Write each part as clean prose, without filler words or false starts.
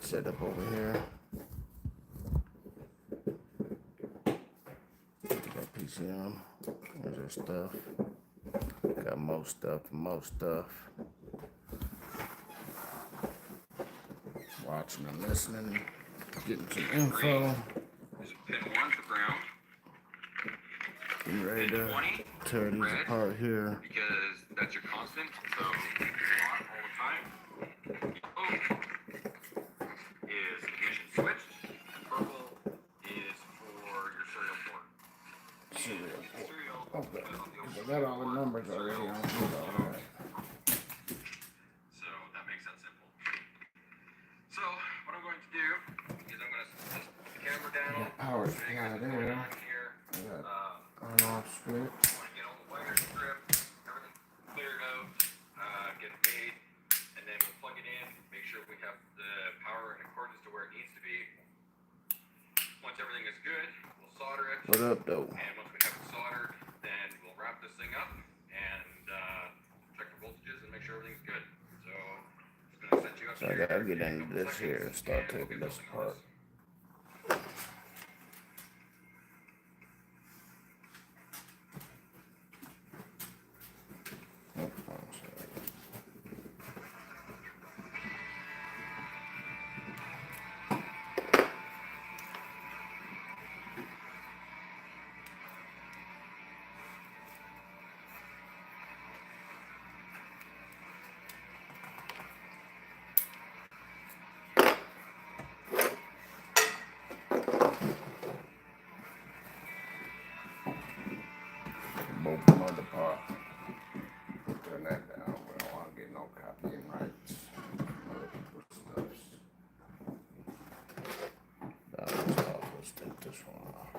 setup over here. Got PCM. There's our stuff. Got more stuff and more stuff. Watching and listening. Getting some info. Pin 1 for ground. Getting ready to tear these apart here. Because that's your constant. So on all the time. Yellow is ignition switched. And purple is for your serial port. Serial port. Okay. I got all the numbers already on here. Alright. So that makes that simple. So what I'm going to do is I'm going to just put the camera down. Power supply there. I got on-off switch. I want to get all the wires stripped, everything cleared out, get it made, and then we'll plug it in, make sure we have the power in accordance to where it needs to be. Once everything is good, we'll solder it. What up, though? And once we have it soldered, then we'll wrap this thing up and check the voltages and make sure everything's good. So it's going to set you up. So I gotta get into this here and start taking this apart. Both mother part. Turn that down. We don't want to get no copying rights. Other people's stuffs. That one's off. Let's take this one off.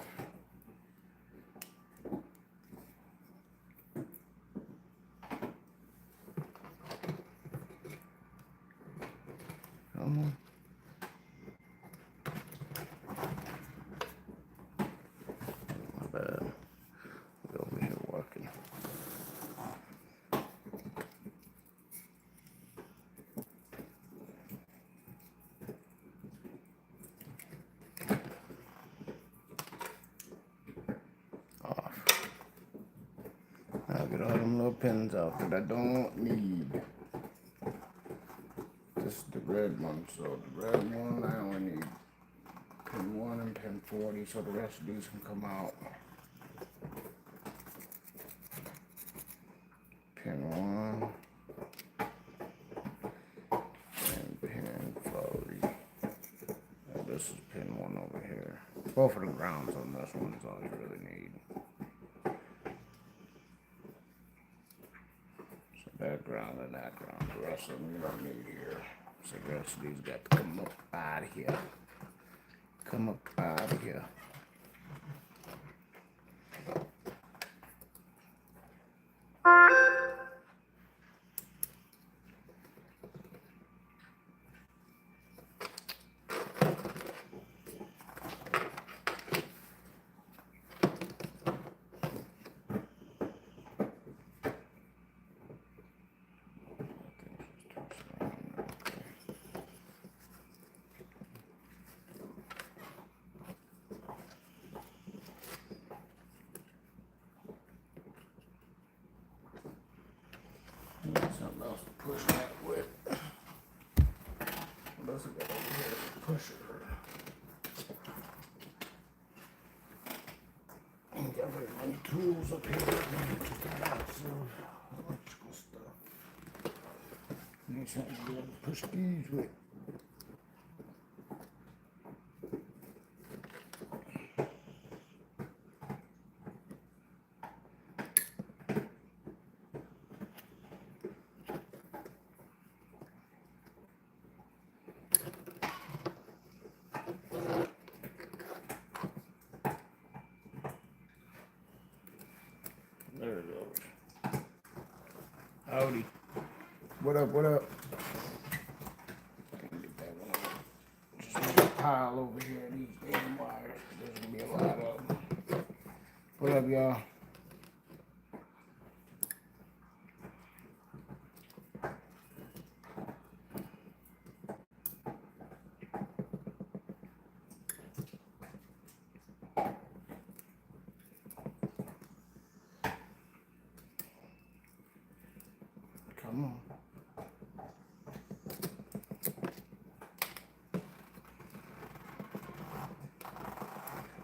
Come on. My bad. Over here working. Off. I'll get all them little pins out that I don't need. This is the red one, so the red one I only need pin 1 and pin 40, so the rest of these can come out. Pin 1 and pin 40. Now this is pin 1 over here. Both of the grounds on this one is all you really need. So that ground and that ground. The rest of them you don't need here. So the rest of these got to come up out of here. Come up out of here. Something else to push that with. What else we got over here? Pusher. Ain't got very many tools up here. Lots of electrical stuff. Need something to be able to push these with. There it goes. Howdy. What up, what up? Get that one on. Just make a pile over here of these damn wires. There's gonna be a lot of them. What up, y'all?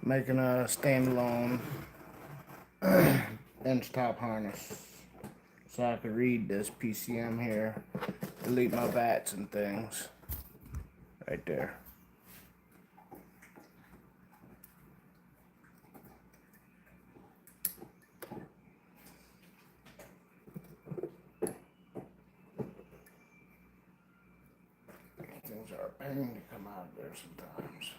making a standalone bench top harness so I can read this PCM here, delete my bats and things right there. Things are a pain to come out of there sometimes.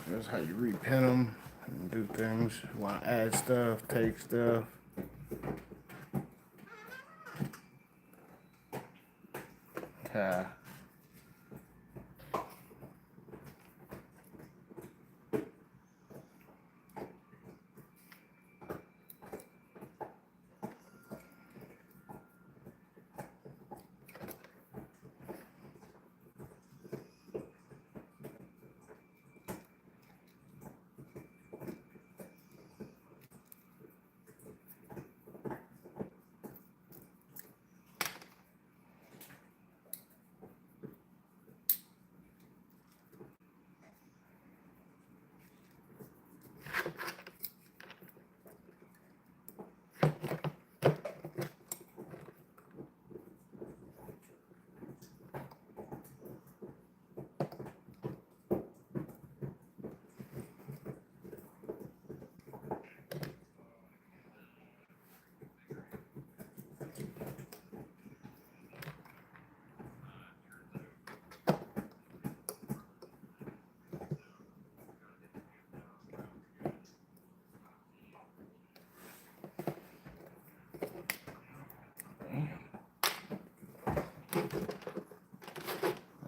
That's how you repin them and do things. You want to add stuff, take stuff. Yeah.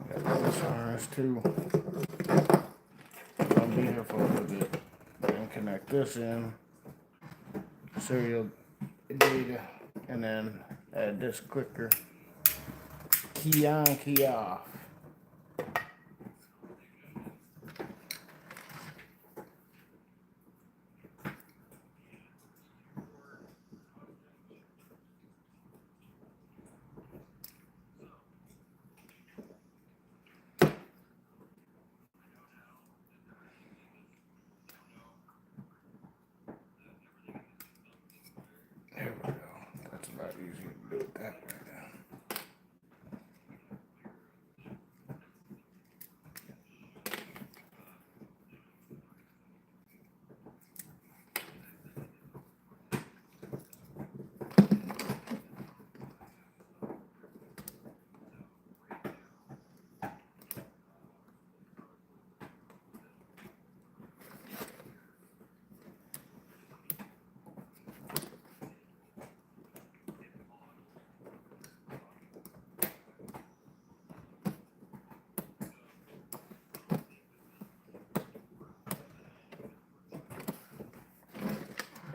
I got this harness too. I'll be here for a little bit. Then connect this in, serial data, and then add this clicker. Key on, key off. There we go. That's a lot easier to do it that way now.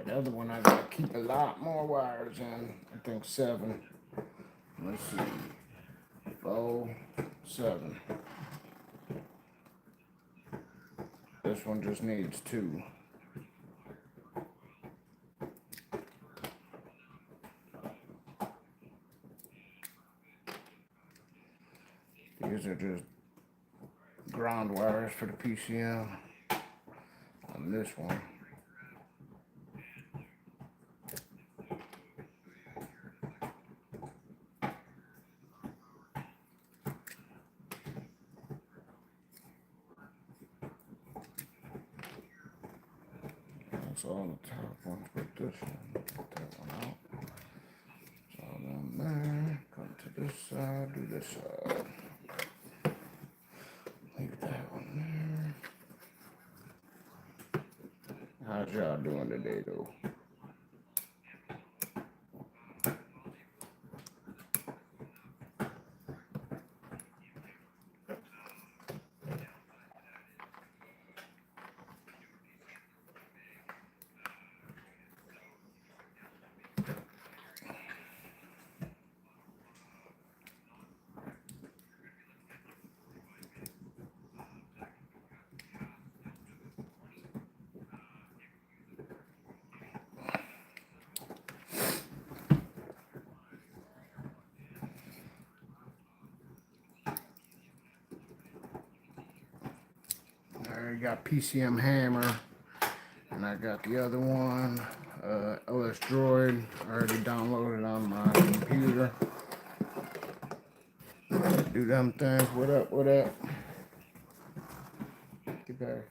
The other one I gotta keep a lot more wires in. I think 7. Let's see. 4, 7. This one just needs 2. These are just ground wires for the PCM on this one. That's all the top ones, but this one, get that one out. It's all down there. Come to this side, do this side. Leave that one there. How's y'all doing today, though? got PCM Hammer, and I got the other one, OS Droid, already downloaded on my computer. Do them things. What up? What up? Get back.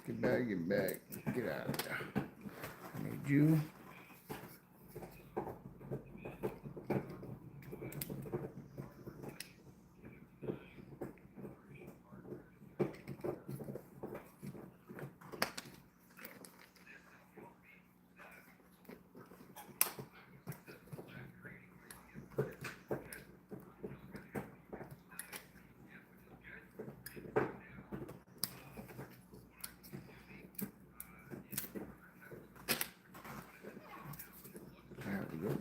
Get back. Get back. Get out of there. I need you. There we go.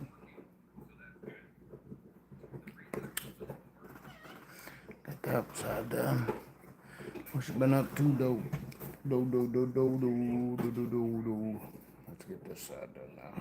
Got the upside down. What you been up to, though? Do. Let's get this side done now.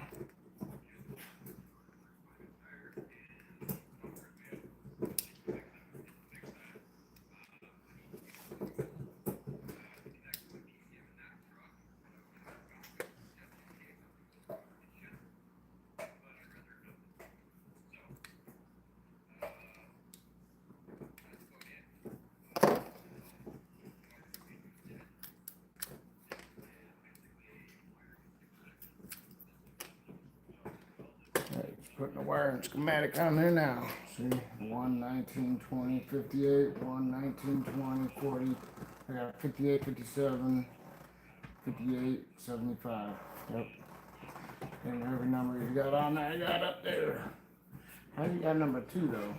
Putting the wiring schematic on there now. See, 1, 19, 20, 58, 1, 19, 20, 40. I got 58, 57, 58, 75. Yep. And every number you got on there, you got up there. How you got number 2 though?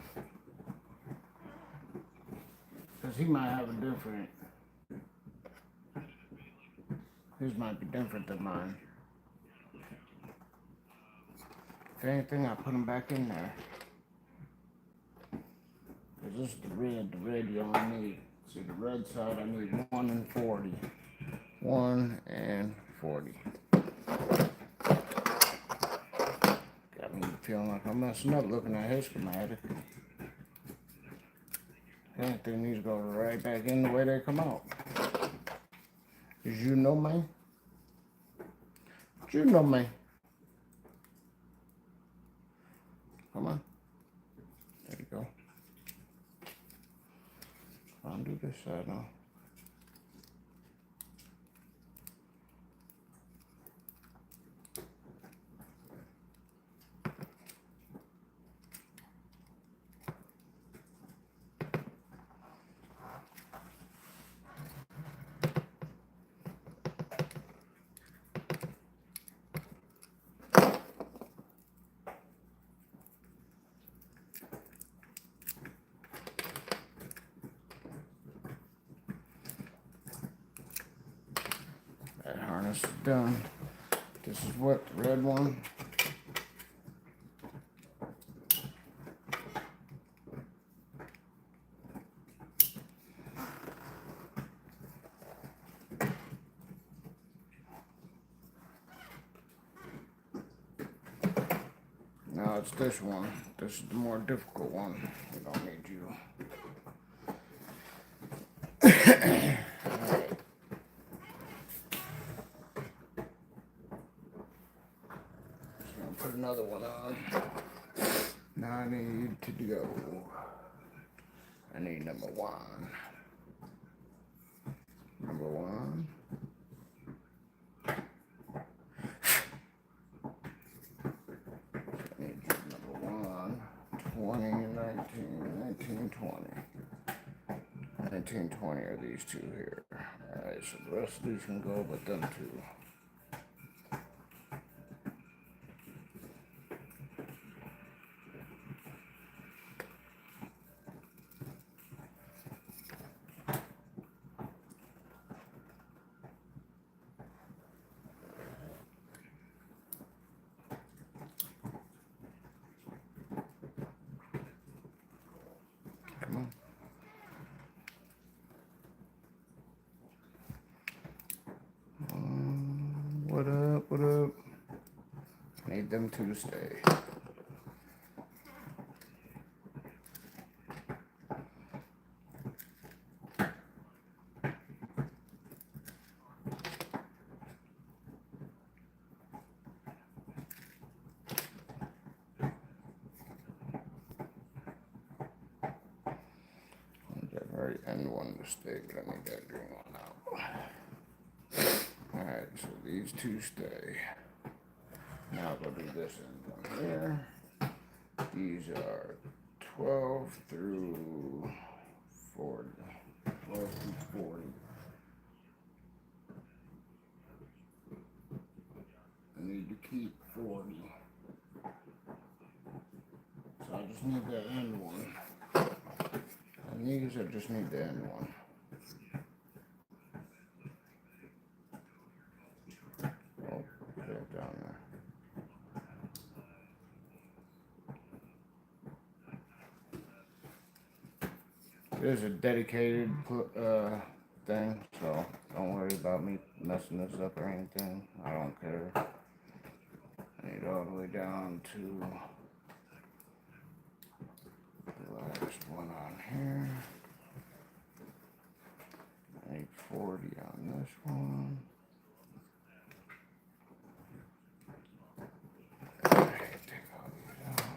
Because he might have a different. His might be different than mine. If anything, I put them back in there. Because this is the red you only need. See, the red side, I need 1 and 40. 1 and 40. Got me feeling like I'm messing up looking at his schematic. Anything needs to go right back in the way they come out. Did you know, man? Did you know, man? Come on. There you go. I'll do this side now. That harness is done. This is what, the red one. Now it's this one. This is the more difficult one. We don't need you. Put another one on. Now I need to go. I need number 1. Number 1. I need number 1. 20, 19, 20. 19, 20 are these 2 here. Alright, so the rest of these can go, but them 2. What up, what up? Need them 2 to stay. end one to stay, but I need that green one out. Alright, so these two stay. Now I'll go do this end one here. These are 12 through 40. 12 through 40. I need to keep 40. So I just need that end one. And these I just need the end one. Oh, put it down there. It is a dedicated thing, so don't worry about me messing this up or anything. I don't care. I need all the way down to the last one on here. I need 40 on this one. Take all these out.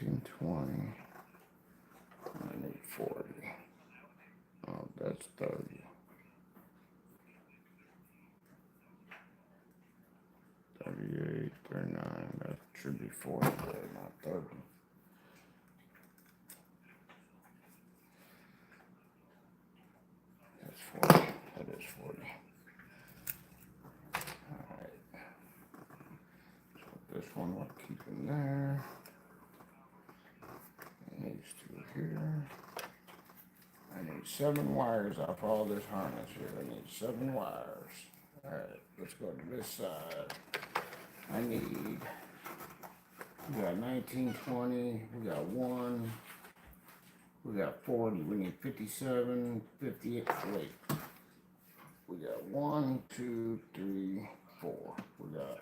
$19.20. I need 40. Oh, that's 30. 38, 39. That should be 40 there, not 30. That's 40. That is 40. Alright. So this one we're keeping there. And these two here. I need 7 wires off all this harness here. I need 7 wires. Alright, let's go to this side. We got 1920, we got 1, we got 40, we need 57, 58, wait. We got 1, 2, 3, 4. We got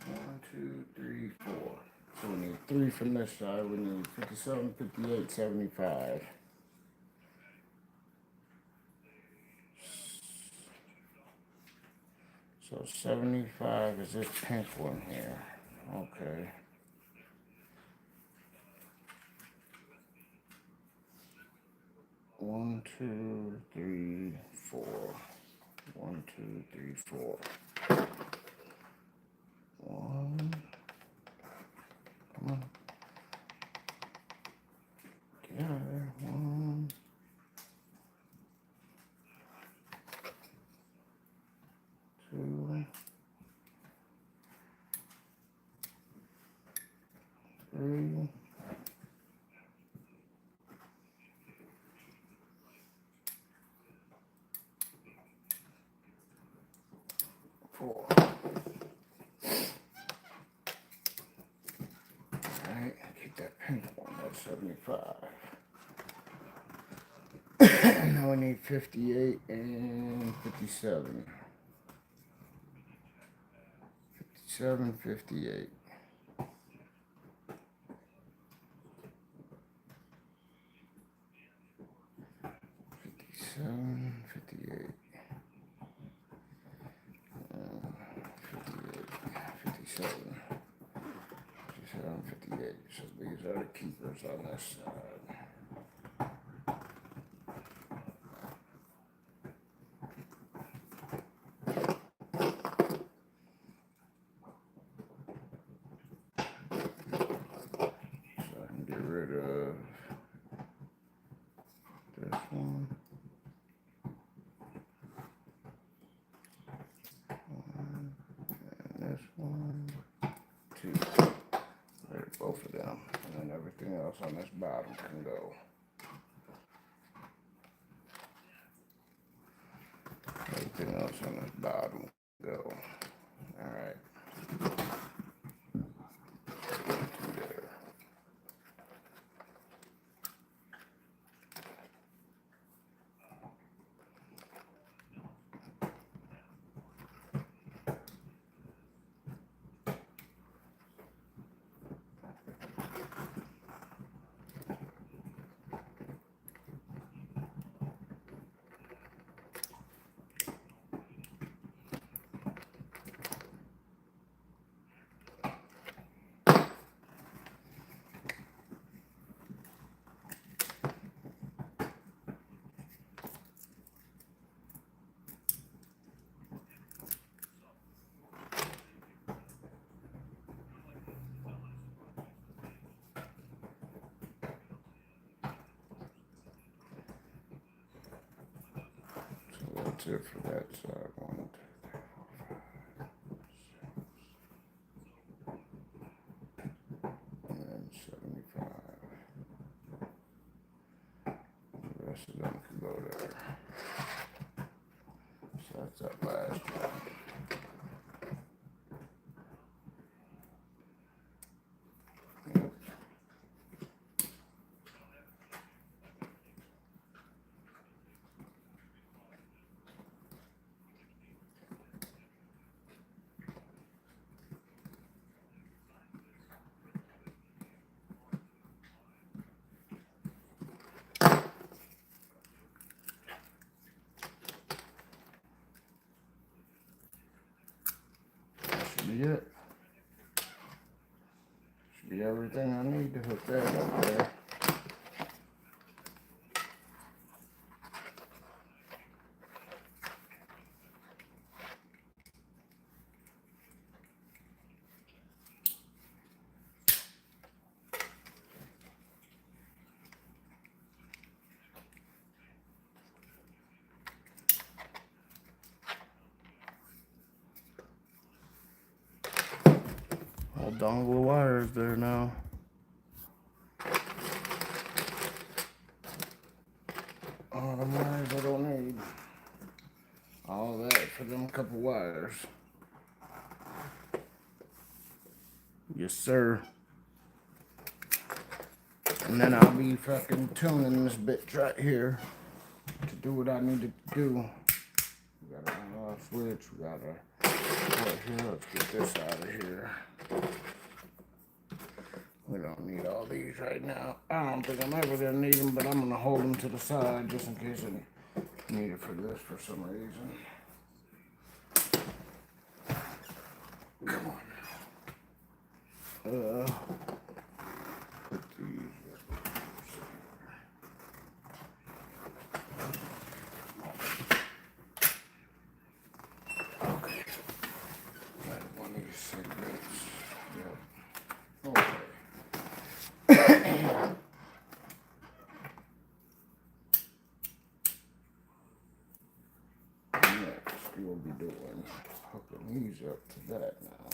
1, 2, 3, 4. So we need 3 from this side. We need 57, 58, 75. So 75 is this pink one here. Okay. One, 2, 3, 4. 1, 2, 3, 4. 1. Come on. Get out of there. 1. 2. 3. 4. Alright, keep that pink one, that's 75. Now we need 58 and 57. 57, 58. 57, 58. 57, 58. So these are the keepers on this side. So I can get rid of this one. And this one. 2. There's both of them. And then everything else on this bottom can go. That's it for that side. 1, 2, 3, 4, 5, 6. And then 75. The rest of them can go there. So that's that last one. Yep. Should be it. Should be everything I need to hook that up there. All dongle wires there now. All the wires I don't need. All that for them couple wires. Yes, sir. And then I'll be fucking tuning this bitch right here to do what I need to do. We got an on-off switch. We got a right here. Let's get this out of here. We don't need all these right now. I don't think I'm ever gonna need them, but I'm gonna hold them to the side just in case I need it for this for some reason. Come on now. Put these. Okay. Got one of these cigarettes. Yep. Okay. Next, we'll be doing hooking these up to that now.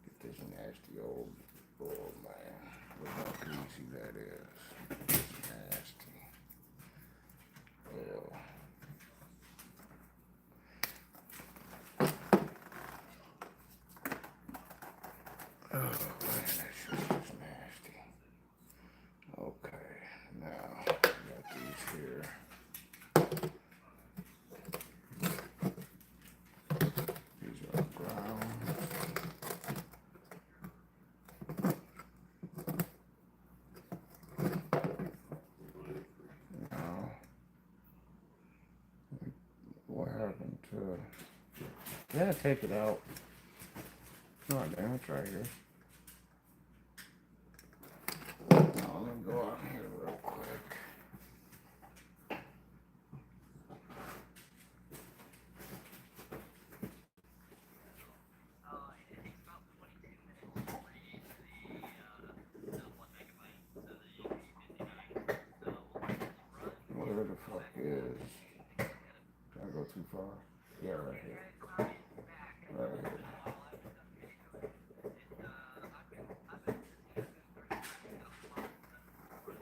Get this nasty old bull, man. Look how greasy that is. Nasty. Ew. Oh, man, that shit is nasty. Okay, now, got these here. These are brown. Now, what happened to... Yeah, take it out. Oh, damn, it's right here. Now, let me go out here real quick. Where the fuck is? Can I go too far? Yeah, right here. Right here.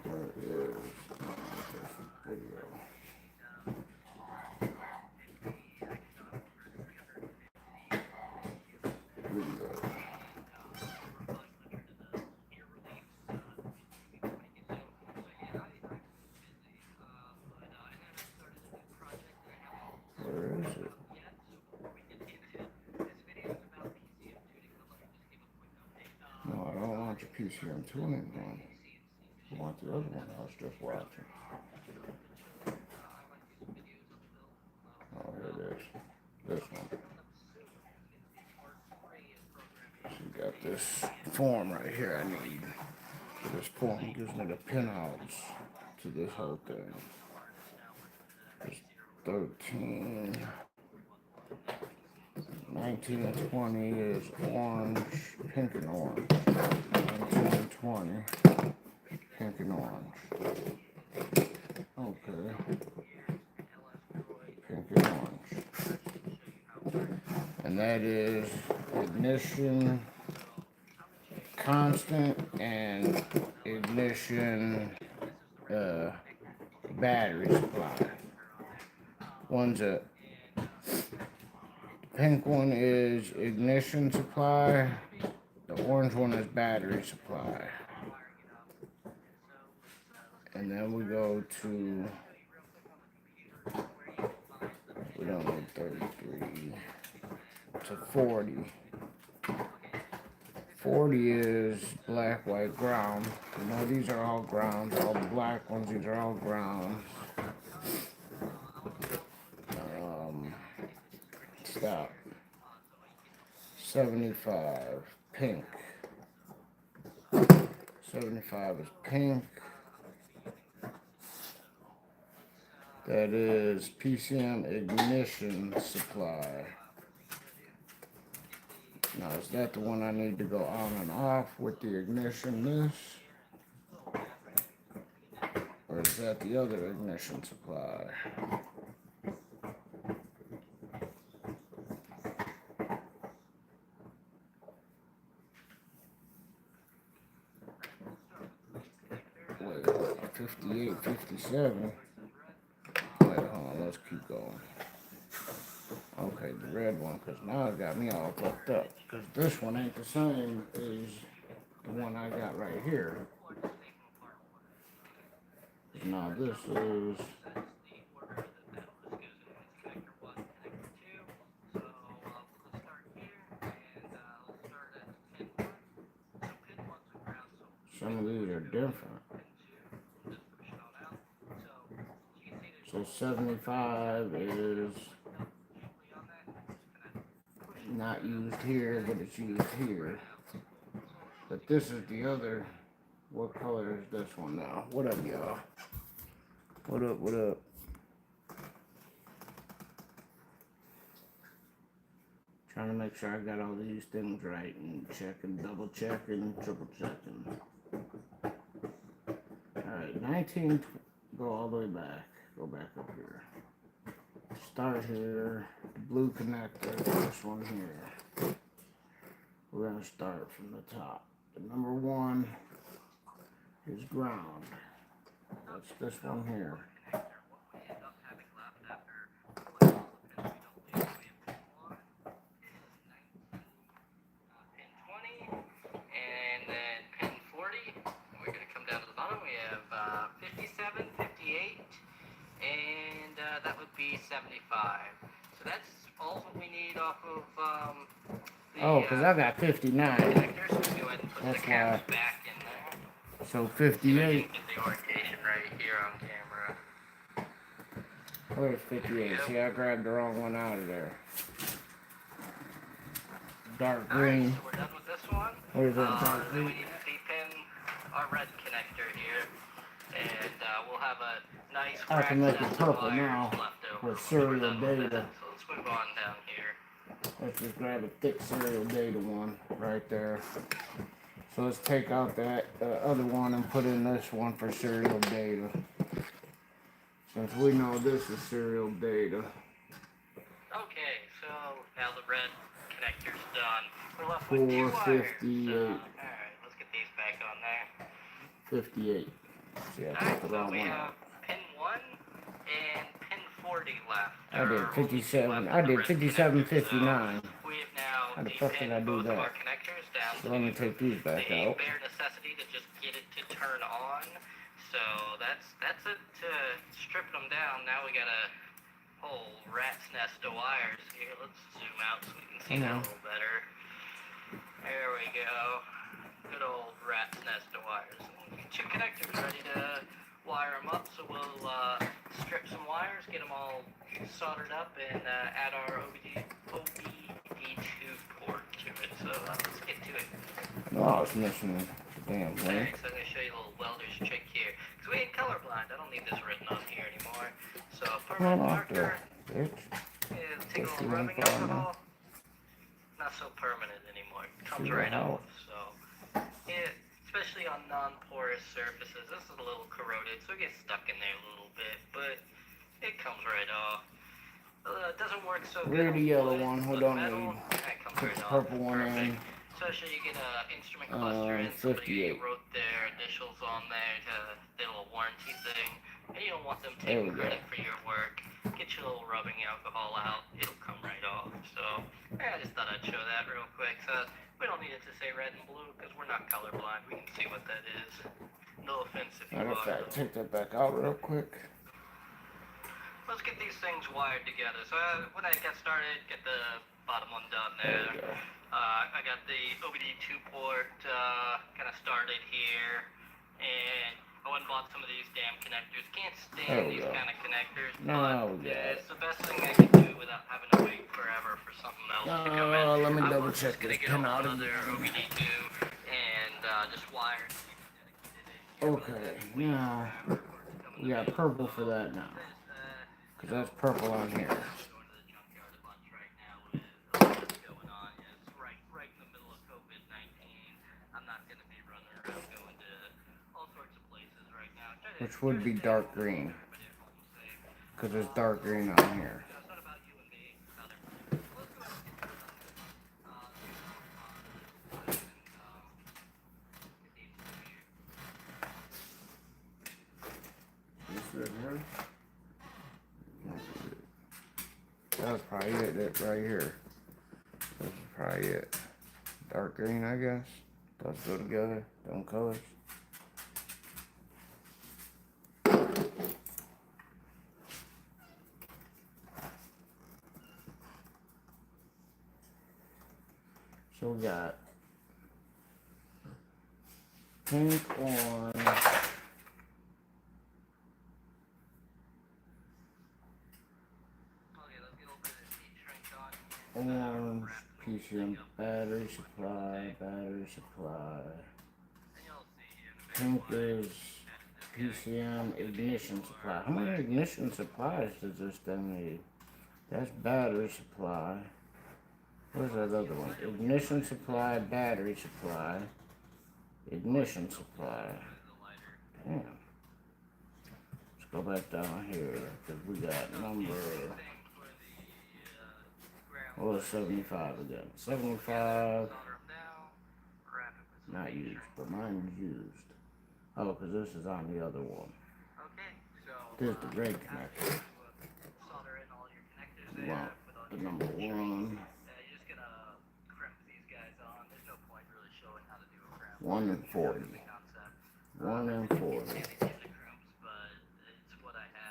Where is this video? Video. Where is it? No, I don't want your PCM tuning one. I want the other one I was just watching. Oh, here it is. This one. So you got this form right here I need. So this form gives me the pinouts to this whole thing. It's 13. 19 and 20 is orange, pink and orange. 19 and 20, pink and orange. Okay. Pink and orange. that is ignition constant and ignition battery supply. One's a pink one is ignition supply. The orange one is battery supply. And then we go to, we don't need 33, to 40. 40 is black, white, ground. You know, these are all grounds. All the black ones, these are all grounds. Stop. 75, pink. 75 is pink. That is PCM ignition supply. Now, is that the one I need to go on and off with the ignition this? Or is that the other ignition supply? Wait, 58, 57. Wait, hold on, let's keep going. Okay, the red one, because now it got me all fucked up. Because this one ain't the same as the one I got right here. Now this is... Some of these are different. So 75 is not used here, but it's used here. But this is the other. What color is this one now? What up, y'all? What up, what up? Trying to make sure I got all these things right and checking, double checking, triple checking. Alright, 19, go all the way back. Go back up here. Start here, the blue connector, this one here. We're going to start from the top. The number 1 is ground. That's this one here. That would be 75. So that's all what we need off of the... Oh, because I got 59. Connectors. So go ahead and put That's the caps why. back in there. So See if I 58. can get the orientation right here on camera. Where's 58? See, I grabbed the wrong one out of there. Dark green. Alright, so we're done with this one. Where's that dark Then we green? need to depin our red connector here. And we'll have a nice I can make it rack purple wires now left over. with serial We're done with data. that. So let's move on down here. Let's just grab a thick serial data one right there. So let's take out that other one and put in this one for serial data. Since we know this is serial data. Okay, so now the red connector's done. We're left with 2 wires. 458. Alright, let's get these back on there. 58. See, I Alright, took the so wrong we one have out. pin 1 and pin 40 left. I did Or 57. left I with the did red 57, connector. 59. So we have now How the fuck did I depinned do both of that? our connectors down So let me take these to back the out. bare necessity to just get it to turn on. So that's it to stripping them down. Now we got a whole rat's nest of wires here. Let's zoom out so we can see that a little better. There we go. Good old rat's nest of wires. 2 connectors ready to wire them up. So we'll strip some wires, get them all soldered up, and add our OBD2 port to it. So let's get to it. No, I was missing the damn link. Alright, so I'm going to show you a little welder's trick here. Because we ain't colorblind. I don't need this written on here anymore. So permanent Come on off marker. there, bitch. Take a Push little you rubbing in for alcohol. Not so permanent anymore. It comes See right that off. So, yeah, especially on non-porous surfaces. This is a little corroded, so it gets stuck in there a little bit, but it comes right off. It doesn't work so good Rear on the yellow wood, one, we but don't metal, need. that comes Put right the off. purple one Perfect. in. Especially you get a instrument cluster in, somebody 58. wrote their initials on there to their little warranty thing, and you don't want them There taking we go. credit for your work. Get your little rubbing alcohol out, it'll come right off. So, yeah, I just thought I'd show that real quick. So, we don't need it to say red and blue, because we're not colorblind. We can see what that is. No offense if you Matter of are. fact, take that back out real quick. Let's get these things wired together. So when I get started, get the bottom one done There there. we go. I got the OBD2 port kind of started here, and I went and bought some of these damn connectors. Can't There stand we these go. kind of connectors, Now but we got it. it's the best thing I can do without having to wait forever for something else to come in. Let me I double was check just gonna this get pin out another again. OBD2 and just wire it. Okay, now we got purple for that now. Because that's purple on here. Going to the junkyard a bunch right now with what's going on. It's right in the middle of COVID-19. I'm not going to be running around going to all sorts of places right now. Which would be dark green. Because there's dark green on here. It's not about you and me. It's about everybody. Let's go ahead and get this done. Get these here. This right here. That's probably it right here. This is probably it. Dark green, I guess. Those go together. Them colors. So we got pink on. Orange, PCM battery supply. Pink is PCM ignition supply. How many ignition supplies does this thing need? That's battery supply. Where's that other one? Ignition supply, battery supply. Ignition supply. Damn. Let's go back down here, because we got number. What was 75 again? 75. Not used, but mine's used. Oh, because this is on the other one. This is the red connector. You want the number 1. 1 and 40. 1 and 40.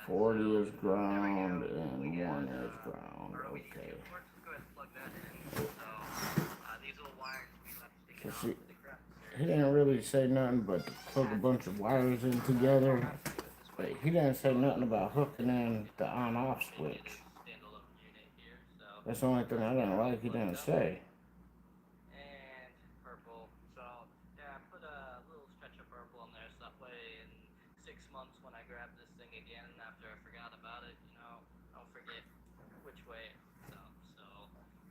40 is ground and 1 is ground. Okay. So see, he didn't really say nothing but to plug a bunch of wires in together. But he didn't say nothing about hooking in the on-off switch. That's the only thing I didn't like. He didn't say. And purple. So yeah, I put a little stretch of purple in there so that way in 6 months when I grab this thing again after I forgot about it, I'll forget which way it's up. So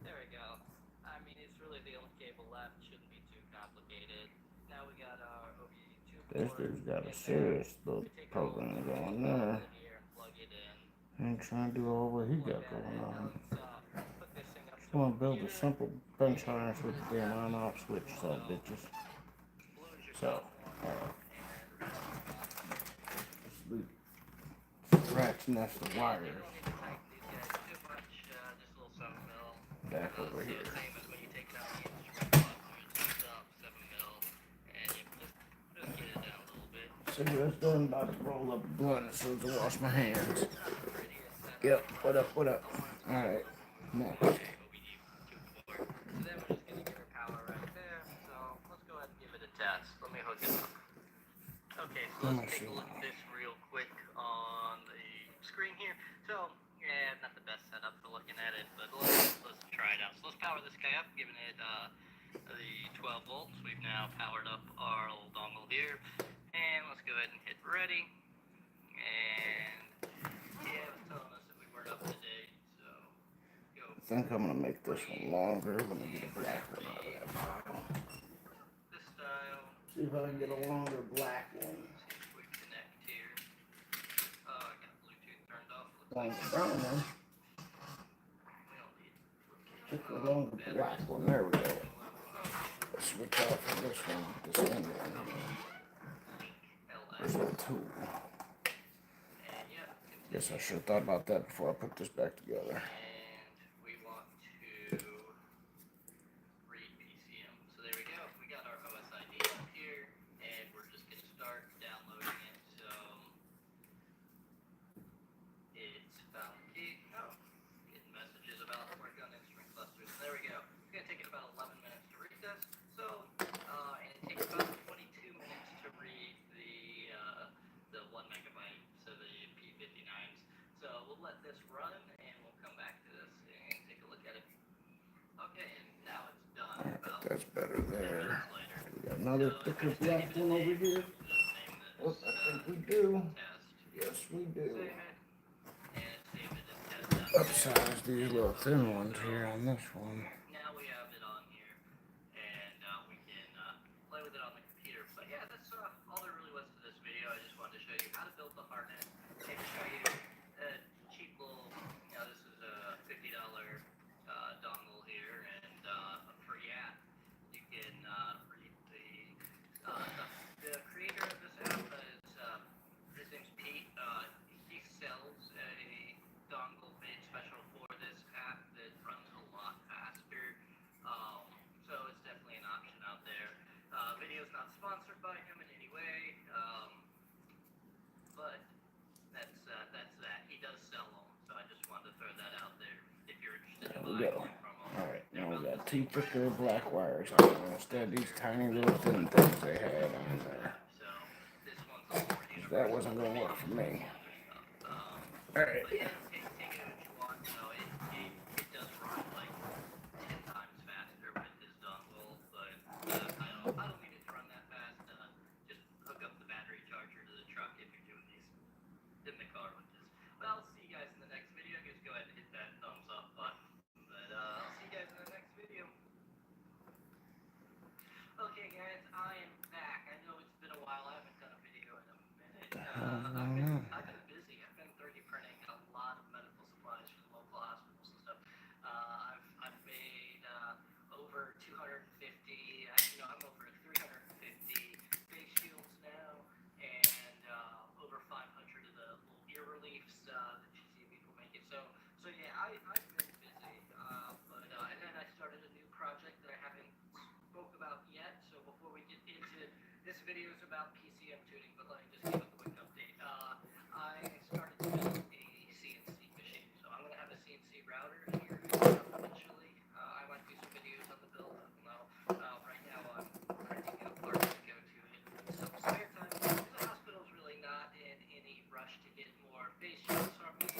there we go. I mean, it's really the only cable left. Shouldn't be too complicated. Now we got our OBD2 port. This dude's got a serious little program going there. Here and plug it in. Ain't trying to do all what he got going on. Just want to build a simple bench harness with the damn on-off switch, so bitches. So, scratch nest of wires back over here. So that's done. About to roll up a blunt as soon as I wash my hands. Yep, what up? Alright, next. So then we're just going to get our power right there. So let's go ahead and give it a test. Let me hook it up. Okay, so let's take a look at this real quick on the screen here. So, yeah, not the best setup for looking at it, but let's try it out. So let's power this guy up, giving it the 12 volts. We've now powered up our little dongle here. And let's go ahead and hit ready. And yeah, it's telling us that we weren't up to date. So go. I think I'm gonna make this one longer. Let me get a black one out of that bottle. This style. See if I can get a longer black one. See if we connect here. Oh, I got Bluetooth turned off. Longer brown one. We're going with the black one. There we go. Let's switch out for this one. This one. Where's that tool? Guess I should have thought about that before I put this back together. And we want to read PCM. So there we go. We got our OSID up here, and we're just going to start downloading it. So it's about getting messages about working on instrument clusters. There we go. It's going to take it about 11 minutes to read this. So, and it takes about 22 minutes to read the 1 megabyte, so the P59s. So we'll let this run, and we'll come back to this and take a look at it. Okay, and now it's done. About That's better 10 there. minutes later. We got another thicker black one over here. Oh, I think we do. Yes, we do. Upsize these little thin ones here on this one. Now we have it on here, and we can play with it on the computer. But yeah, that's all there really was to this video. I just wanted to show you how to build the harness and show you a cheap little, this is a $50 dongle here and a free app. You can read the creator of this app is, his name's Pete. He sells a dongle made special for this app that runs a lot faster. So it's definitely an option out there. Video's not sponsored by him in any way, but that's that. He does sell them, so I just wanted to throw that out there if you're interested in buying one from him. Alright, now we got two thicker black wires on there instead of these tiny little thin things they had on there. So this one's a little more universal. That wasn't going to work for me. Alright. But yeah, take it what you want. It does run like 10 times faster with this dongle, but I don't need it to run that fast. Just hook up the battery charger to the truck if you're doing these in the car with this. Well, I'll see you guys in the next video. Just go ahead and hit that thumbs up button. But I'll see you guys in the next video. Okay, guys, I am back. I know it's been a while. I haven't done a video in a minute. I've been busy. I've been 3D printing a lot of medical supplies for the local hospitals and stuff. I've made over 250. Actually, no, I'm over 350 face shields now, and over 500 of the little ear reliefs that you see people making. So yeah, I've been busy. And then I started a new project that I haven't spoke about yet. So before we get into this video is about PCM tuning, but let me just give a quick update. I started to build a CNC machine. So I'm going to have a CNC router here eventually. I might do some videos on the build. Right now I'm printing out parts to go to in some spare time. The hospital's really not in any rush to get more face shields from me.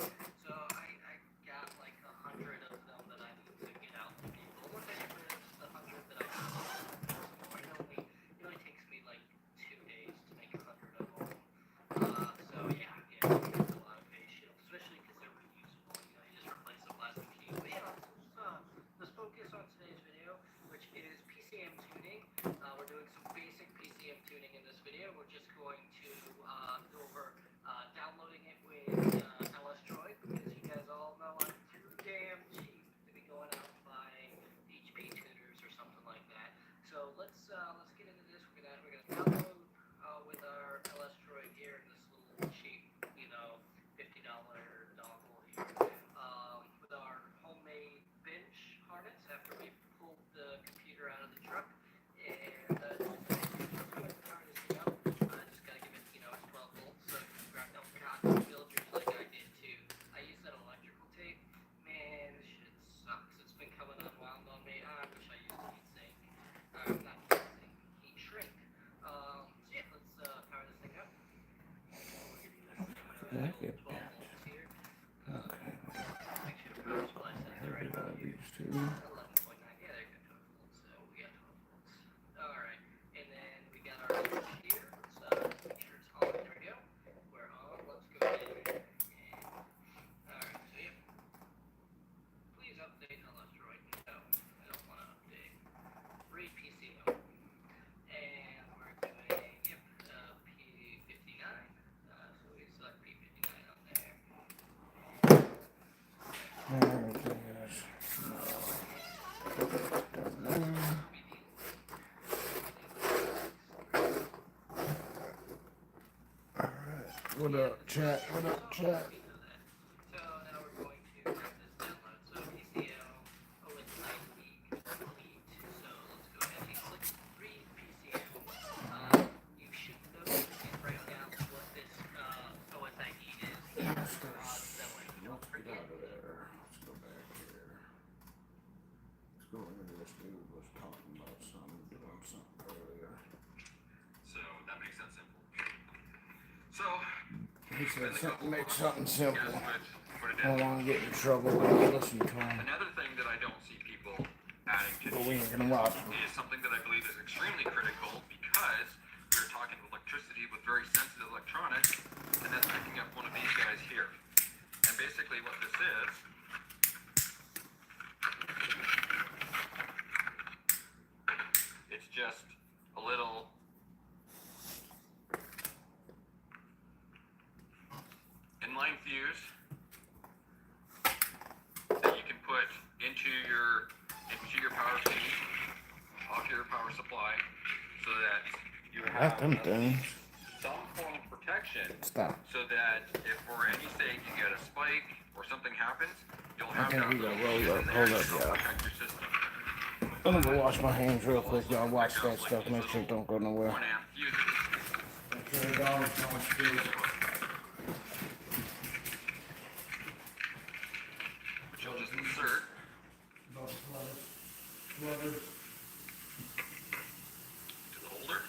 So I got like 100 of them that I need to get out to people. Once I get rid of the 100 that I have, it only takes me like 2 days to make 100 of them. So yeah, it's a lot of face shields, especially because they're reusable. You just replace the plastic sheet. But yeah, let's focus on today's video, which is PCM tuning. We're doing some basic PCM tuning in this video. We're just going to go over downloading it with LS Droid, because you guys all know I'm too damn cheap to be going out and buying HP tuners or something like that. So let's get into this. We're gonna download with our LS Droid here in this little cheap, $50 dongle here. With our homemade bench harness after we pulled the computer out of the truck, and just go ahead and power this thing up. Just gotta give it, it's 12 volts, so you can grab that cotton build yours like I did too. I use that electrical tape. Man, this shit sucks. It's been coming unwound on me. I wish I used heat sink. Not heat sink, heat shrink. So yeah, let's power this thing up. We're getting this thing 12 volts here. Make sure the power supply set the right amount here. 11.9. Yeah, there you go, 12 volts. So we got 12 volts. Alright. And then we got our switch here. Let's make sure it's on. There we go. We're on. Let's go ahead and alright, so yeah. Please update LS Droid. No, I don't want to update. Read PCM. And we're doing P59. So we select P59 on What up, chat? What up, chat? So now we're going to grab this download. So PCL, oh, it's not weak, complete. So let's go ahead and click read PCL. You should notice it break down what this OSID is here. That way you don't Let's get forget. out of there. Let's go back here. Let's go into this dude was talking about something, doing something earlier. So that makes that simple. So He said something, make something simple. yes, put it I don't in. want to get in trouble when I listen to him. Another thing that I don't see people adding to But we these ain't gonna watch him. is something that I believe is extremely critical because we're talking electricity with very sensitive electronics, and that's picking up one of these guys here. And basically what this is it's just a little inline fuse that you can put into your power feed off your power supply so that you have Got them things. some form of protection Stop. so that if for any sake you get a spike or something happens, you'll I have think that we gotta little roll fuse up. in there Hold to up, help y'all. protect your system. I'm gonna go wash my hands real quick, y'all. Watch that stuff. Make sure it don't go nowhere. 1 amp fuses. Which you'll just insert into the holder.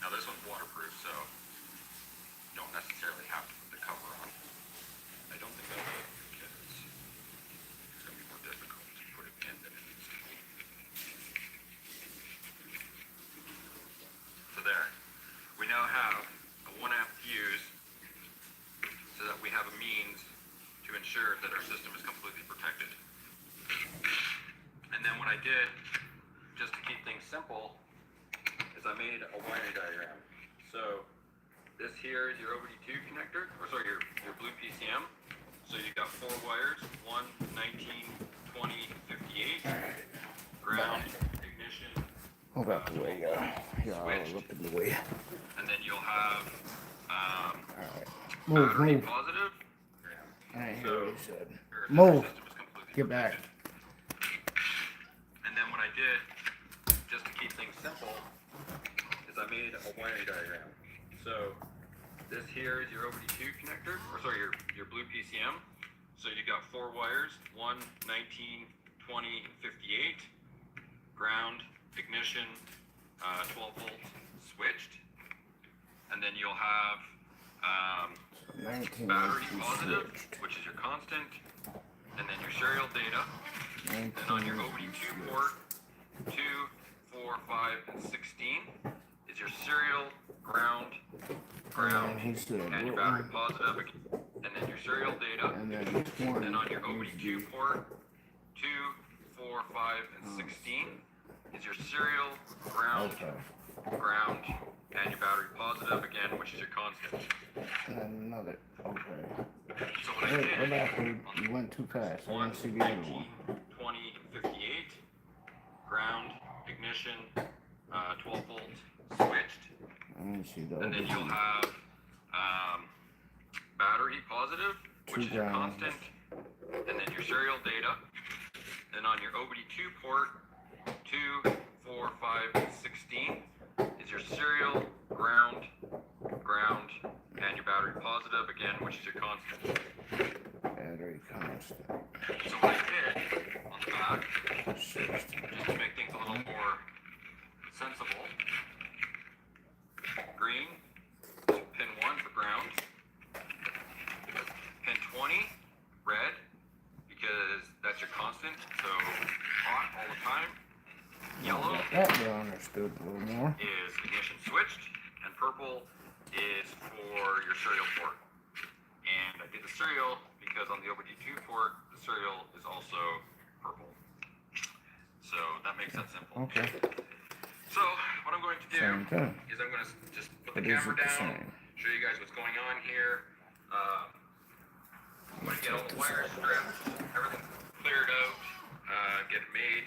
Now this one's waterproof, so you don't necessarily have to put the cover on. I don't think that's what it is. It's going to be more difficult to put it in than it needs to be. So there. We now have a 1 amp fuse so that we have a means to ensure that our system is completely protected. And then what I did, just to keep things simple, is I made a wiring diagram. So this here is your OBD2 connector, or sorry, your blue PCM. So you've got 4 wires, 1, 19, 20, 58, ground, ignition, Move out the way, y'all. Y'all look in the way. and then you'll have Alright. Move, battery move. positive. I ain't hear what he said. Your Move. system is completely Get back. protected. And then what I did, just to keep things simple, is I made a wiring diagram. So this here is your OBD2 connector, or sorry, your blue PCM. So you got 4 wires, 1, 19, 20, 58, ground, ignition, 12 volt switched. And then you'll have 19 battery is positive, switched. which is your constant, and then your serial data. 19 Then on your is OBD2 switched. port, 2, 4, 5, and 16 is your serial, ground, And he said, and your battery positive, and then your serial data. and then 20 Then on your is OBD2 port, 2, 4, 5, and 16 is your serial, ground, okay. ground, and your battery positive again, which is your constant. And then another. Okay. So what I Wait, go did, back, dude. You went too fast. I 1, didn't see the other 19, one. 20, 58, ground, ignition, 12 volt switched. I didn't see the And other then you'll one. have battery positive, which is your grounds. constant, and then your serial data. Then on your OBD2 port, 2, 4, 5, and 16 is your serial, ground, ground, and your battery positive again, which is your constant. Battery constant. So what I did on the back, 60. just to make things a little more sensible, green, pin 1 for ground, pin 20, red, because that's your constant, so hot all the time. Yellow That we understood a little more. is ignition switched, and purple is for your serial port. And I did the serial because on the OBD2 port, the serial is also purple. So that makes that simple. Okay. So what I'm going to do Same thing. is I'm going to just put the But is camera it the down, same? show you guys what's going on here. I'm going to get all the wires stripped, everything cleared out, get it made,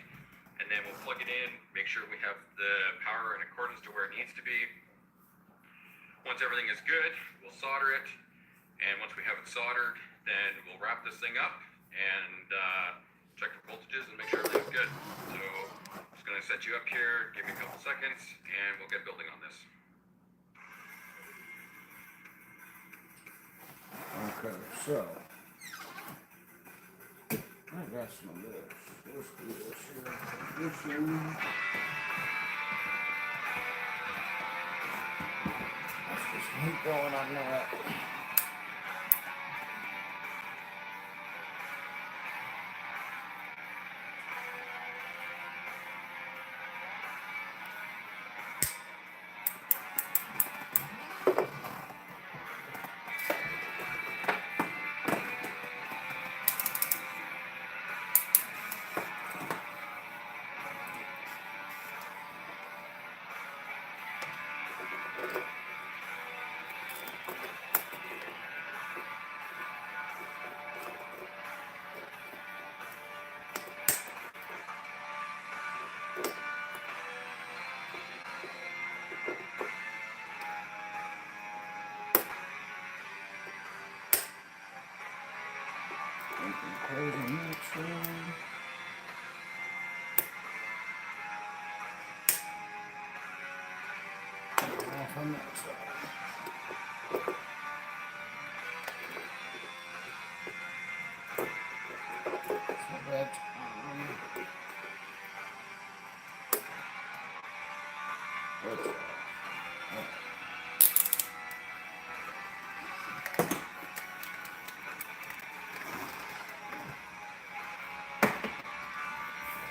and then we'll plug it in, make sure we have the power in accordance to where it needs to be. Once everything is good, we'll solder it, and once we have it soldered, then we'll wrap this thing up and check for voltages and make sure everything's good. So I'm just gonna set you up here, give me a couple seconds, and we'll get building on this. Okay, so I got some of this. Let's do this here. This one. Let's get some heat going on that. Closing next one. Off on that side. So that's on. That's off.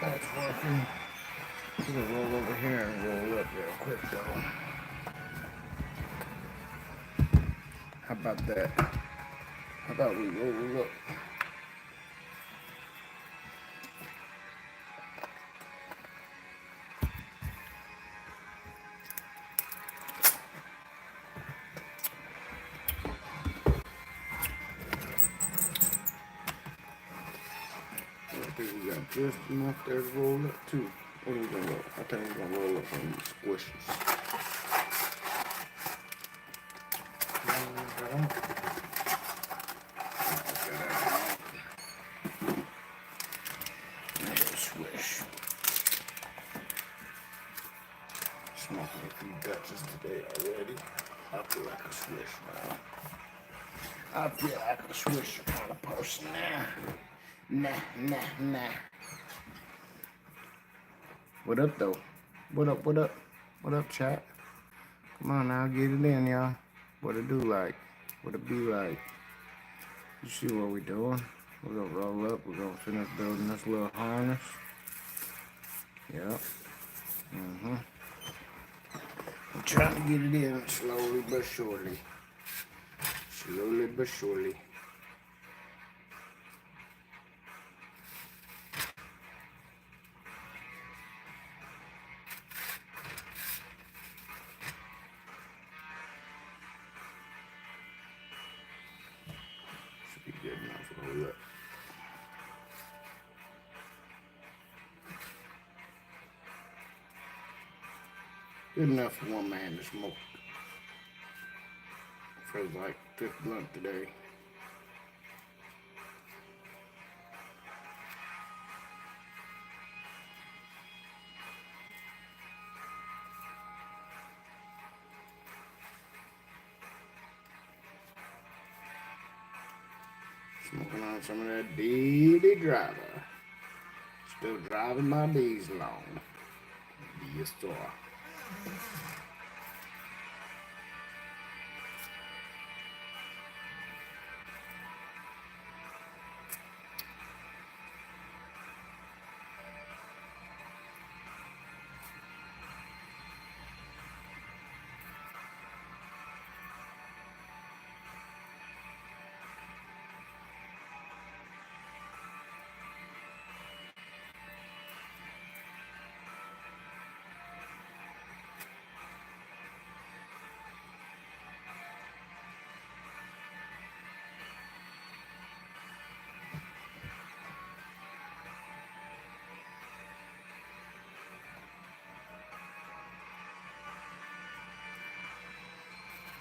That's working. I'm gonna roll over here and roll up real quick though. How about that? How about we roll up? I think we got just enough there to roll up too. What are we gonna roll? I think we're gonna roll up on these squishes. Swish. Smoking a few Dutches today already. I feel like a swish now. I feel like a swish kind of person now. Nah. What up though? What up? What up, chat? Come on now, get it in, y'all. What it do like? What it be like? You see what we doing? We're gonna roll up. We're gonna finish building this little harness. Yep. I'm trying to get it in slowly but surely. Slowly but surely. Should be good enough. Roll up. Good enough for one man to smoke. Feels like fifth blunt today. Smoking on some of that daily driver. Still driving my days along. Yes, sir.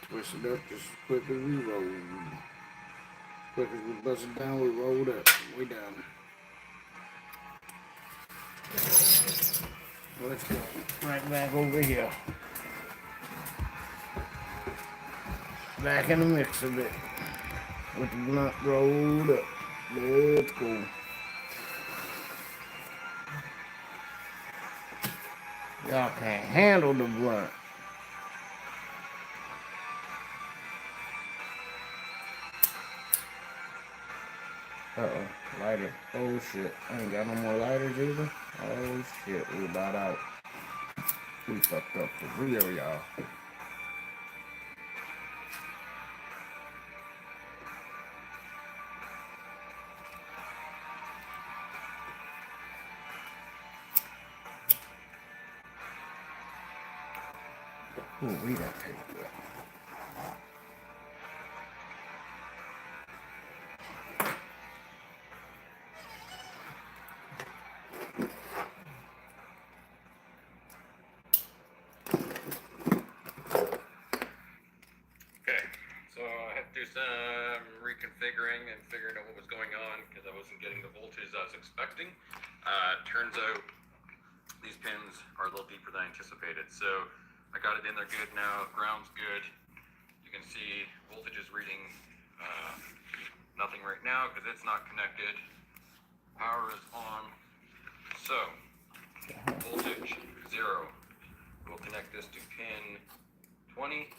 Push it up just as quick as we roll. Quick as we bust it down, we rolled up. Way down. Let's go. Right back over here. Back in the mix of it. With the blunt rolled up. Let's go. Y'all can't handle the blunt. Uh-oh, lighter. Oh shit. I ain't got no more lighters either. Oh shit, we about out. We fucked up for real, y'all. Ooh, we got to take that. Okay, so I had to do some reconfiguring and figuring out what was going on because I wasn't getting the voltage I was expecting. Turns out these pins are a little deeper than I anticipated. So I got it in there good now, ground's good. You can see voltage is reading nothing right now because it's not connected. Power is on. So voltage 0. We'll connect this to pin 20,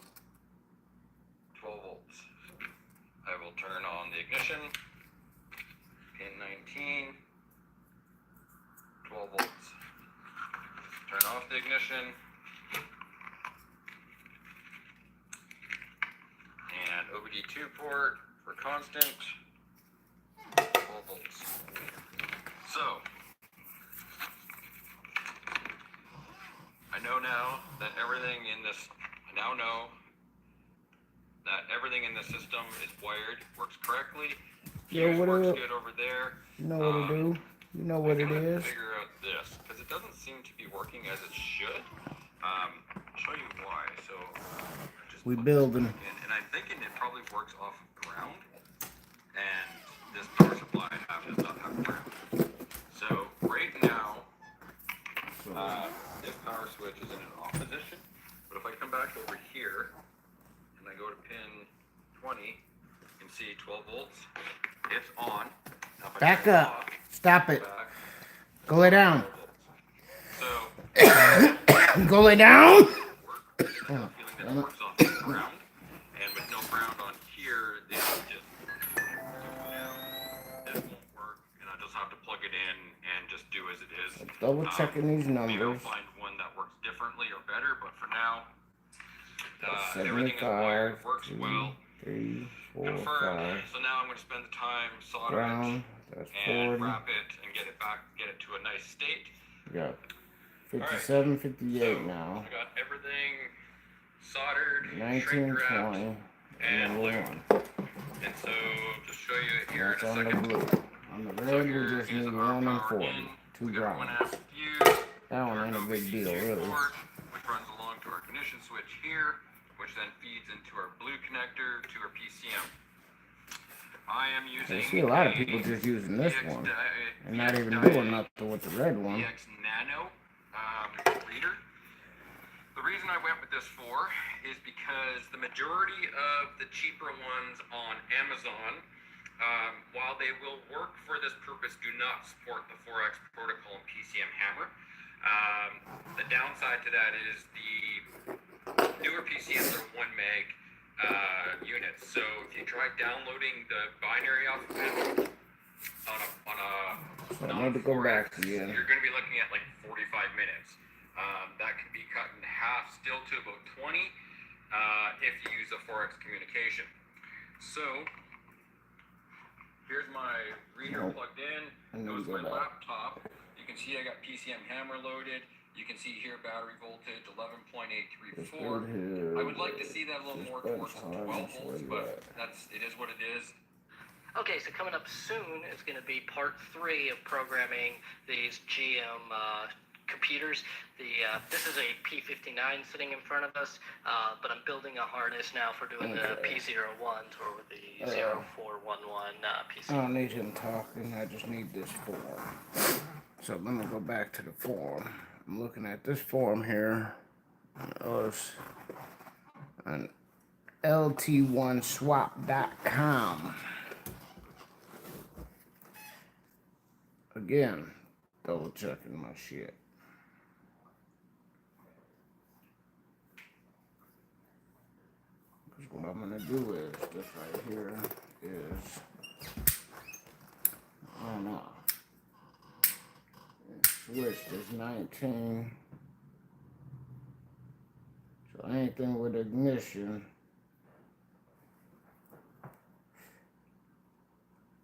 12 volts. I will turn on the ignition, pin 19, 12 volts. Turn off the ignition, and OBD2 port for constant, 12 volts. So, I know now that everything in this, I now know that everything in the system is wired, works correctly. Yo, Fuse what works up? good over there. You know what to do. You know what I it gotta is. figure out this because it doesn't seem to be working as it should. I'll show you why. So just We put building. this back in, and I'm thinking it probably works off of ground, and this power supply I have does not have ground. So right now, this power switch is in an off position. But if I come back over here and I go to pin 20, you can see 12 volts. It's on. Now if I Back turn it up. off, Stop it. back, Go lay down. 12 volts. So Go lay down. work. I have a feeling that it works off the ground, and with no ground on here, this just this won't work, and I just have to plug it in and just do as it is. Double checking these Maybe I'll numbers. find one that works differently or better, but for now, everything is wired, 75, works 2, well, 3, 4, confirmed. 5. So now I'm going to spend the time soldering Ground. it That's and 40. wrap it and get it back, get it to a nice state. We got 57, 58 So now. I got everything soldered, 19, shrink 20. wrapped, And and number glued. 1. And so to show you here That's in a on the second. blue. On the So red, we here just is need our 1 and power 40. in. 2 We got a 1 grounds. amp fuse. That one ain't a big deal, really. Port, which runs along to our ignition switch here, which then feeds into our blue connector to our PCM. I am using I see a lot of people just using this one and not even doing nothing with the red one. DX Nano reader. The reason I went with this for is because the majority of the cheaper ones on Amazon, while they will work for this purpose, do not support the 4X protocol and PCM hammer. The downside to that is the newer PCMs are 1 meg units. So if you try downloading the binary off of it on a So I need to go back again. you're going to be looking at like 45 minutes. That can be cut in half still to about 20 if you use a 4X communication. So here's my reader plugged in. Goes my laptop. You can see I got PCM hammer loaded. You can see here battery voltage 11.834. I would like to see that a little more towards 12 volts, but it is what it is. Okay, so coming up soon is going to be part 3 of programming these GM computers. This is a P59 sitting in front of us, but I'm building a harness now for doing the P01s or the 0411 PC. I don't need him talking, I just need this form. So let me go back to the form. I'm looking at this form here. It's an lt1swap.com. Again, double checking my shit. Because what I'm gonna do is this right here is, I don't know. Switch is 19. So anything with ignition,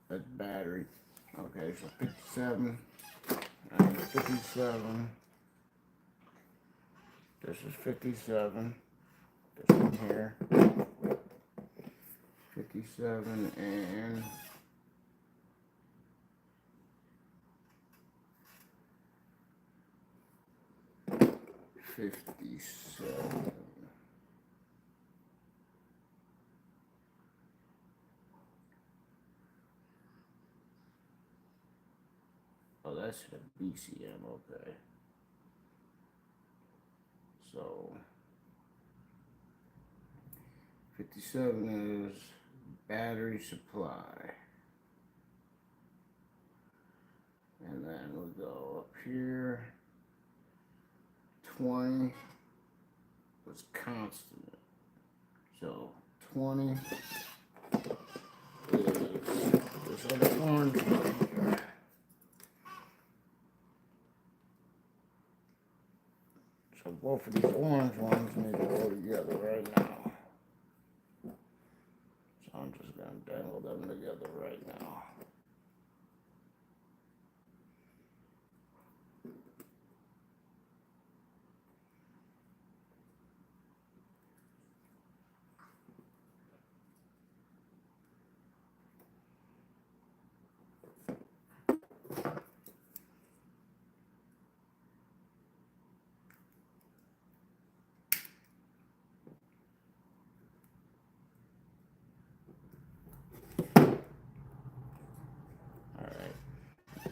that's battery. Okay, so 57. 57. This is 57. This one here. 57 and 57. Oh, that's the BCM, okay. So 57 is battery supply. And then we'll go up here. 20 was constant. So 20 is this other orange one here. So both of these orange ones need to go together right now. So I'm just gonna dangle them together right now.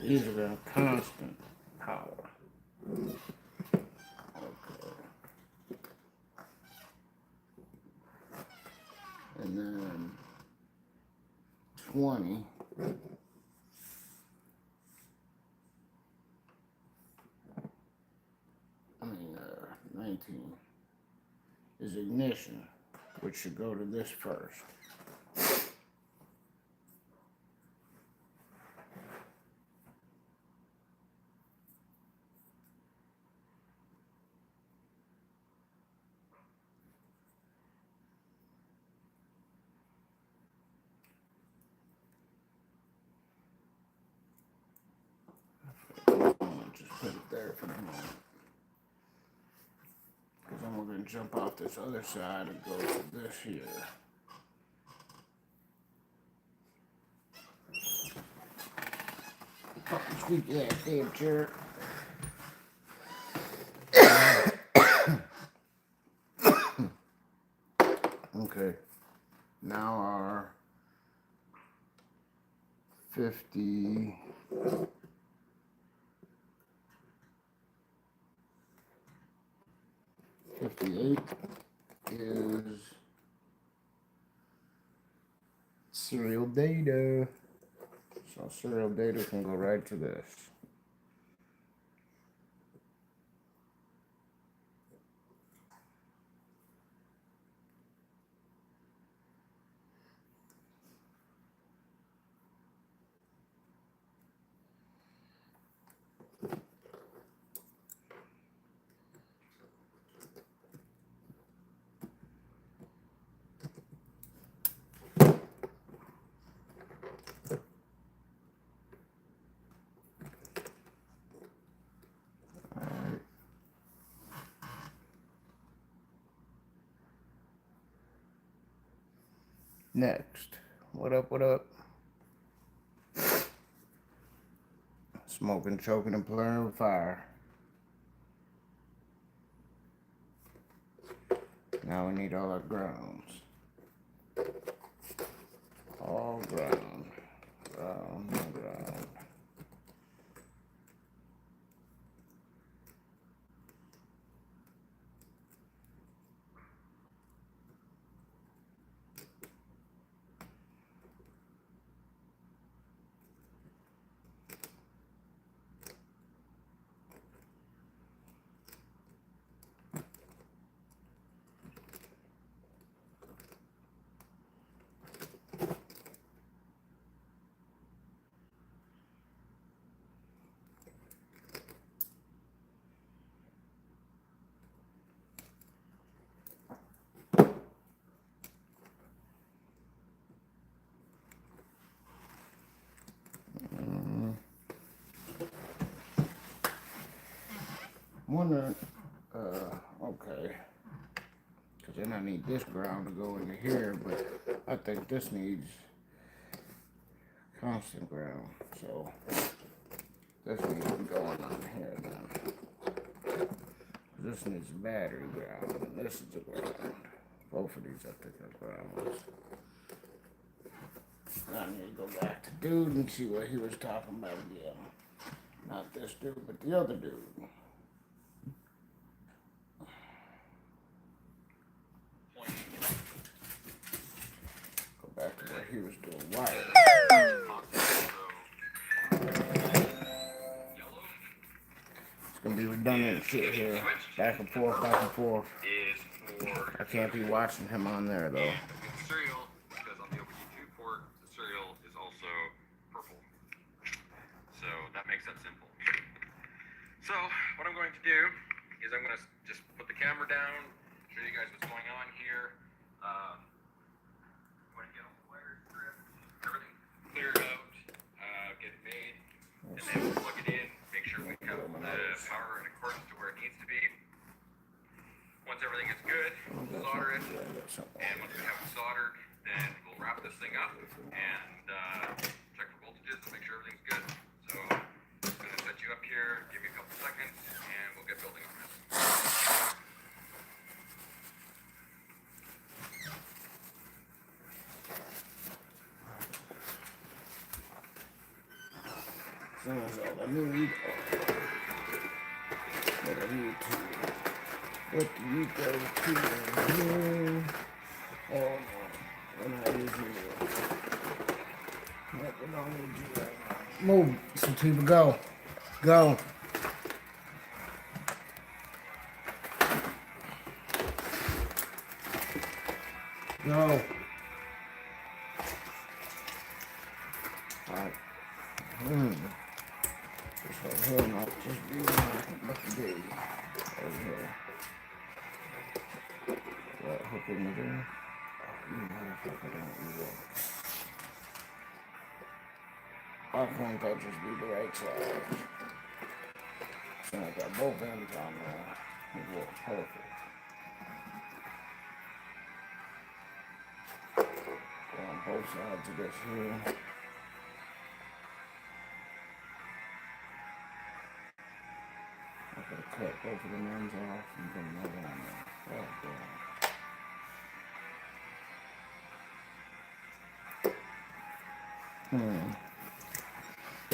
These are the constant power. Okay. And then 20. I mean, 19 is ignition, which should go to this first. Just put it there for the moment. Because then we're going to jump off this other side and go to this here. Fucking squeak that damn chair. Okay. Now our 50. 58 is serial data. So serial data can go right to this. Next, what up, what up? Smoking, choking, and playing with fire. Now we need all our grounds. All ground. Ground. Wondering, okay, because then I need this ground to go into here, but I think this needs constant ground, so this needs to be going on here then. This needs battery ground, and this is the ground. Both of these I think are grounds. I need to go back to dude and see what he was talking about again. Not this dude, but the other dude. Go back to where he was doing wire. It's gonna be redundant shit here. Back and forth, back and forth. I can't be watching him on there though. Cereal, because on the OBD2 port, the cereal is also purple. So that makes that simple. So what I'm going to do is I'm going to just put the camera down, show you guys what's going on here. I'm going to get all the wires stripped, everything cleared out, get it made, and then we'll plug it in, make sure we have the power in accordance to where it needs to be. Once everything is good, we'll solder it, and once we have it soldered, then we'll wrap this thing up and check for voltages and make sure everything's good. So I'm going to set you up here, give me a couple seconds, and we'll get building on this. That's all I need. What I need to. What do you go to here? Oh no, we're not using you. What we don't need you right now. Move, some people go. Go. Go. Alright. This right here might just be what to do. Over here. That hook in the there. You motherfucker don't do that. I think that just be the right size. So I got both ends on there. It works perfect. Go on both sides of this here. I'm gonna cut both of the ends off and put another on there. Oh, God.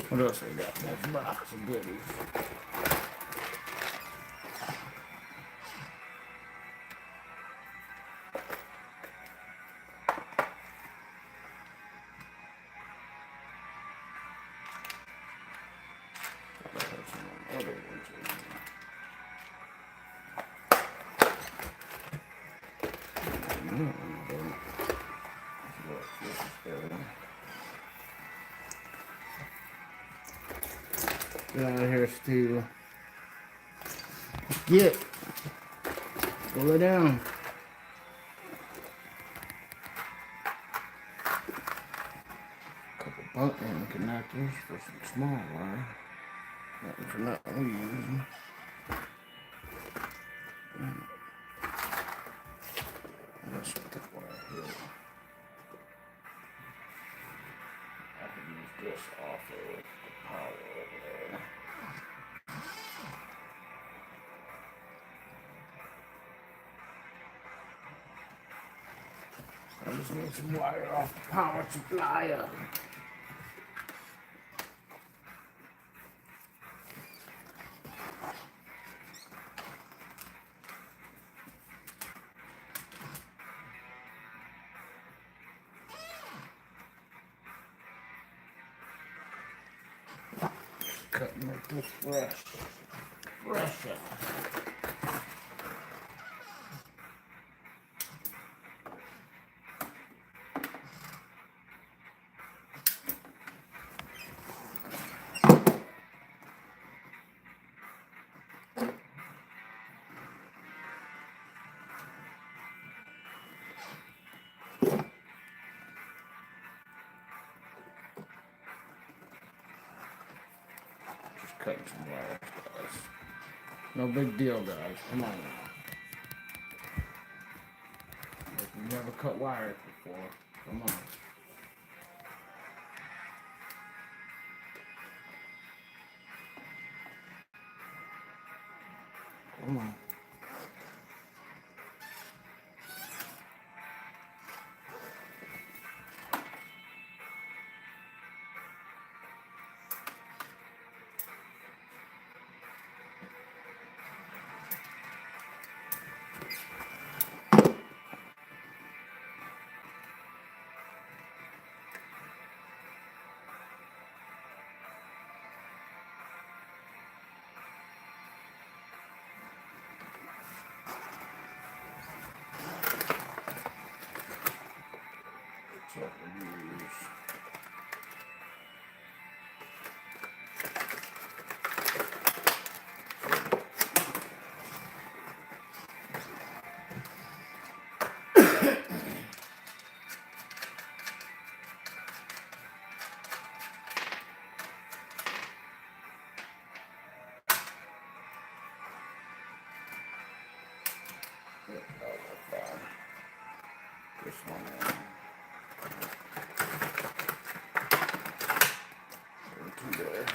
What else we got in this box of goodies? Other ones in there. Get out of here, Steve. Get. Go lay down. Couple button connectors for some small wire. Nothing for nothing we using. Let's put that wire here. I can use this off of the power over there. just need some wire off the power supply. Cutting with this fresh out. Just cutting some wire, guys. No big deal, guys. Come on now. If you've never cut wires before, come on. Come on. So we use this one in. Into there.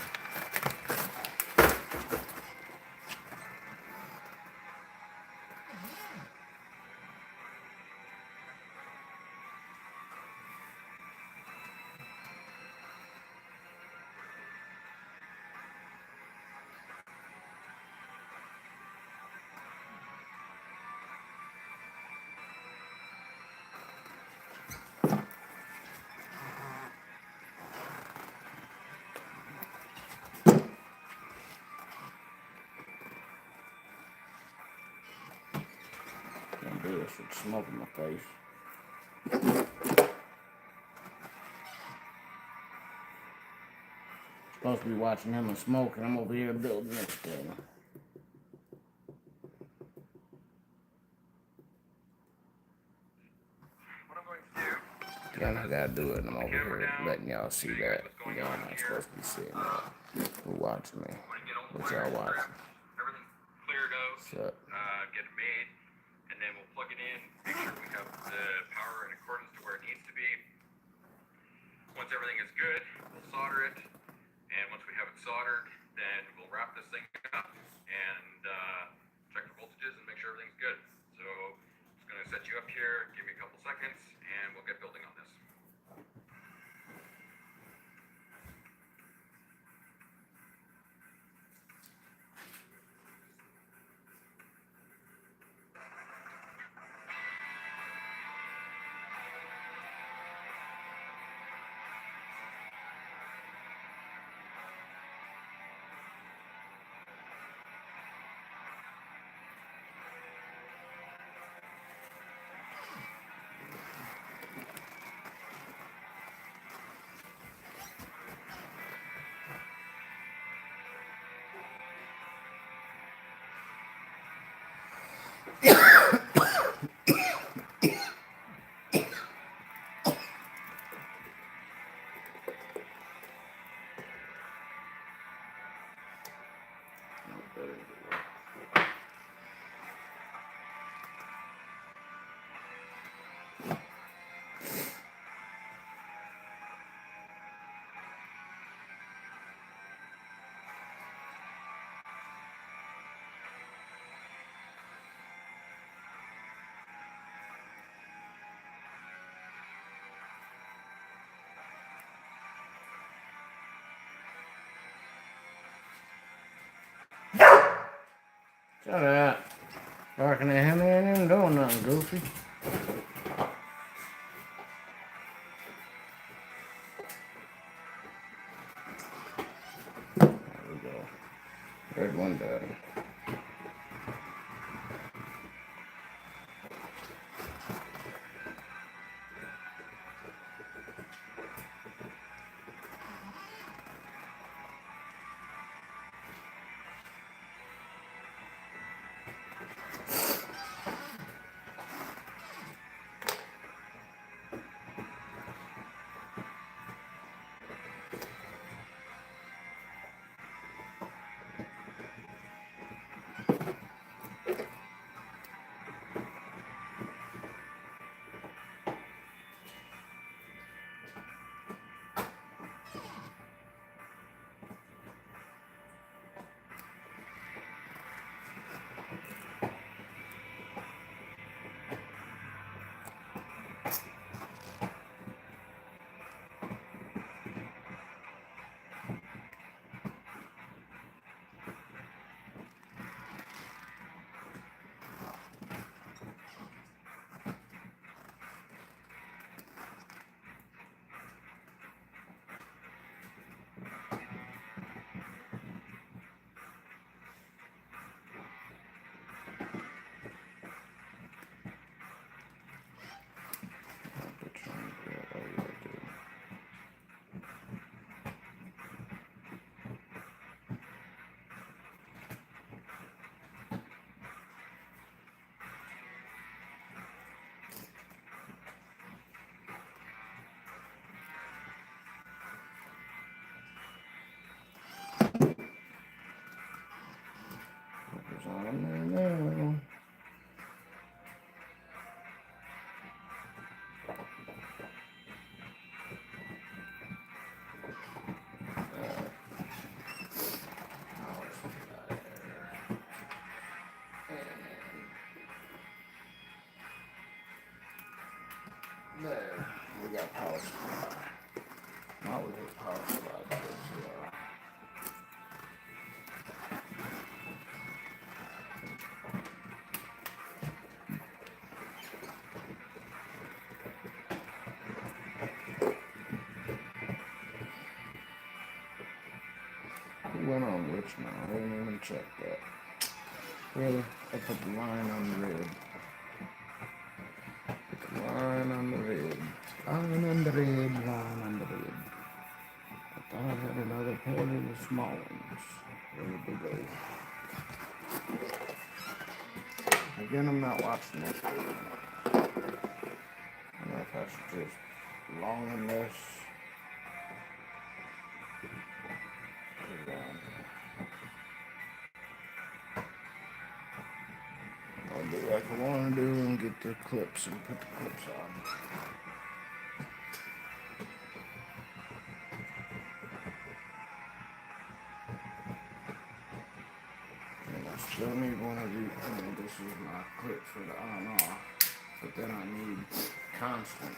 Can't do this with smoke in my face. Supposed to be watching him and smoke, and I'm over here building this thing. What I'm going to do. Again, I gotta do it, and I'm over here letting y'all see that. Y'all not supposed to be seeing that. Who watching me? What y'all watching? Everything cleared out. Shut. Get it made, and then we'll plug it in. Make sure we have the power in accordance to where it needs to be. Once everything is good, we'll solder it, and once we have it soldered, then we'll wrap this thing up and check the voltages and make sure everything's good. So it's going to set you up here. Give me a couple seconds, and we'll get building on this. Shut up. Barking at him, ain't even doing nothing, Goofy. There we go. Red one done. Focus on there now. There, we got power supply. Now we get power supply to this here. Who went on which now? I didn't even check that. Really? I put the line on the red. Put the line on the red. Line on the red, line on the red. I thought I had another pair of the small ones. Where did they go? Again, I'm not watching this video. I don't know if I should just long this. I'll do like I want to do and get the clips and put the clips on. And I still need one of these. I mean, this is my clip for the on-off. But then I need constant.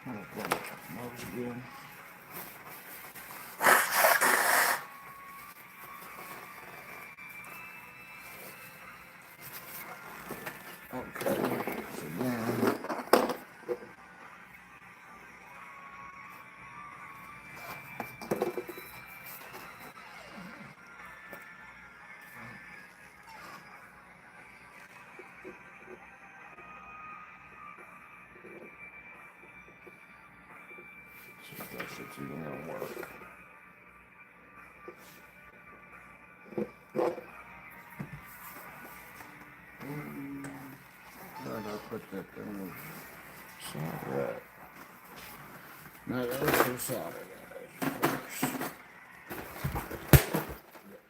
I'm going to put most again. Okay, so then see if that shit's even gonna work. Where did I put that thing? Solder that. Now that's so solder that, of course.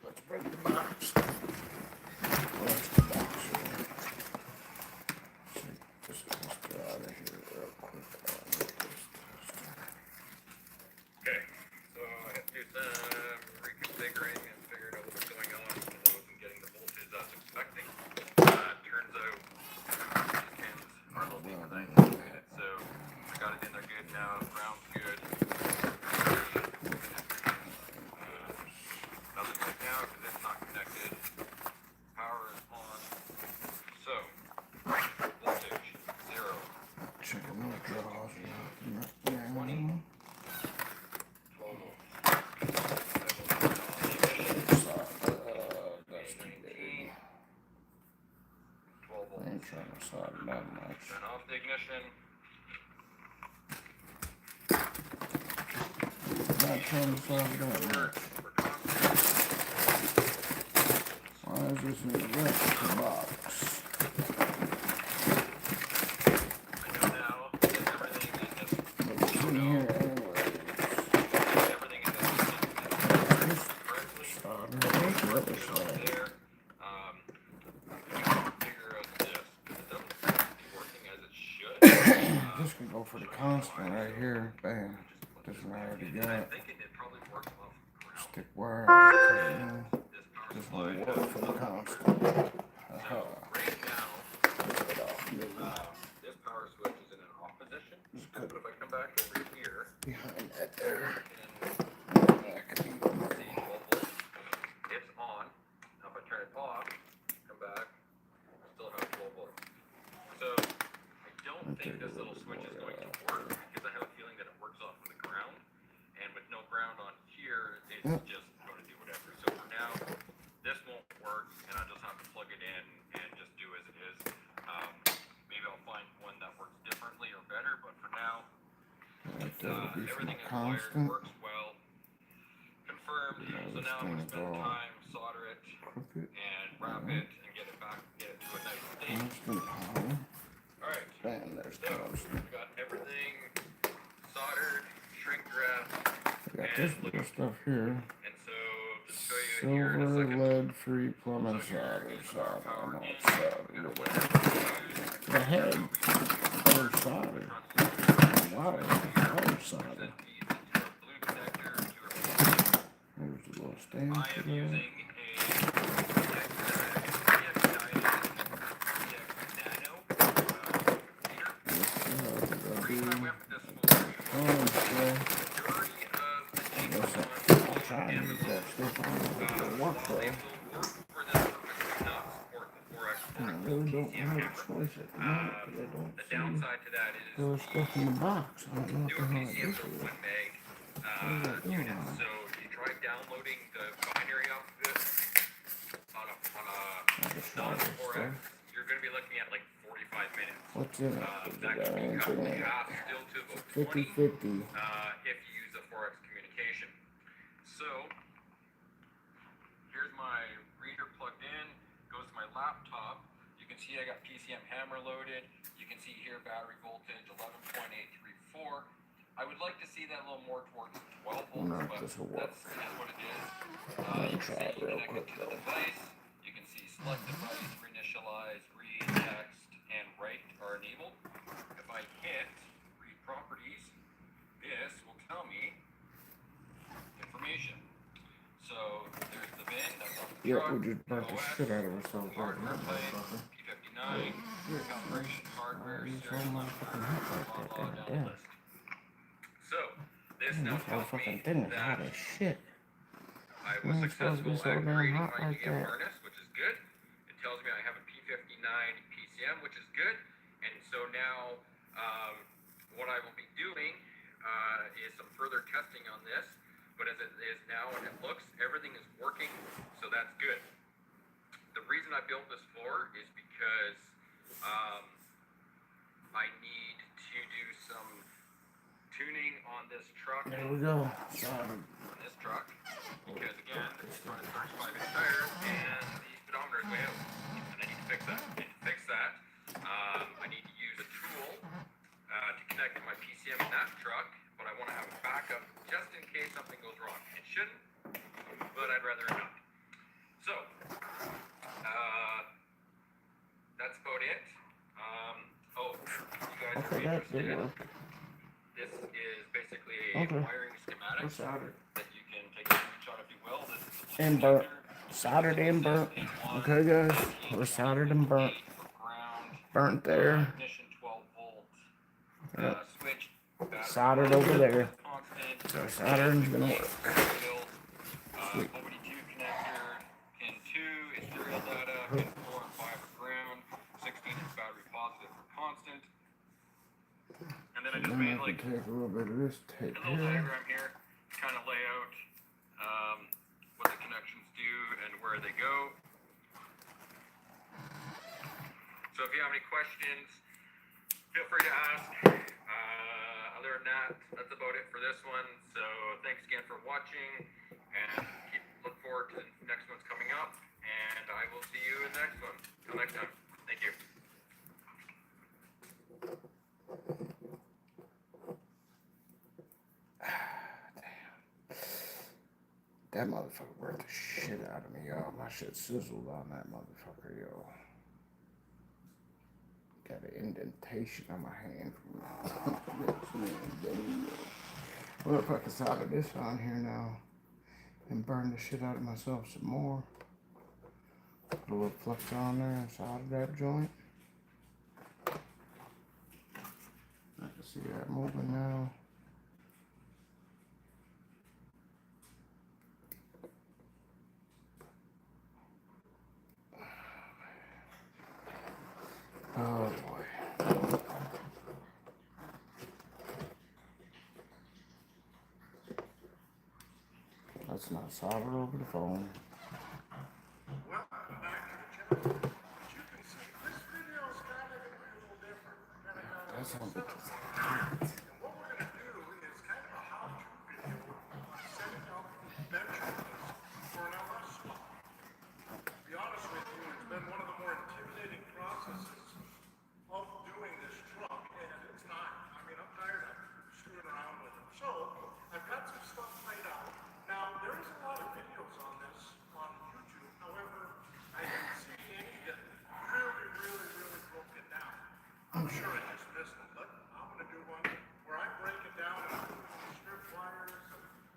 Let's bring the box. That's the box here. Just get out of here real quick. Okay, so I had to do some reconfiguring and figured out what's going on because I wasn't getting the voltage I was expecting. Turns out these pins are a little deeper than I anticipated, so I got it in there good now. Ground's good. bolts. I ain't trying to solder that much. Turn off the ignition. Not trying to solder that much. Why is this in the box? I know now that everything is just What's in here anyways? everything is just correctly. Solder Put the other it over side. there. Figure out this. It doesn't seem to be working as it should. This could go for the constant right here. Bam. This one I already I'm got. thinking it probably works off the ground. Stick wire. This power This supply. will work for the constant. So right now, this power switch is in an off position. Just But cut if I come back over here, behind that there. and see 12 volts, it's on. Now if I turn it off, come back, still have 12 volts. So I don't think this little switch is going to work because I have a feeling that it works off of the ground. And with no ground on here, it's just going to do whatever. So for now, this won't work, and I just have to plug it in and just do as it is. Maybe I'll find one that works differently or better, but for now, everything is wired, works well, confirmed. So now I'm going to spend time, solder it, and wrap it, and get it back, get it to a nice state. Constant power. Alright, Bam, there's so constant. we got everything soldered, shrink wrapped, We got this little stuff here. and so to show you here in a Silver, second. lead-free plumbing solder. Solder. I know it's soldered. The head. Or solder. Water. Water solder. There's a little stand I for am that. using a the downside to that is There was stuff in the box. I don't know what the newer hell it PCMs is. are 1 meg units, so if you try downloading the binary off of this on a non-4X, you're going to be looking at like 45 minutes. What's in it? That could be cut in half still to about 20 50-50. if you use a 4X communication. So, here's my reader plugged in, goes to my laptop. You can see I got PCM hammer loaded. You can see here battery voltage 11.834. I would like to see that a little more towards 12 volts, No, but this will work. that's what it is. Let me You can try see it real connect quick it to the though. device. You can see select device, reinitialize, read, text, and write are enabled. If I hit read properties, this will tell me information. So there's the VIN, that's on the Yeah, truck. we just burnt the OS, shit out of ourselves right hardware now, plate, motherfucker. P59, calibration, hardware, you serial so number, motherfucking hot like that, blah, blah, down the damn. list. So this Man, now this tells motherfucking me thing is hot that as shit. I Man, was it's supposed to be successful so at damn creating hot my like EM that. harness, which is good. It tells me I have a P59 PCM, which is good. And so now what I will be doing is some further testing on this. But as it is now and it looks, everything is working, so that's good. The reason I built this floor is because I need to do some tuning on this truck. There we go. Solid. On this truck, because again, it's running 35-inch tires and the speedometer is way out, and I need to fix that. I need to use a tool to connect to my PCM in that truck, but I want to have a backup just in case something goes wrong. It shouldn't, but I'd rather it not. So, that's about it. You guys are Okay, that interested did in work. this is basically a Okay. wiring schematic We're soldered. that you can take a screenshot if you will. This is the And burnt. Soldered and burnt. Okay, guys. We're soldered and burnt. for ground, Burnt there. ignition 12 volt, Yep. switch, battery Soldered over there. constant, So soldering's gonna work. OBD2 connector, pin 2 is serial data, pin 4 and 5 are ground, 16 is battery positive for constant. And then I just Then made I like can take a little bit of this tape a little here. diagram here to kind of lay out what the connections do and where they go. So if you have any questions, feel free to ask. Other than that, that's about it for this one. So thanks again for watching, and look forward to the next one's coming up. And I will see you in the next one. Till next time. Thank you. That motherfucker worked the shit out of me, y'all. My shit sizzled on that motherfucker, yo. Got an indentation on my hand from motherfucker solder this on here now and burn the shit out of myself some more. Put a little flux on there and solder that joint. I can see that moving now. Oh boy. Let's not solder over the phone. Welcome back to the channel. As you can see, this video is kind of going to be a little different. We're going to go That's set not up. And what we're going to do is kind of a how-to video on setting up bench units for an LS swap. To be honest with you, it's been one of the more intimidating processes of doing this truck, and it's not. I mean, I'm tired of screwing around with it. So, I've got some stuff laid out. Now, there is a lot of videos on this on YouTube. However, I didn't see any that really broke it down. I'm sure I just missed them, but I'm going to do one where I break it down into strip wires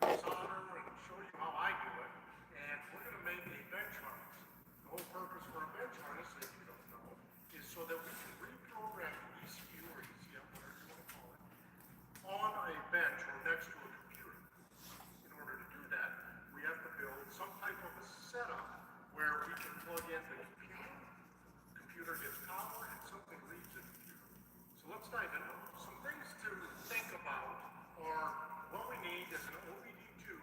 and solder and show you how I do it. And we're going to make a bench harness. The whole purpose for a bench harness, if you don't know, is so that we can reprogram the ECU or ECM, whatever you want to call it, on a bench or next to a computer. In order to do that, we have to build some type of a setup where we can plug in the computer gets power, and something reads the computer. So let's dive into it. Some things to think about are what we need is an OBD2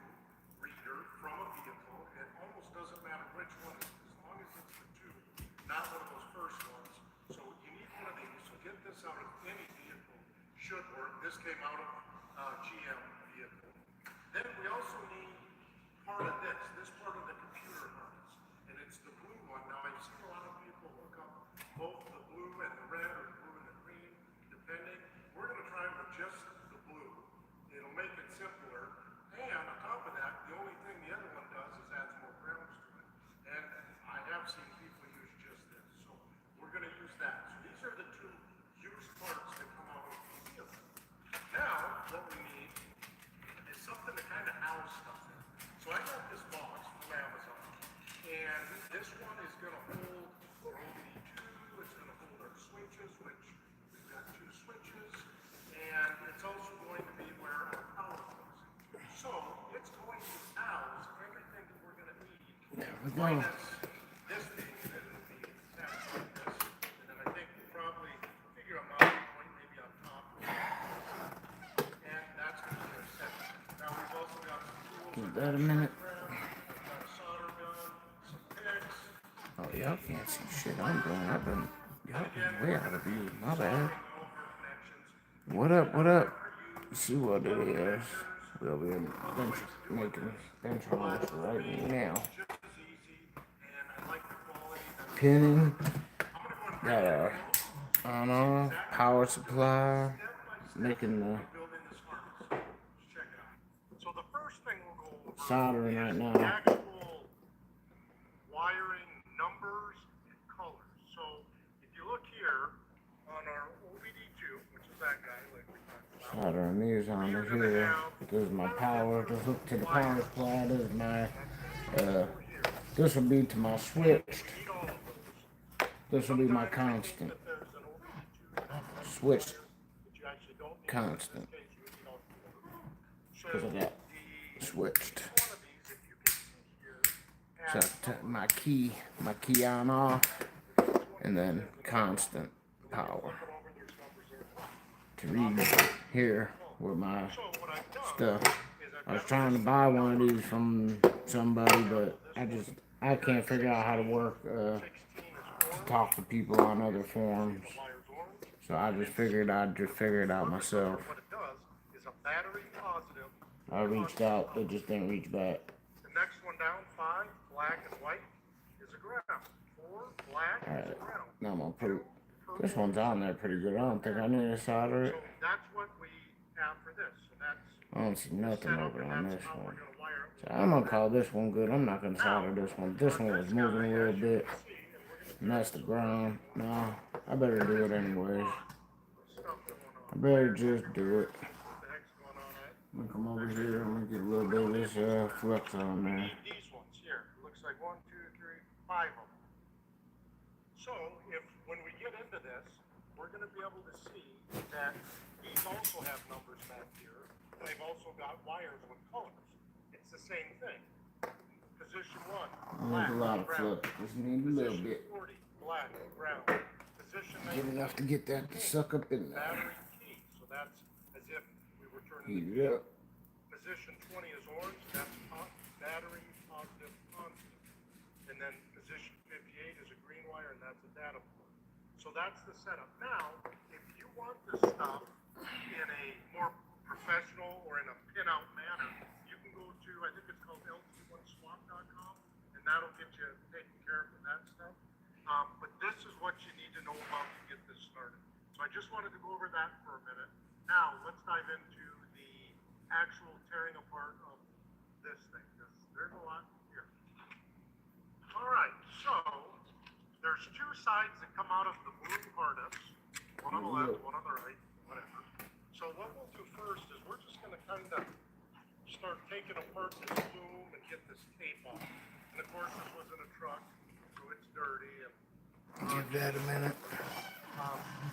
reader from a vehicle. It almost doesn't matter which one, as long as it's the two, not one of those first ones. So you need one of these. So get this out of any vehicle. Should work. This came out of GM vehicle. Then we also need part of this part of the computer harness, and it's the blue one. Now I've seen a lot of people hook up both the blue and the red, or the blue and the green, depending. We're going to try with just the blue. It'll make it simpler, and on top of that, the only thing the other one does is adds more grounds to it. And I have seen people use just this, so we're going to use that. So these are the two used parts that come out of the vehicle. Now, what we need is something to kind of house stuff in. So I got this box from Amazon, and this one is going to hold our OBD2, it's going to hold our switches, which we've got two switches, and it's also going to be where our power goes. So it's going to house everything that we're going to need. There we go. Minus this being that it'll be attached like this, and then I think we'll probably figure a mounting point maybe on top. And that's going to be our setup. Now we've also got some tools. Give that a minute. I've got a solder gun, some picks. Oh, y'all can't see shit I'm doing. Y'all been way out of view. My bad. What up, what up? See what it is. We'll be making bench harness right now. Pinning. Got a on-off power supply. Making the So the first thing we'll go over soldering right is the now. actual wiring numbers and colors. So if you look here on our OBD2, which is that guy, like we talked about, Soldering these on here. This is my power to hook to the power supply. This is my this will be to my switched. need all of those. This will be my constant. That there's an OBD2 Switch that you actually don't need. constant. In this case, you would need all four. So Because I got the switched. one of these, if you can see here, So has my key on off, and then constant power to read here with my stuff. I was trying to buy one of these from somebody, but I can't figure out how to work talk to people on other forums. The wire's orange. So I just figured I'd just figure it out myself. What it does is a battery positive. I reached out, they just didn't reach back. The next one down, 5, black and white, is a ground. 4, black is a ground. Now I'm gonna put this one's on there pretty good. I don't think I need to solder it. So that's what we have for this. So that's I don't see nothing setup, over and on that's this how we're one. gonna wire it. So I'm gonna call this one good. I'm not gonna solder this one. This one was moving a little bit. And that's the ground. No, I better do it anyways. I better just do it. I'm gonna come over here. I'm gonna get a little bit of this flux on there. These ones here. Looks like 1, 2, 3, 5 of them. So if when we get into this, we're gonna be able to see that these also have numbers back here. And they've also got wires with colors. It's the same thing. Position 1, black, There's a lot of ground. flux. Just need a little Position bit. 40, black, ground. Position Get 19, enough to get that to suck up in there. battery key. So that's as if we were turning Heat the it up. Position 20 is orange, that's battery positive constant. And then position 58 is a green wire, and that's a data port. So that's the setup. Now, if you want this stuff in a more professional or in a pin-out manner, you can go to, I think it's called lt1swap.com, and that'll get you taken care of with that stuff. But this is what you need to know about to get this started. So I just wanted to go over that for a minute. Now, let's dive into the actual tearing apart of this thing, because there's a lot here. All right, so there's 2 sides that come out of the blue harness, one on the left, one on the right, whatever. So what we'll do first is we're just going to kind of start taking apart this boom and get this tape off. And of course, this was in a truck, so it's dirty. And Give that a minute.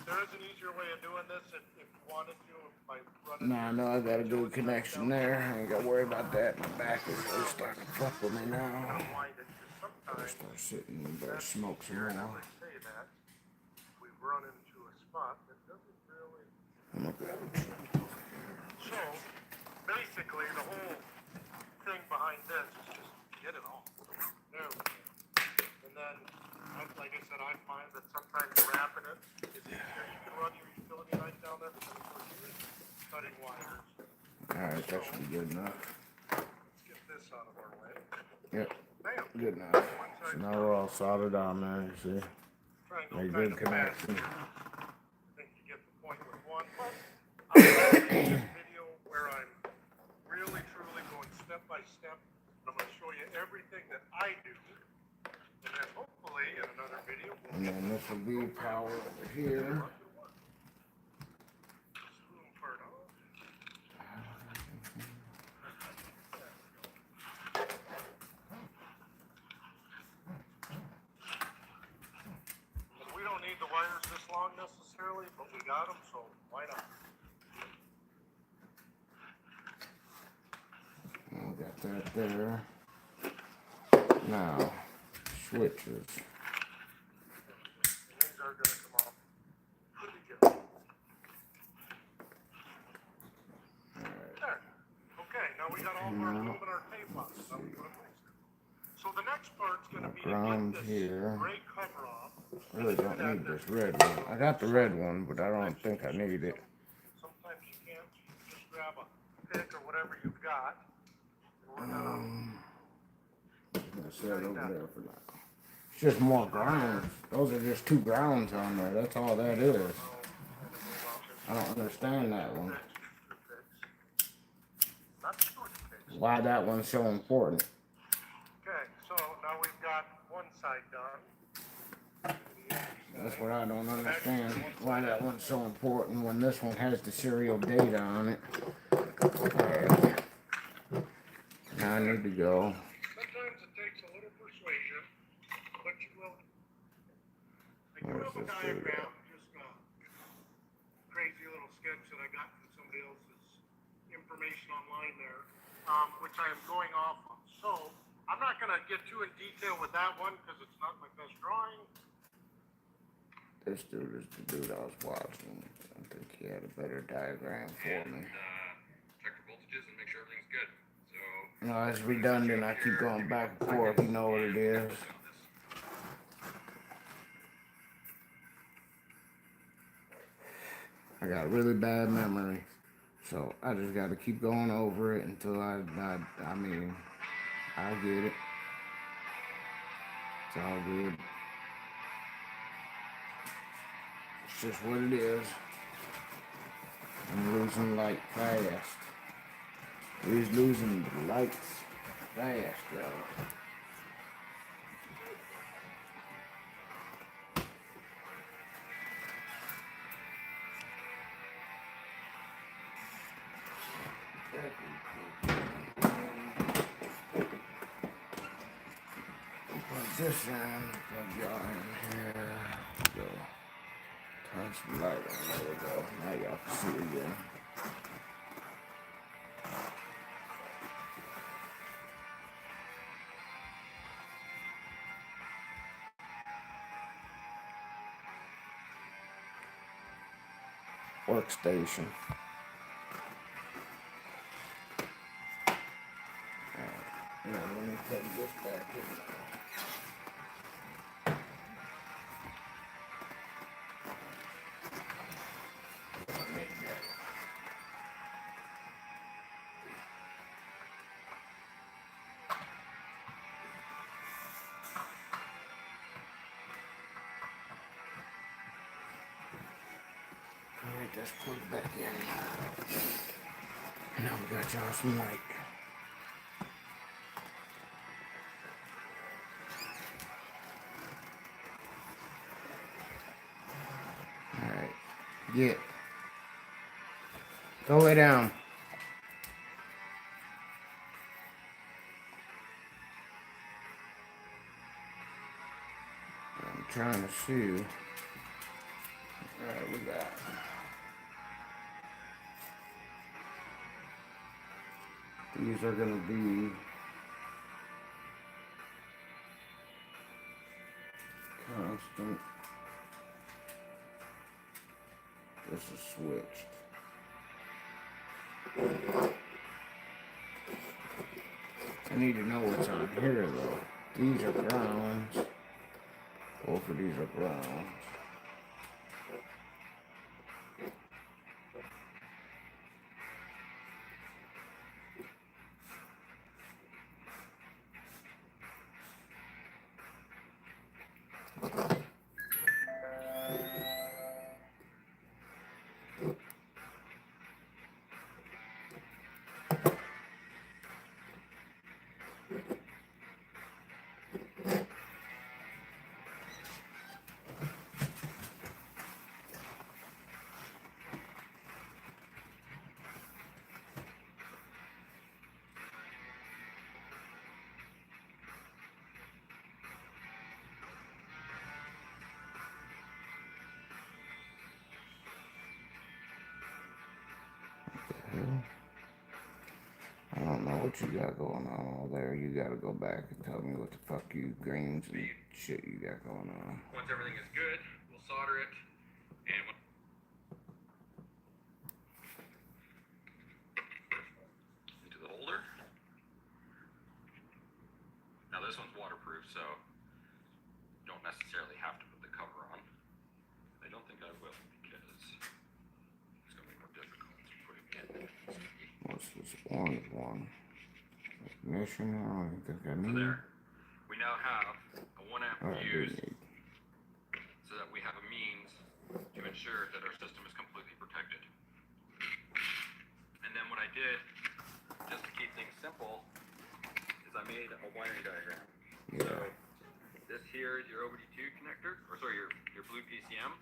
there is an easier way of doing this if you wanted to by running. Nah, I know I got a good connection there. I ain't gotta worry about that. My back is really starting to fuck with me now. Unwind it, 'cause sometimes Start sitting and better smoke some more. I say that we run into a spot that doesn't really. I'm okay. So basically, the whole thing behind this is just get it off. There we go. And then, like I said, I find that sometimes wrapping it is easier. You can run your utility knife down there, but then cutting wires. Alright, that should be good enough. Let's get this out of our way. Yep, Bam. good enough. So now we're all soldered on there, you see? Try and go Make kind good of fast connection. here. I think you get the point with one. But I'm going to make this video where I'm really, truly going step by step. I'm going to show you everything that I do. And then hopefully in another video, we'll And then this will be power over here. spoon part off. We don't need the wires this long necessarily, but we got them, so why not? We got that there. Now, switches. And these are going to come off pretty good. There. Okay, now we got all of our lube and our tape on. So now we put it next. So the next part's going to be to Ground get this here. gray cover off. I really don't need this red one. I got the red one, but I don't think I need it. Sometimes you can't. You can just grab a pick or whatever you've got. And we're going I'm gonna set it over there for now. It's just more grounds. Those are just 2 grounds on there. That's all that is. I don't understand that one. Why that one's so important. Okay, so now we've got one side done. That's what I don't understand. Why that one's so important when this one has the serial data on it. Alright. Now I need to go. Sometimes it takes a little persuasion, but you will. I do have a diagram, just a crazy little sketch that I got from somebody else's information online there, which I am going off of. So I'm not going to get too in detail with that one because it's not my best drawing. This dude is the dude I was watching. I think he had a better diagram for me. Check the voltages and make sure everything's good. So No, it's redundant. I keep going back and forth. You know what it is. I got really bad memory. So I just got to keep going over it until I mean, I get it. It's all good. It's just what it is. I'm losing light fast. He's losing the lights fast, though. Put this in, plug y'all in here. Go. Turn some light on. There we go. Now y'all can see it again. Workstation. Now let me plug this back in. Alright, that's plugged back in. Now we got y'all some light. Alright, get. Go lay down. I'm trying to see. Alright, we got. These are gonna be constant. This is switched. I need to know what's on here though. These are grounds. Both of these are grounds. I don't know what you got going on over there. You gotta go back and tell me what the fuck you greens and shit you got going on. Once everything is good, we'll solder it, and into the holder. Now this one's waterproof, so you don't necessarily have to put the cover on. I don't think I will, because it's gonna be more difficult to put it in. What's this orange one? Ignition, I don't even think I So need. there, we now have a 1 amp Alright, fuse, good. so that we have a means to ensure that our system is completely protected. And then what I did, just to keep things simple, is I made a wiring diagram. Yeah. So this here is your OBD2 connector, or sorry, your blue PCM.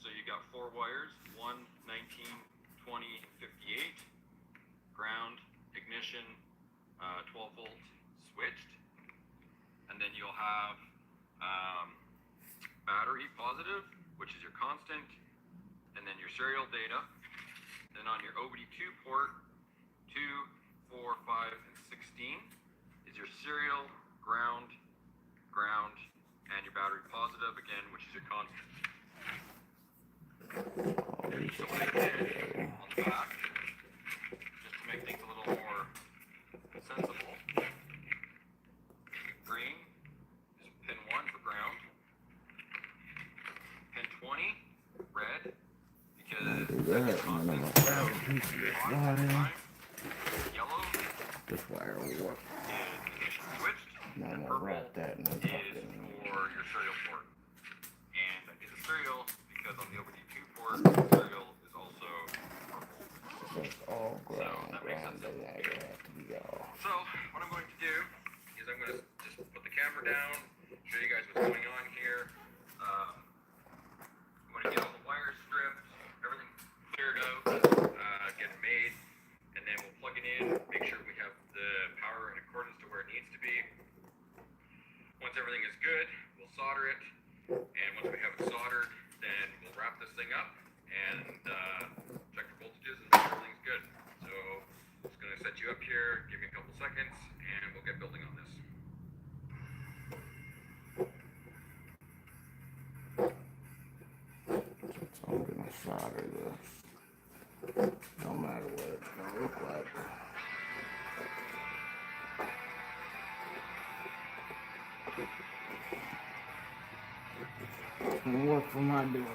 So you got 4 wires, 1, 19, 20, 58, ground, ignition, 12 volt switched, and then you'll have battery positive, which is your constant, and then your serial data. Then on your OBD2 port 2, 4, 5, and 16 is your serial, ground, and your battery positive again, which is your constant. So what I did on the back, just to make things a little more sensible, green is pin 1 for ground, pin 20, red, because Do that, and then I'm gonna grab a piece of this wire. Yellow This wire will work. is switched, Now I'm and gonna purple wrap that and then tuck is it in. for your serial port. And I did the serial because on the OBD2 port, the serial is also purple. So it's all ground, that makes ground sense. doesn't actually have to be all. So what I'm going to do is I'm going to just put the camera down, show you guys what's going on here. I'm going to get all the wires stripped, everything cleared out, get it made, and then we'll plug it in, make sure we have the power in accordance to where it needs to be. Once everything is good, we'll solder it, and once we have it soldered, then we'll wrap this thing up and check the voltages and make sure everything's good. So just going to set you up here, give me a couple seconds, and we'll get building on this. So I'm gonna solder this. No matter what it's gonna look like. It's gonna work for my doings.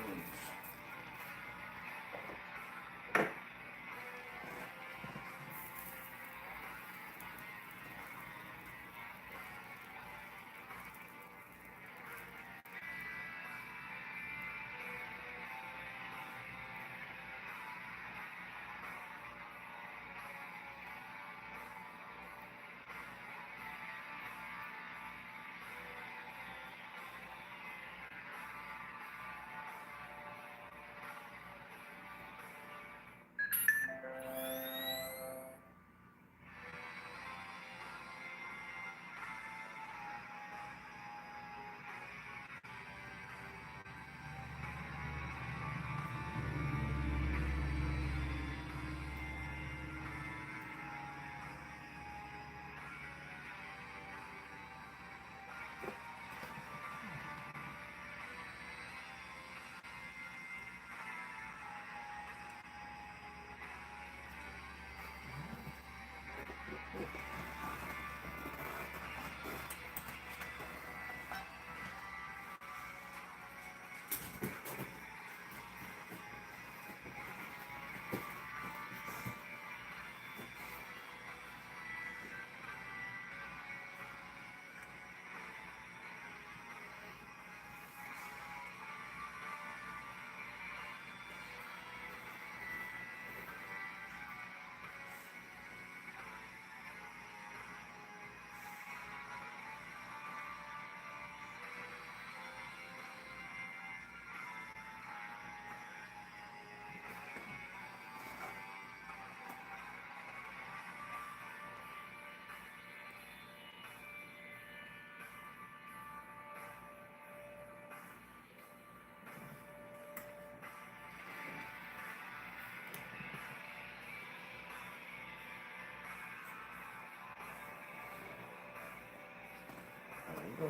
There you go.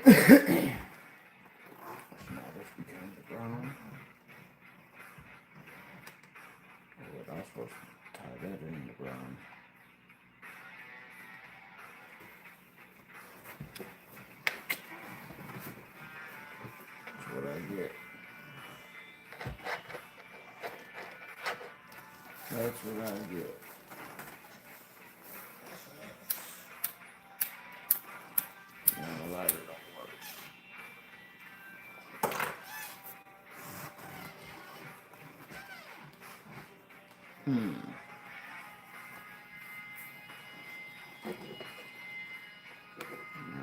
Now this becomes the ground. But I'm supposed to tie that in the ground. That's what I get. That's what I get. Now the lighter don't work. I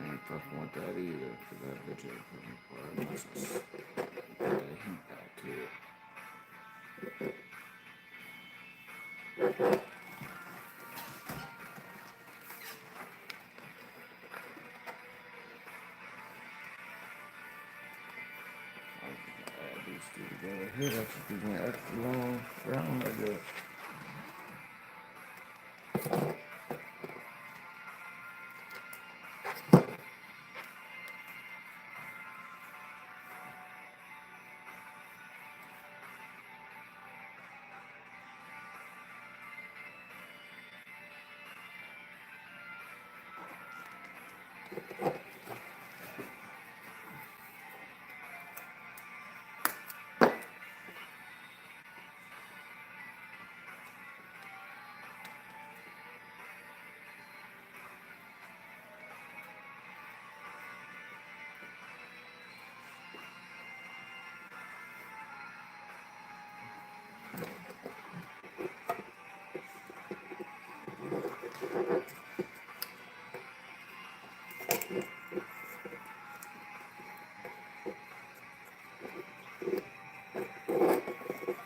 ain't fucking with that either, because that bitch ain't fucking part unless I put that heat back to it. I'm just gonna add these two together here. That just gives me an extra long ground, I guess.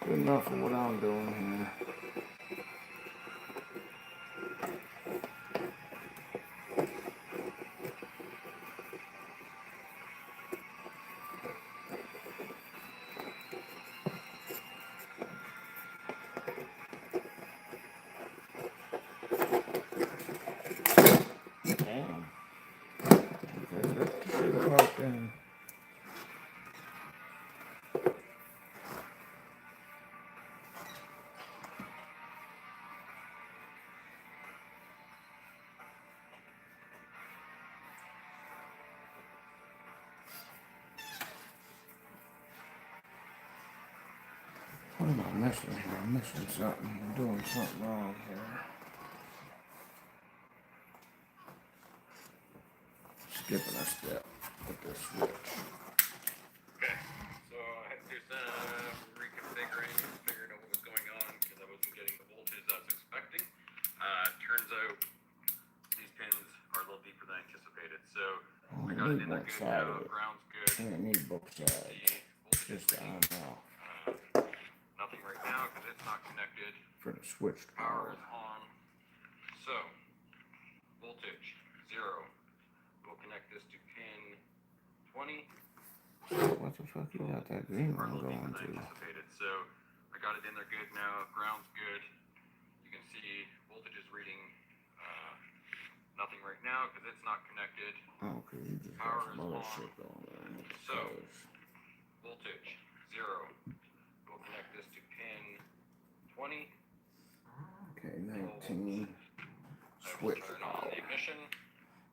Good enough for what I'm doing here. Damn. Okay, let the shit part then. What am I missing here? I'm missing something. I'm doing something wrong here. Skipping a step with the switch. Okay, so I had to do some reconfiguring, figuring out what was going on because I wasn't getting the voltage I was expecting. Turns out these pins are a little deeper than anticipated, so I got it in there good now. Ground's good. I didn't need both sides. The voltage is Just on reading. now. Nothing right now because it's not connected. For the switch Power power. is on. So voltage 0. We'll connect this to pin 20. What the fuck you got that green Are a one little deeper going than to? anticipated. So I got it in there good now. Ground's good. You can see voltage is reading nothing right now because it's not connected. Okay, you just Power got is some other on. shit going on. So voltage 0. We'll connect this to pin 20. Okay, 19. I will Switch turn on power. the ignition.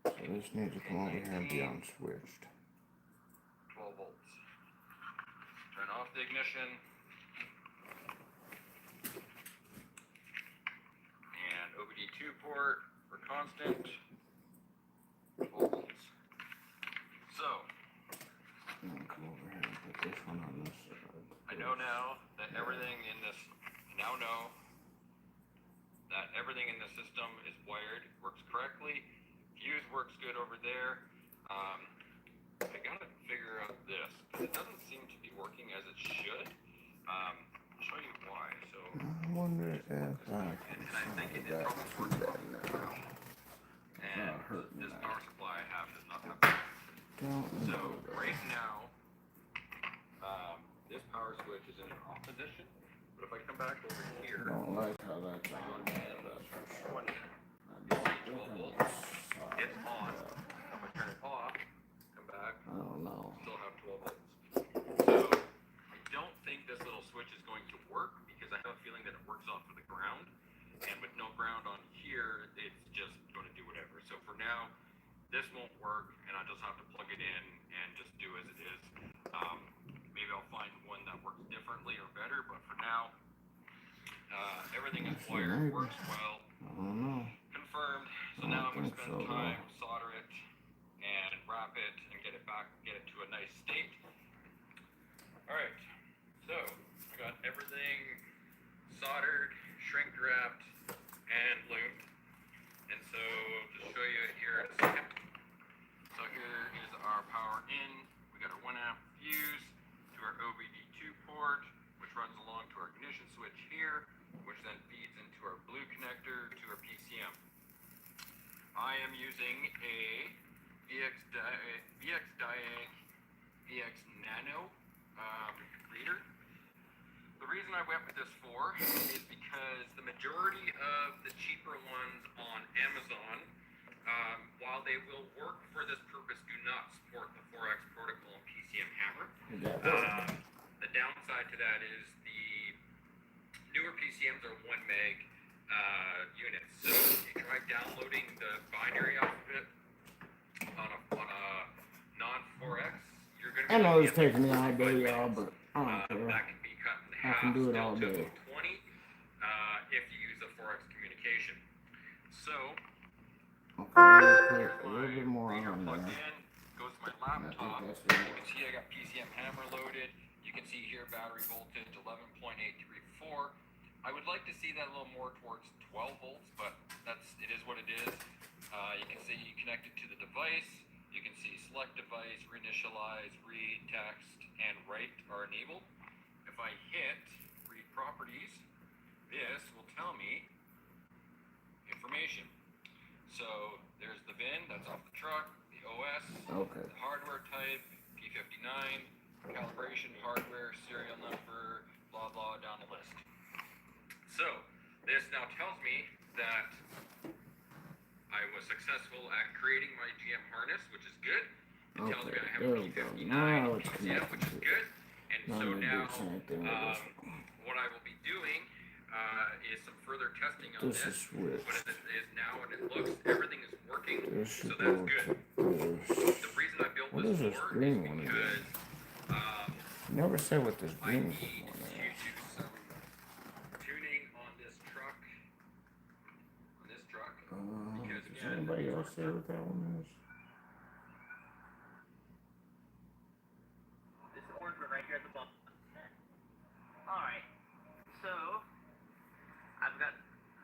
So this needs to come over here and be unswitched. 12 volts. Turn off the ignition. And OBD2 port for constant. 12 volts. So, I'm gonna come over here and put this one on this side. I know now that everything in this, that everything in the system is wired, works correctly. Fuse works good over there. I gotta figure out this, because it doesn't seem to be working as it should. I'll show you why. So, I wonder if I can and I think it solve that probably too works bad now. and hurting this that. power supply I have does not have that. Don't So know that. right now, this power switch is in an off position, but if I come back over I here, don't like how that's I go on to there, pin that's for sure. 20, I don't think 12 I'm volts. gonna solve It's on. that. If I turn it off, come back, I don't know. still have 12 volts. So I don't think this little switch is going to work because I have a feeling that it works off of the ground, and with no ground on here, it's just going to do whatever. So for now, this won't work, and I just have to plug it in and just do as it is. Maybe I'll find one that works differently or better, but for now, everything is Actually, wired, maybe. works well, I don't know. confirmed. So I now don't I'm going to think spend so, time, solder it, and wrap it, and get it back, get it to a nice state. Alright, so I got everything soldered, shrink wrapped, and loomed. And so I'll just show you here in a second. So here is our power in. We got our 1 amp fuse to our OBD2 port, which runs along to our ignition switch here, which then feeds into our blue connector to our PCM. I am using a VX Nano reader. The reason I went with this for is because the majority of the cheaper ones on Amazon, while they will work for this purpose, do not support the 4X protocol and PCM hammer. The downside to that is the newer PCMs are 1 meg units. So if you try downloading the binary off of it on a non-4X, you're going to be I know it's looking at taking me all 45 day, y'all, minutes. but I don't That care. can be cut in I half, can do it still all to day. about 20 if you use a 4X communication. So Okay, I'm gonna put here's a my little bit more reader on plugged there. in, goes to my I think laptop. that's You enough. can see I got PCM hammer loaded. You You can see here battery voltage 11.834. I would like to see that a little more towards 12 volts, but it is what it is. You can see you connect it to the device. You can see select device, reinitialize, read, text, and write are enabled. If I hit read properties, this will tell me information. So there's the VIN, that's off the truck, the OS, Okay. the hardware type, P59, calibration, hardware, serial number, blah blah down the list. So this now tells me that I was successful at creating my GM harness, which is good. It tells me I have a P59 PCM, which is good. And so now what I will be doing is some further testing on This is switch. But it is now, and it looks, everything is working, This so should that's go good. to this. The reason I built What this is this for green is one because You never say what this I green need one to is. do some tuning on this truck. Because Does again, anybody else say what that one is? This orange one right here at the bottom. Alright, so I've got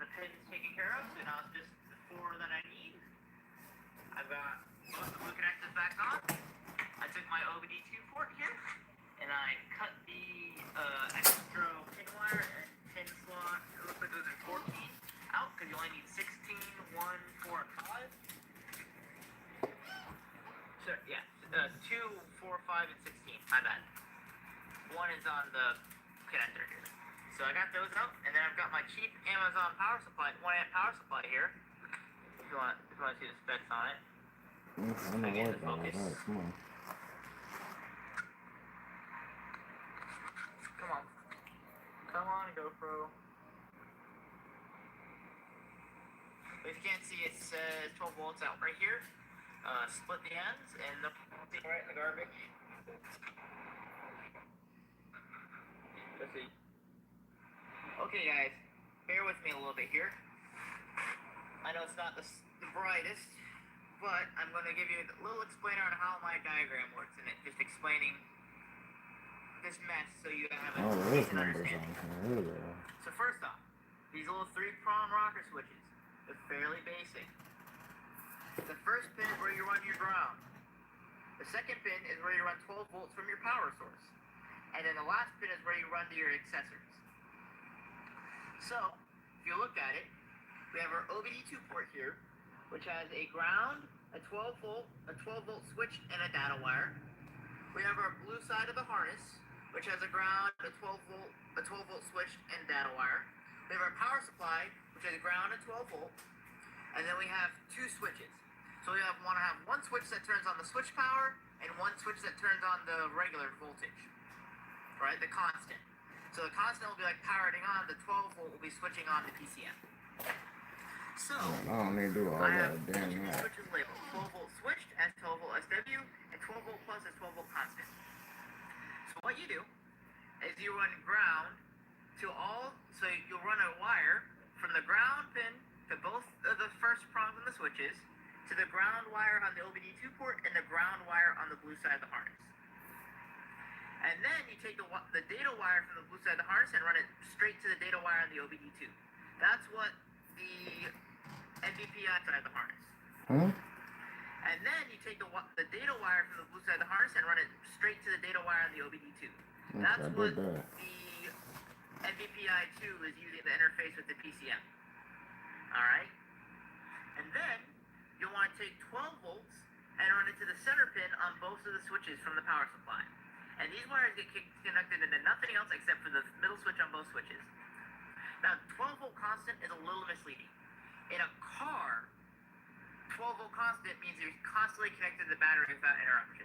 the pins taken care of, so now it's just the 4 that I need. I've got both the blue connectors back on. I took my OBD2 port here, and I cut the extra pin wire and pin slot, it looks like those are 14, out, because you only need 16, 1, 4, and 5. So, yeah, 2, 4, 5, and 16, my bad. 1 is on the connector here. So I got those out, and then I've got my cheap Amazon power supply, 1 amp power supply here. If you want to see the specs on it. I'm not worried about all that. Come on. Come on. Come on, GoPro. If you can't see, it says 12 volts out right here. Split the ends, and the right in the garbage. Let's see. Okay, guys, bear with me a little bit here. I know it's not the brightest, but I'm going to give you a little explainer on how my diagram works in it, just explaining this mess so you have Oh, a there's decent numbers on understanding. here. There they are. So first off, these little 3-prong rocker switches, they're fairly basic. The first pin is where you run your ground. The second pin is where you run 12 volts from your power source. And then the last pin is where you run to your accessories. So, if you look at it, we have our OBD2 port here, which has a ground, a 12 volt switch, and a data wire. We have our blue side of the harness, which has a ground, a 12 volt switch, and data wire. We have our power supply, which has a ground and 12 volt. And then we have 2 switches. So we want to have one switch that turns on the switch power and one switch that turns on the regular voltage, right? The constant. So the constant will be like powering on, the 12 volt will be switching on the PCM. So I don't need to do all I that have damn each of these that. switches labeled 12 volt switched as 12 volt SW and 12 volt plus as 12 volt constant. So what you do is you run ground to all, so you'll run a wire from the ground pin to both of the first prongs on the switches, to the ground wire on the OBD2 port and the ground wire on the blue side of the harness. And then you take the data wire from the blue side of the harness and run it straight to the data wire on the OBD2. That's what the NBPI side of the harness. Huh? And then you take the data wire from the blue side of the harness and run it straight to the data wire on the OBD2. That's what the NBPI2 is using to interface with the PCM. Alright? And then you'll want to take 12 volts and run it to the center pin on both of the switches from the power supply. And these wires get connected into nothing else except for the middle switch on both switches. Now, 12 volt constant is a little misleading. In a car, 12 volt constant means you're constantly connected to the battery without interruption.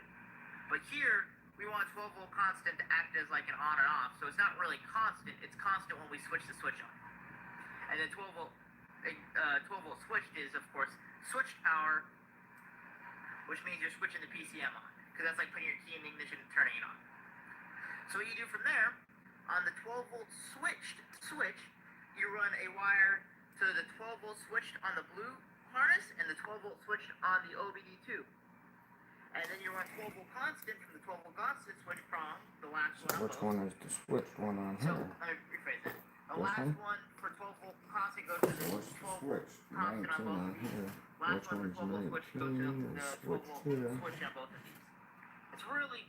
But here, we want 12 volt constant to act as like an on and off, so it's not really constant. It's constant when we switch the switch on. And then 12 volt switched is, of course, switched power, which means you're switching the PCM on, because that's like putting your key in the ignition and turning it on. So what you do from there, on the 12 volt switch, you run a wire to the 12 volt switched on the blue harness and the 12 volt switched on the OBD2. And then you run 12 volt constant from the 12 volt constant switch from the last So one up which both. one is the switched one on So, here? let me rephrase that. The This last one? one for 12 volt constant goes So to the what's the 12 volt switch? constant on 19 both on of these. here. Last Which one one's for 12 volt switch goes to 19 the is 12 switched volt here? switch on both of these. It's really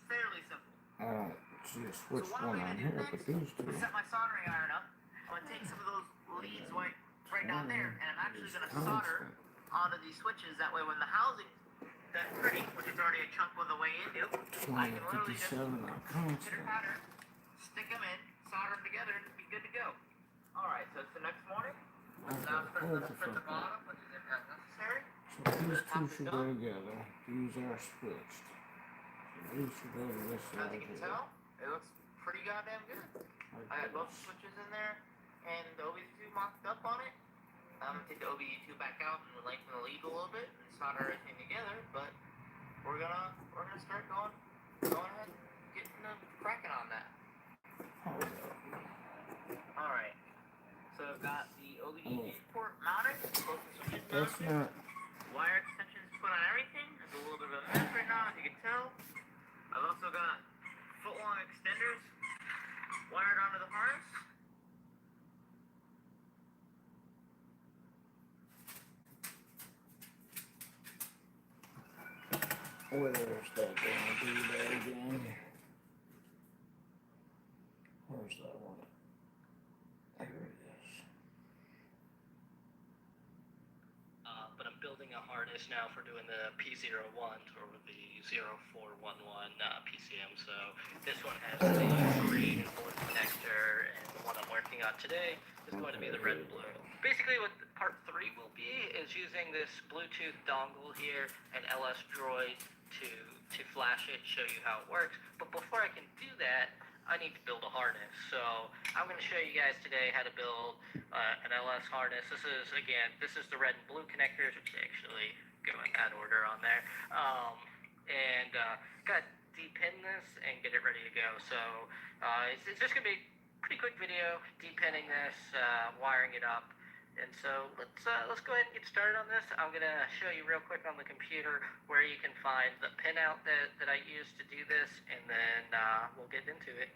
fairly simple. I don't see a switched what I'm one gonna on do here, next but these two. is set my soldering iron up. I'm gonna take some of those leads right down there, and I'm actually gonna solder onto these switches. That way, when the housing that's pretty, which is already a chunk of the way into, I can literally just 2057 on pitter constant. patter, stick them in, solder them together, and be good to go. All right, so it's the next morning. Now let's put the bottom, put these in as necessary. So these two should go together. These are switched. So these should go to this As side you can here. tell, it looks pretty goddamn good. Like I got both this. switches in there, and the OBD2 mocked up on it. I'm gonna take the OBD2 back out and lengthen the lead a little bit and solder everything together. But we're gonna start going ahead, and getting cracking on that. Hold up. All right. So I've got the OBD2 port mounted, both the switches That's mounted. not. Wire extensions put on everything. There's a little bit of a mess right now, as you can tell. I've also got foot-long extenders wired onto the harness. Where's that gonna do that again? Where's that one? There it is. But I'm building a harness now for doing the P01 or the 0411 PCM. So this one has the green and blue connector, and the one I'm working on today is going to be the red and blue. Basically, what part 3 will be is using this Bluetooth dongle here and LS Droid to flash it, show you how it works. But before I can do that, I need to build a harness. So I'm going to show you guys today how to build an LS harness. This is the red and blue connectors, which actually go in that order on there. Got to depin this and get it ready to go. So it's just going to be a pretty quick video, depinning this, wiring it up. And so let's go ahead and get started on this. I'm going to show you real quick on the computer where you can find the pinout that I used to do this, and then we'll get into it.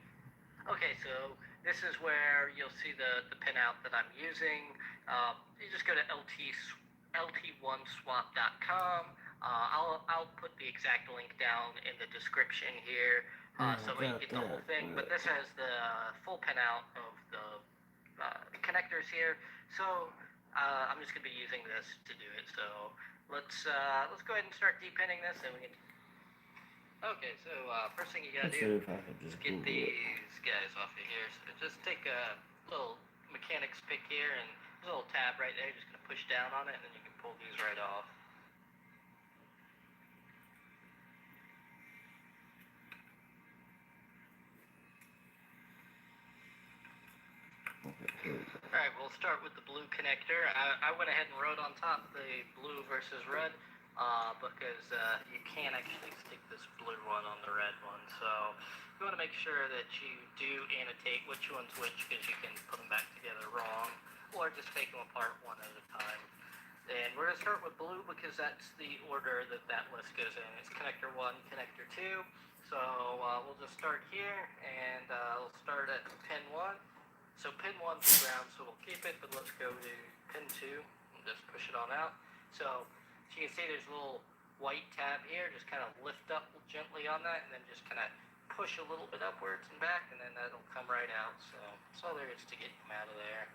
Okay, so this is where you'll see the pinout that I'm using. You just go to lt1swap.com. I'll put the exact link down in the description here, so we can get the whole thing. But this has the full pinout of the connectors here. So I'm just gonna be using this to do it. So let's go ahead and start depinning this, and we can. Okay, so first thing you gotta do is get these guys off of here. So just take a little mechanic's pick here, and there's a little tab right there. You're just gonna push down on it, and then you can pull these right off. Alright, we'll start with the blue connector. I went ahead and wrote on top the blue versus red because you can't actually stick this blue one on the red one. So you want to make sure that you do annotate which one's which, because you can put them back together wrong, or just take them apart one at a time. And we're going to start with blue because that's the order that list goes in. It's connector 1, connector 2. So we'll just start here, and we'll start at pin 1. So pin 1's the ground, so we'll keep it, but let's go to pin 2 and just push it on out. So you can see there's a little white tab here. Just kind of lift up gently on that, and then just kind of push a little bit upwards and back, and then that'll come right out. So that's all there is to get them out of there.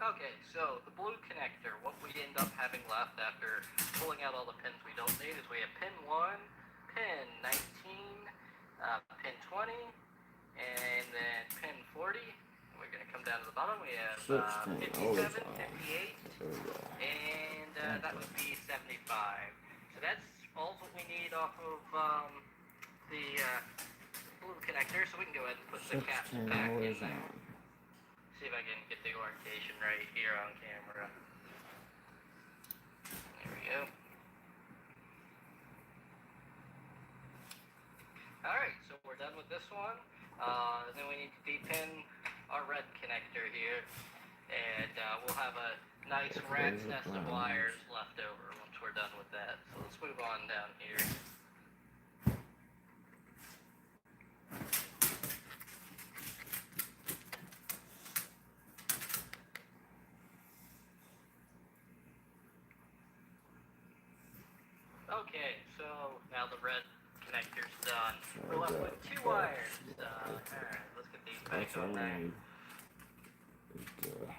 Okay, so the blue connector, what we end up having left after pulling out all the pins we don't need is we have pin 1, pin 19, pin 20, and then pin 40. We're going to come down to the bottom. We have 57, 58, and that would be 75. lead off of the blue connector, so we can go ahead and put the caps 16 back in always there. on. See if I can get the orientation right here on camera. There we go. Alright, so we're done with this one. Then we need to depin our red connector here. And we'll have a nice rat's nest of wires left over once we're done with that. So let's move on down here. Okay, so now the red connector's done. We're left with 2 wires. Alright, let's get these back That's all on we there. need.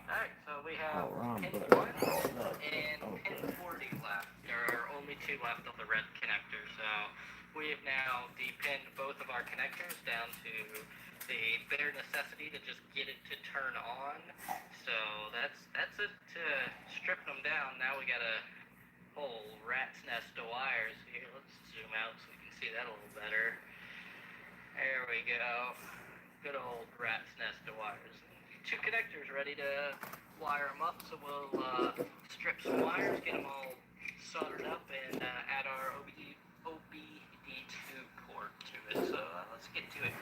Alright, so we have Round pin button. 1 and pin 40 left. There are only 2 left on the red connector, so we have now depinned both of our connectors down to the bare necessity to just get it to turn on. So that's it to stripping them down. Now we got a whole rat's nest of wires here. Let's zoom out so we can see that a little better. There we go. Good old rat's nest of wires. 2 connectors ready to wire them up, so we'll strip some wires, get them all soldered up, and add our OBD2 port to it. So let's get to it.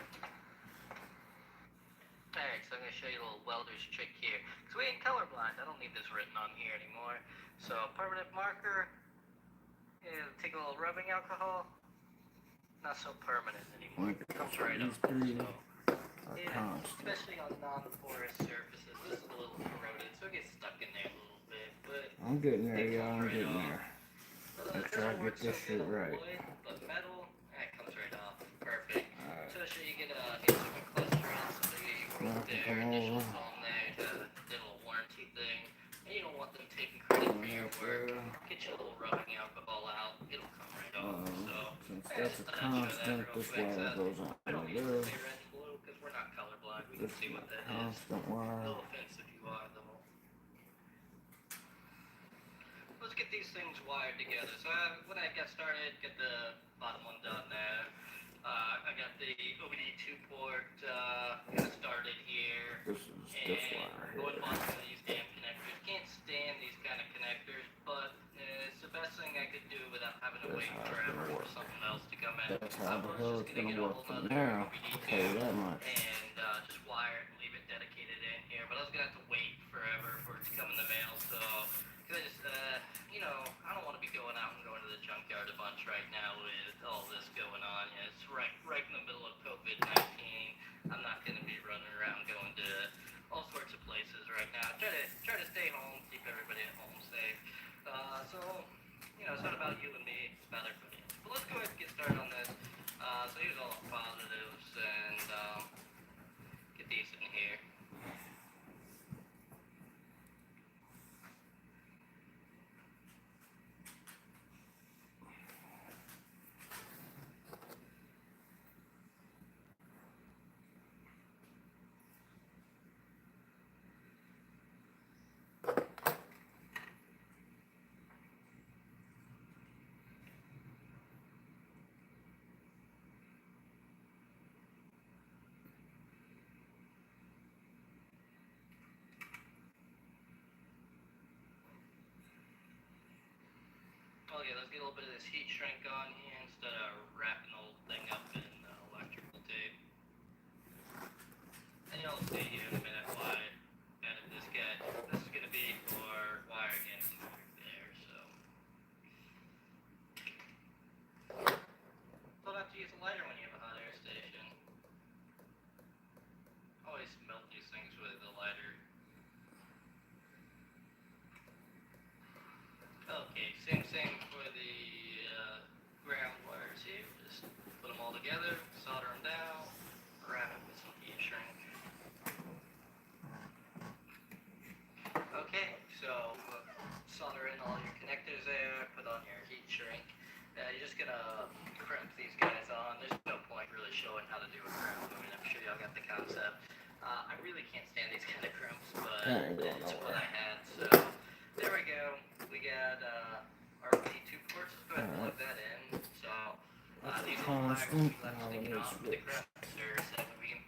Alright, so I'm going to show you a little welder's trick here. Because we ain't colorblind, I don't need this written on here anymore. So permanent marker, and take a little rubbing alcohol. Not so permanent anymore. It comes right up. So, yeah, especially on non-porous surfaces. This is a little corroded, so it gets stuck in there a little bit. But I'm getting there, it y'all. comes I'm right getting off. there. Make sure I get this shit right. But metal, that comes right off. Perfect. Alright. So should you get some cholesterol, so you wrote their initials on there, the little warranty thing, and you don't want them taking credit for your work. Get your little rubbing alcohol out, it'll come right off. So Since that's a constant, this wire goes on we don't need to there. say red and blue because we're not colorblind. We can This see is what that is. constant wire. No offense if you are, though. Let's get these things wired together. So when I got started, get the bottom one done there. I got the OBD2 port started here. This is this wire Going here. on some of these damn connectors. Can't stand these kind of connectors, but it's the best thing I could do without having to That's wait how it's forever gonna for work. something else to come in. That's how the I was hell just it's gonna gonna get a work whole from nother now. OBD2 I'll tell you that much. and just wire it and leave it dedicated in here. But I was gonna have to wait forever for it to come in the mail. So, cause I just, I don't want to be going out and going to the junkyard a bunch right now with all this going on. Yeah, it's right in the middle of COVID-19. I'm not gonna be running around going to all sorts of places right now. Try to stay home, keep everybody at home safe. So, it's not about you and me, it's about everybody else. But let's go ahead and get started on this. So here's all the positives, and get these in here. Okay, let's get a little bit of this heat shrink on here instead of wrapping the whole thing up in electrical tape. And you'll see here in a minute why I added this guy. This is going to be for wiring into there, so. Don't have to use a lighter when you have a hot air station. Always melt these things with a lighter. Okay, same for the ground wires here. Just put them all together, solder them down, wrap it with some heat shrink. Okay, so solder in all your connectors there, put on your heat shrink. You're just gonna crimp these guys on. There's no point really showing how to do a crimp. I mean, I'm sure y'all got the concept. I really can't stand these kind of crimps, but it's what I had, so there we go. We got our OBD2 ports. Let's go ahead and plug that in. So These little wires will constant be left sticking off to the crafter, so we can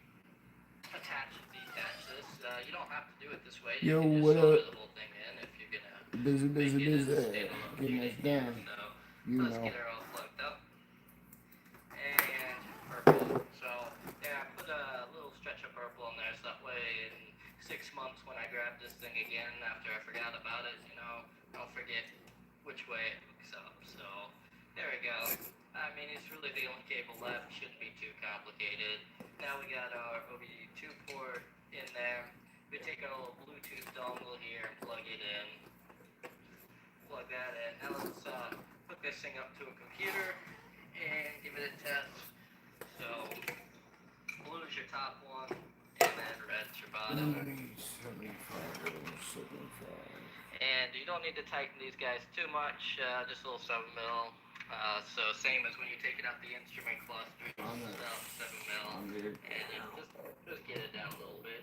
attach and detach this. You don't have to do it this way. You Yo, can just what solder up? the whole thing in if you're gonna Busy, make busy, it as busy. a standalone Getting unit this here. done. So You let's know. get her all plugged up. And purple. So yeah, I put a little stretch of purple in there so that way in 6 months when I grab this thing again after I forgot about it, you know, I don't forget which way it hooks up. So there we go. I mean, it's really the only cable left. Shouldn't be too complicated. Now we got our OBD2 port in there. We take our little Bluetooth dongle here and plug it in. Plug that in. Now let's hook this thing up to a computer and give it a test. So blue is your top one, and then red's your bottom. 75, 75. And you don't need to tighten these guys too much, just a little 7 mil. So same as when you take it out the instrument cluster, about 7 mil, and just get it down a little bit.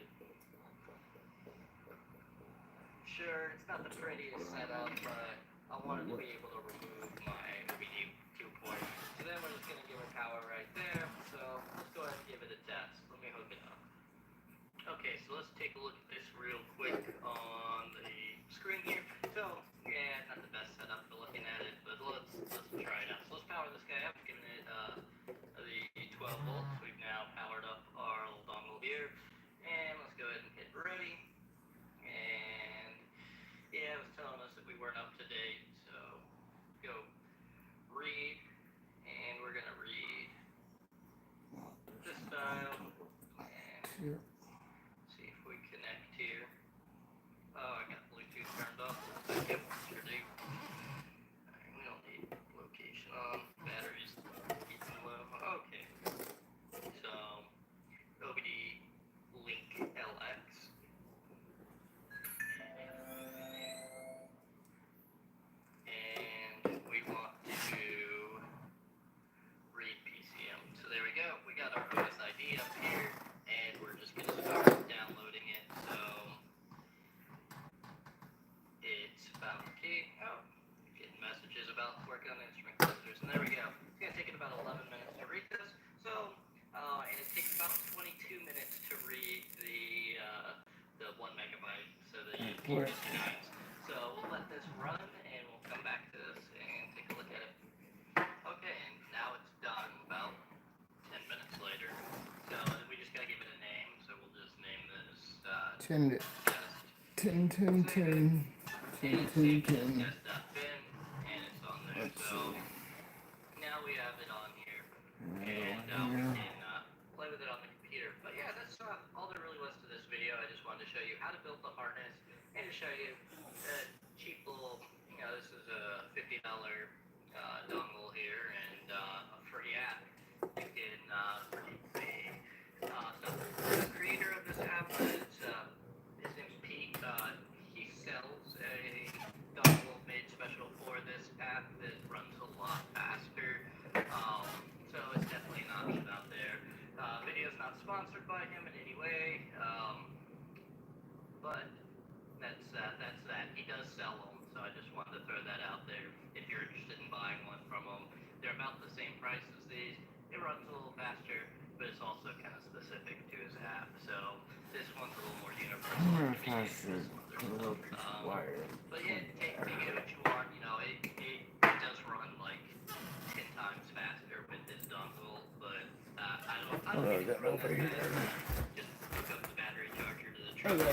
Sure, it's not the prettiest setup, but I wanted to be able to remove my OBD2 port. So then we're just gonna give it power right there. So let's go ahead and give it a test. Let me hook it up. Okay, so let's take a look at this real quick on the screen here. So, yeah, not the best setup for looking at it, but let's try it out. So let's power this guy up, giving it the 12 volts. We've now powered up our little dongle here. And let's go ahead and hit ready. And yeah, it was telling us that we weren't up to date. So go read, and we're gonna read this style. And see if we connect here. Oh, I got Bluetooth turned off. Yep, sure do. Alright, we don't need location on. Batteries keeping low. Okay. So, OBD Link LX. And we want to read PCM. So there we go. We got our OS ID up here, and we're just going to start downloading it. So it's found the key. Oh, getting messages about work on instrument clusters. And there we go. It's going to take it about 11 minutes to read this. So, and it takes about 22 minutes to read the 1 megabyte. So the USB9s. So we'll let this run, and we'll come back to this and take a look at it. Okay, and now it's done about 10 minutes later. So we just gotta give it a name. So we'll just name this test. 10, 10, 10. 10, 10, 10. Test.bin, and it's on there. Let's So see. now we have it on here, and we can play with it on the computer. But yeah, that's all there really was to this video. I just wanted to show you how to build the harness and to show you a cheap little, you know, this is a $50 dongle here and a free app. You can read the stuff. The creator of this app is his name's Pete. He sells a dongle made special for this app that runs a lot faster. So it's definitely an option out there. Video's not sponsored by him in any way, but that's that. He does sell them, so I just wanted to throw that out there. If you're interested in buying one from him, they're about the same price as these. It runs a little faster, but it's also kind of specific to his app. So this one's a little more universal. But yeah, take it what you want. You know, it does run like 10 times faster with this dongle, but I don't think it's run that fast. Just hook up the battery charger to the truck. Well,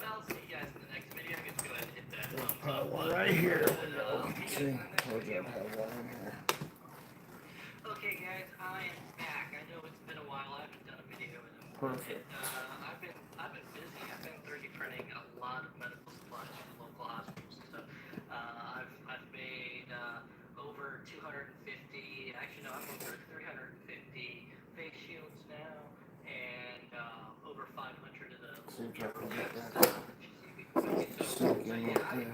I'll see you guys in the next video. Just go ahead and hit that thumbs up button. Right here. See, See, okay, guys, I am back. I know it's been a while. I haven't done a video in a Perfect. I've been busy. I've been 3D printing a lot of medical supplies for local hospitals and stuff. I've made over 250. Actually, no, I'm over 350 face shields now, and over 500 of those. See if I can get that. So yeah, I've been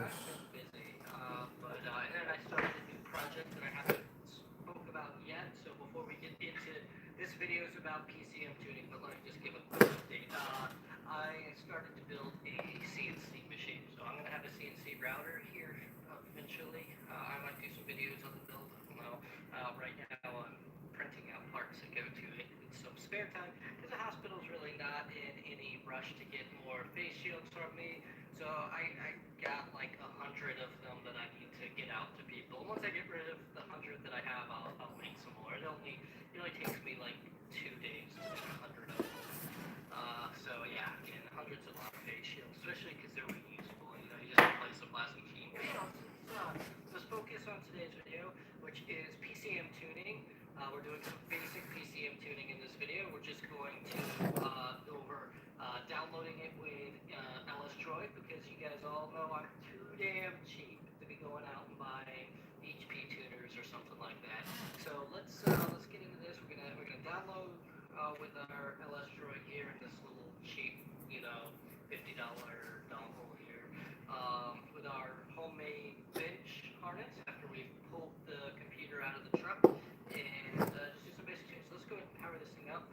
busy. And then I started a new project that I haven't spoke about yet. So before we get into this video is about PCM tuning, but let me just give a quick update. I started to build a CNC machine. So I'm going to have a CNC router here eventually. I might do some videos on the build of hospital's really not in any rush to get more face shields from me, so I got like 100 of them that I need to get out to people. Once I get rid of the 100 that I have, I'll make some more. It only takes me like 2 days to make 100 of them. So yeah, and 100's a lot of face shields, especially because they're reusable. You know, you just replace the plastic sheet. Let's focus on today's video, which is PCM tuning. We're doing some basic PCM tuning in this video. We're just going to go over downloading it with LS Droid, because you guys all know I'm too damn cheap to be going out and buying HP tuners or something like that. So let's get into this. We're gonna download with our LS Droid here in this little cheap, you know, $50 dongle here, with our homemade bench harness after we've pulled the computer out of the truck, and just do some basic tunes. So let's go ahead and power this thing up.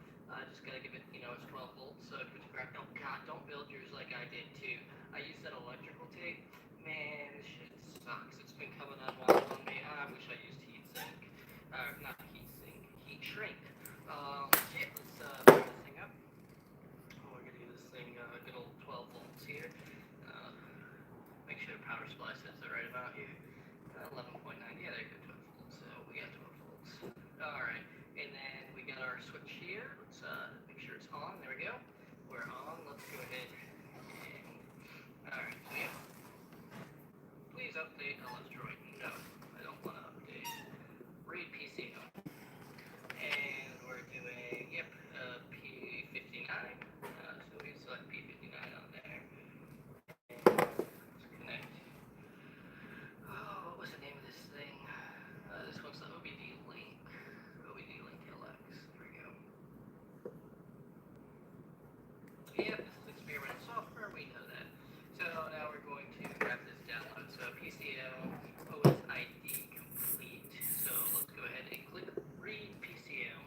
Just gotta give it, you know, it's 12 volts, so if it's cracked, oh god, don't build yours like I did too. I used that electrical tape. Man, this shit sucks. It's been coming unwound on me. I wish I used heat sink. Not heat sink, heat shrink. Shit, let's power this thing up. We're gonna give this thing a good old 12 volts here. Make sure the power supply says the right amount here. 11.9, yeah, there you go, 12 volts. So we got 12 volts. Alright, and then we got our switch here. Let's make sure it's on. There we go. We're on. Let's go ahead and. Alright, so yeah. Please update LS Droid. No, I don't want to update. Read PCO. And we're doing, yep, P59. So we select P59 on there. And let's connect. Oh, what was the name of this thing? This one's the OBD Link. OBD Link LX. There we go. Yep, this is experimental software. We know that. So now we're going to grab this download. So PCM OS ID complete. So let's go ahead and click read PCM.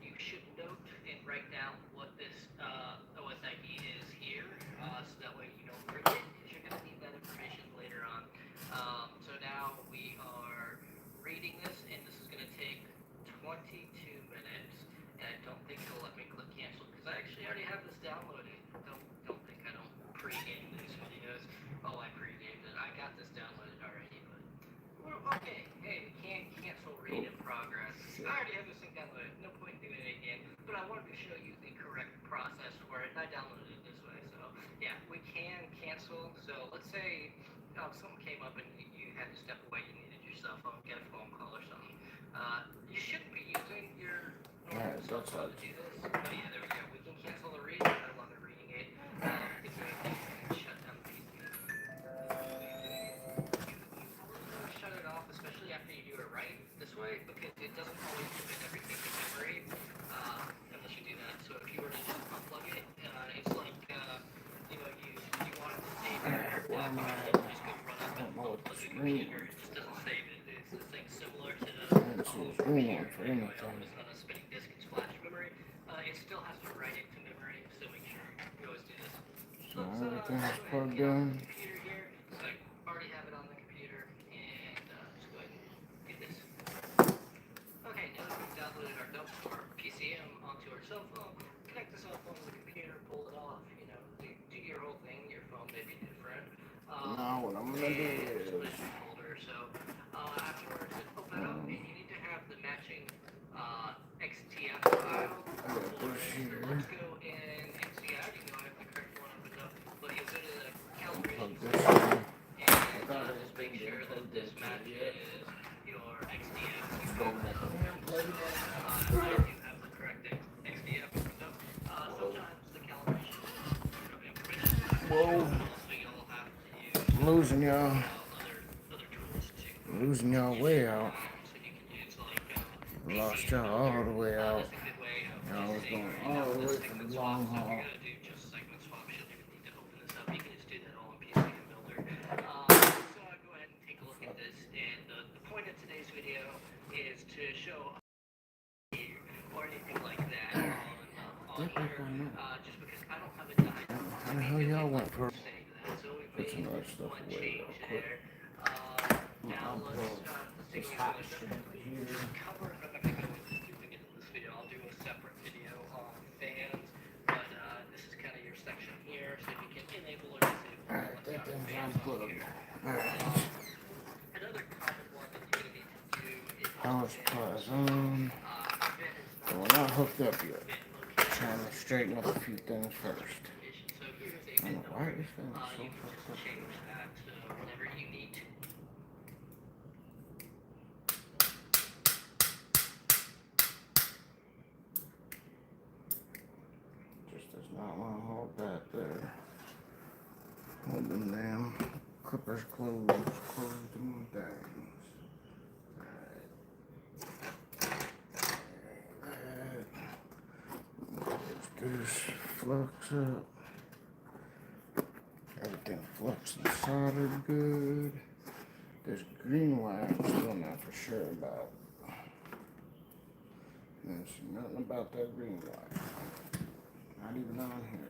You should note and write down what this OS ID is here, so that way you don't forget, because you're going to need that information later on. So now we are reading this, and this is going to take 22 minutes, and I don't think it'll let me click cancel, because I actually already have this downloaded. Don't think I don't pre-game these videos. Oh, I pre-gamed it. I got this downloaded already, but well, okay. Hey, we can't cancel read in progress. I already have this thing downloaded. No point in doing it again. But I wanted to show you the correct process for it, and I downloaded it this way. So yeah, we can cancel. So let's say something came up and you had to step away. You needed your cell phone, get a phone call or something. You shouldn't be using your normal cell phone to do this. But yeah, there we go. We can cancel the read. I'm no longer reading it. It's going to shut down the PC. Shut it off, especially after you do it right this way, because it doesn't always commit everything to memory unless you do that. So if you were to just unplug it, it's like you know, you want it to save your document, you just go run up and unplug the computer. It just doesn't save it. It's this thing similar to the home computer. It's not a spinning disk, it's flash memory. It still has to write it to memory, so make sure you always do this. So let's go ahead and get on the computer here. So I already have it on the computer, and just go ahead and do this. Okay, now that we've downloaded our PCM onto our cell phone, connect the cell phone to the computer, pull it off, you know, do your whole thing. Your phone may be different. Now what I'm gonna do is folder. So afterwards, open it up, and you need to have the matching XTF file. Let's go in and see. I already know I have the correct one opened up, but you'll go to the calibration section and just make sure that this matches your XDF. I do have the correct XDF opened up. Sometimes the calibration information. whoa, So you'll have to use losing y'all, other tools too. losing y'all way out. So you can use like Lost y'all all the way out. that's a good way of Y'all was saying, going you know, all the this way for segment the swap. long So if haul. you're gonna do just segment swap, you shouldn't even need to open this up. You can just do that all in PCM Builder. So go ahead and take a look at this. And the point of today's video is to show or anything like that on here. Just because I don't have a die. How the hell y'all went for Saying that. So we put some made other stuff one away change real quick? there. Now let's take a look at this cover. I'm not gonna go into doing it in this video. I'll do a separate video on fan Alright. Another common one that you're gonna need to do is Power supply's on. But we're not hooked up yet. Trying to straighten up a few things first. so here's a I don't know why this thing is so you can fucked just up. change that whenever you need to. Just does not want to hold that there. Hold them damn clippers closed. Close them things. Alright. This flux up. Everything flux and soldered good. This green wire I'm still not for sure about. There's nothing about that green wire. Not even on here.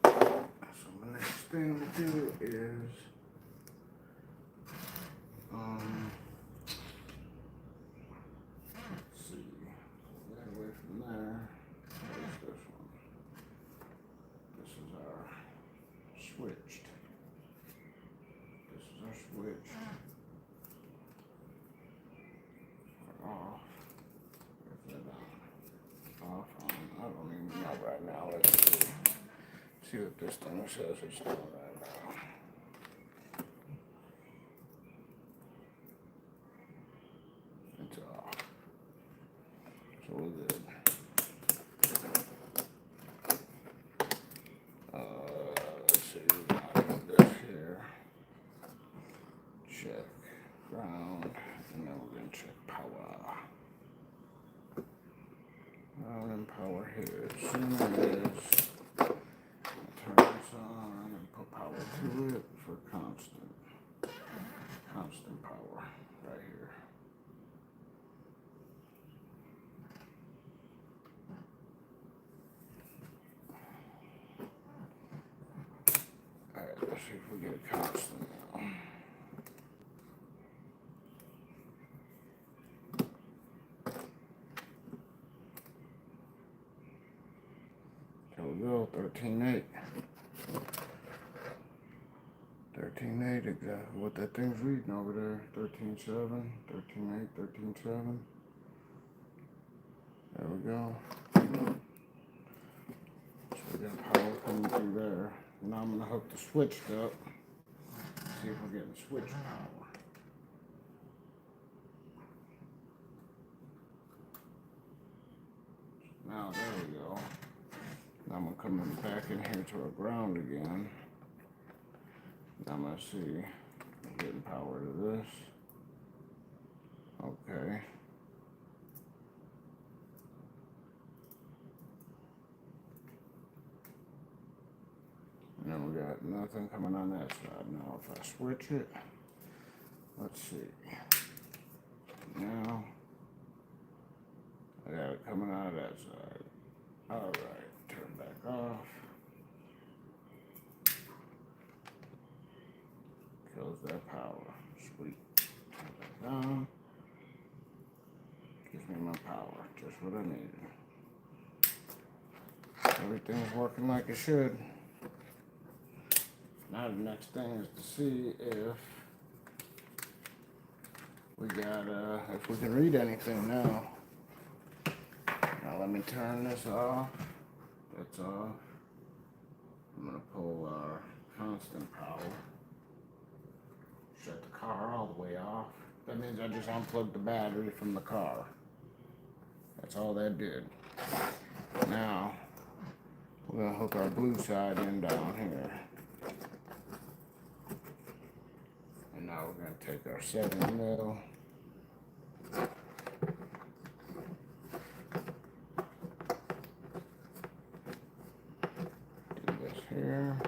So the next thing to do is let's see. That away from there. Where's this one? This is our switched. This is our switch. Off. Where's that on? Off on. I don't even know right now. Let's see. See what this thing says it's doing right now. It's off. So we're good. Let's see. We got this here. Check ground. And then we're going to check power. Ground and power here. As soon as turn this on and put power to it for constant power right here. Alright, let's see if we get it constant now. There we go, 13.8. 13.8, exactly what that thing's reading over there. 13.7, 13.8, 13.7. There we go. So we got power coming through there. Now I'm gonna hook the switch up. See if we're getting switch power. Now there we go. Now I'm gonna come back in here to our ground again. Now I'm gonna see if I'm getting power to this. Okay. And then we got nothing coming on that side. Now if I switch it, let's see. Now I got it coming out of that side. Alright, turn back off. Kills that power. Sweet. Turn back on. Gives me my power. Just what I needed. Everything's working like it should. Now the next thing is to see if we got if we can read anything now. Now let me turn this off. That's off. I'm gonna pull our constant power. Shut the car all the way off. That means I just unplugged the battery from the car. That's all that did. Now we're gonna hook our blue side in down here. And now we're gonna take our 7mm. Do this here.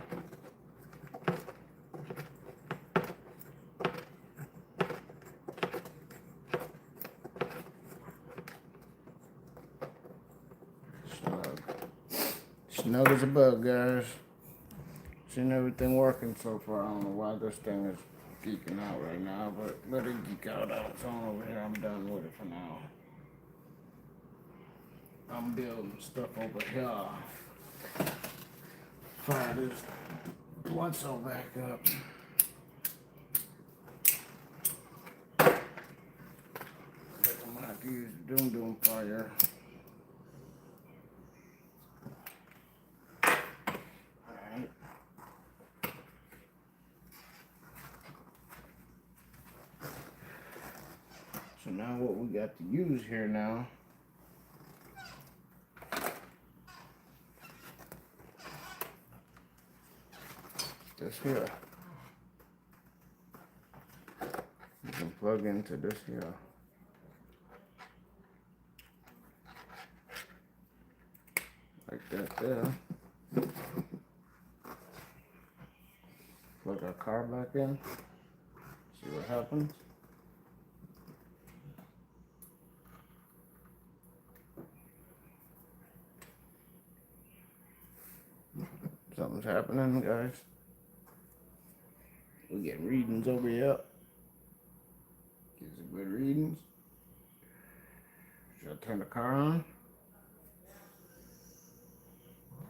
Snug as a bug, guys. Seen everything working so far. I don't know why this thing is geeking out right now, but let it geek out on its own over here. I'm done with it for now. I'm building stuff over here. Fire this blunt cell back up. I'm gonna have to use Doom fire. Alright. So now what we got to use here now this here. You can plug into this here. Like that there. Plug our car back in. See what happens. Something's happening, guys. We get readings over here. Get some good readings. Should I turn the car on?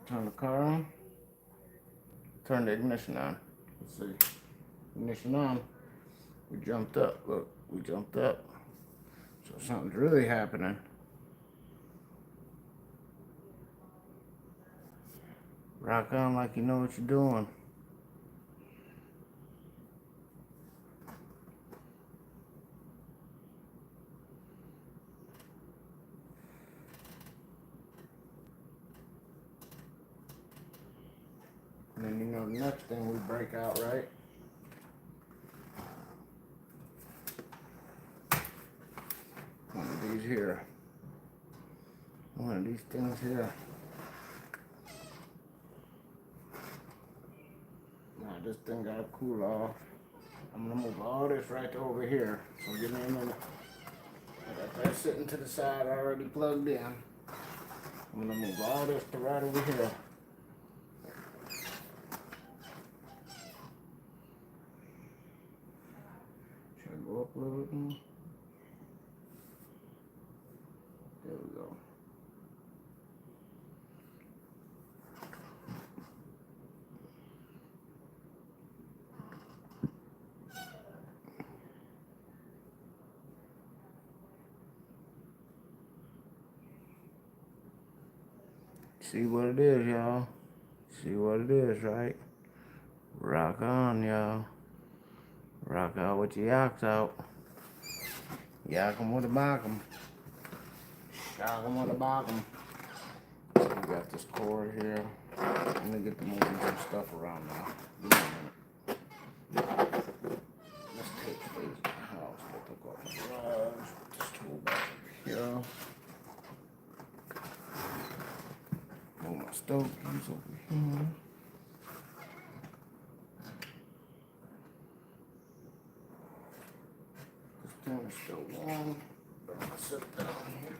Turn the car on. Turn the ignition on. Let's see. Ignition on. We jumped up. Look, we jumped up. So something's really happening. Rock on like you know what you're doing. And then you know the next thing we break out, right? One of these here. One of these things here. Now this thing gotta cool off. I'm gonna move all this right to over here. So give me a minute. I got that sitting to the side already plugged in. I'm gonna move all this to right over here. Should I go up a little bit more? There we go. See what it is, y'all. See what it is, right? Rock on, y'all. Rock out with your yaks out. Yak 'em with a bock 'em. Shock 'em with a bock 'em. So we got this cord here. Let me get to moving some stuff around now. Give me a minute. Let's take these in the house. We'll take off the garage. Put this tool back over here. Move my stove keys over here. This thing is still warm. I'm gonna sit down here.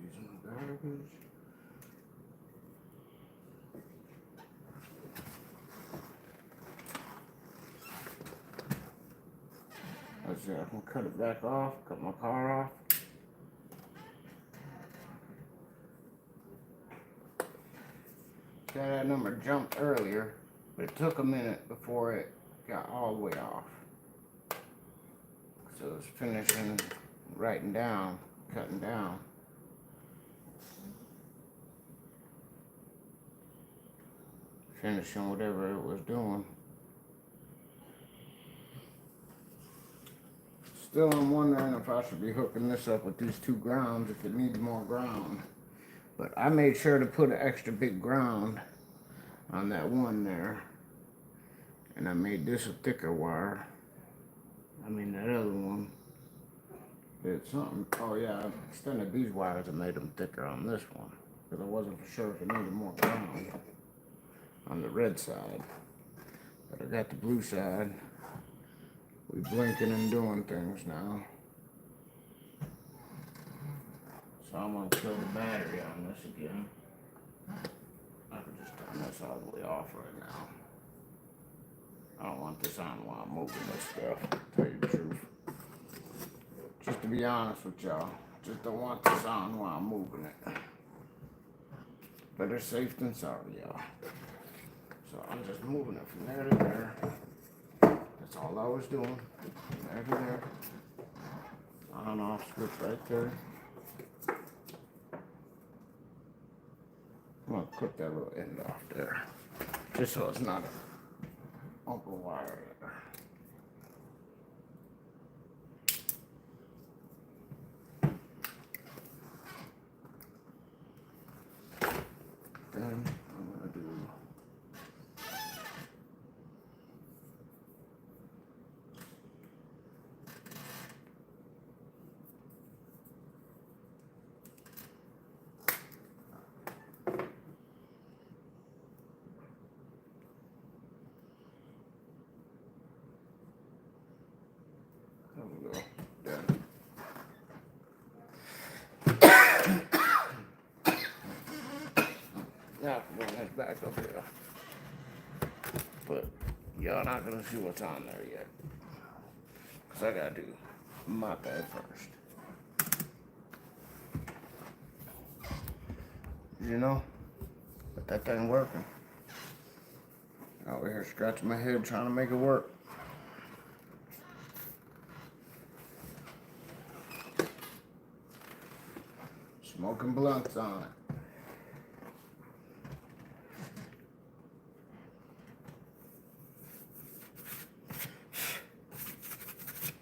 Using the garbage. Let's see, I can cut it back off, cut my car off. Yeah, that number jumped earlier, but it took a minute before it got all the way off. So it was finishing writing down, cutting down. Finishing whatever it was doing. Still, I'm wondering if I should be hooking this up with these two grounds, if it needs more ground. But I made sure to put an extra big ground on that one there. And I made this a thicker wire. I mean that other one. Did something. Oh yeah, I extended these wires and made them thicker on this one. Because I wasn't for sure if it needed more ground on the red side. But I got the blue side. We blinking and doing things now. So I'm gonna kill the battery on this again. I could just turn this all the way off right now. I don't want this on while I'm moving this stuff, to tell you the truth. Just to be honest with y'all, just don't want this on while I'm moving it. Better safe than sorry, y'all. So I'm just moving it from there to there. That's all I was doing, from there to there. On and off switch right there. I'm gonna clip that little end off there, just so it's not an open wire there. Then I'm gonna do there we go. Done. Now I can bring this back up here. But y'all not gonna see what's on there yet. Cause I gotta do my bed first. You know? But that thing working. Over here scratching my head trying to make it work. Smoking blunts on it.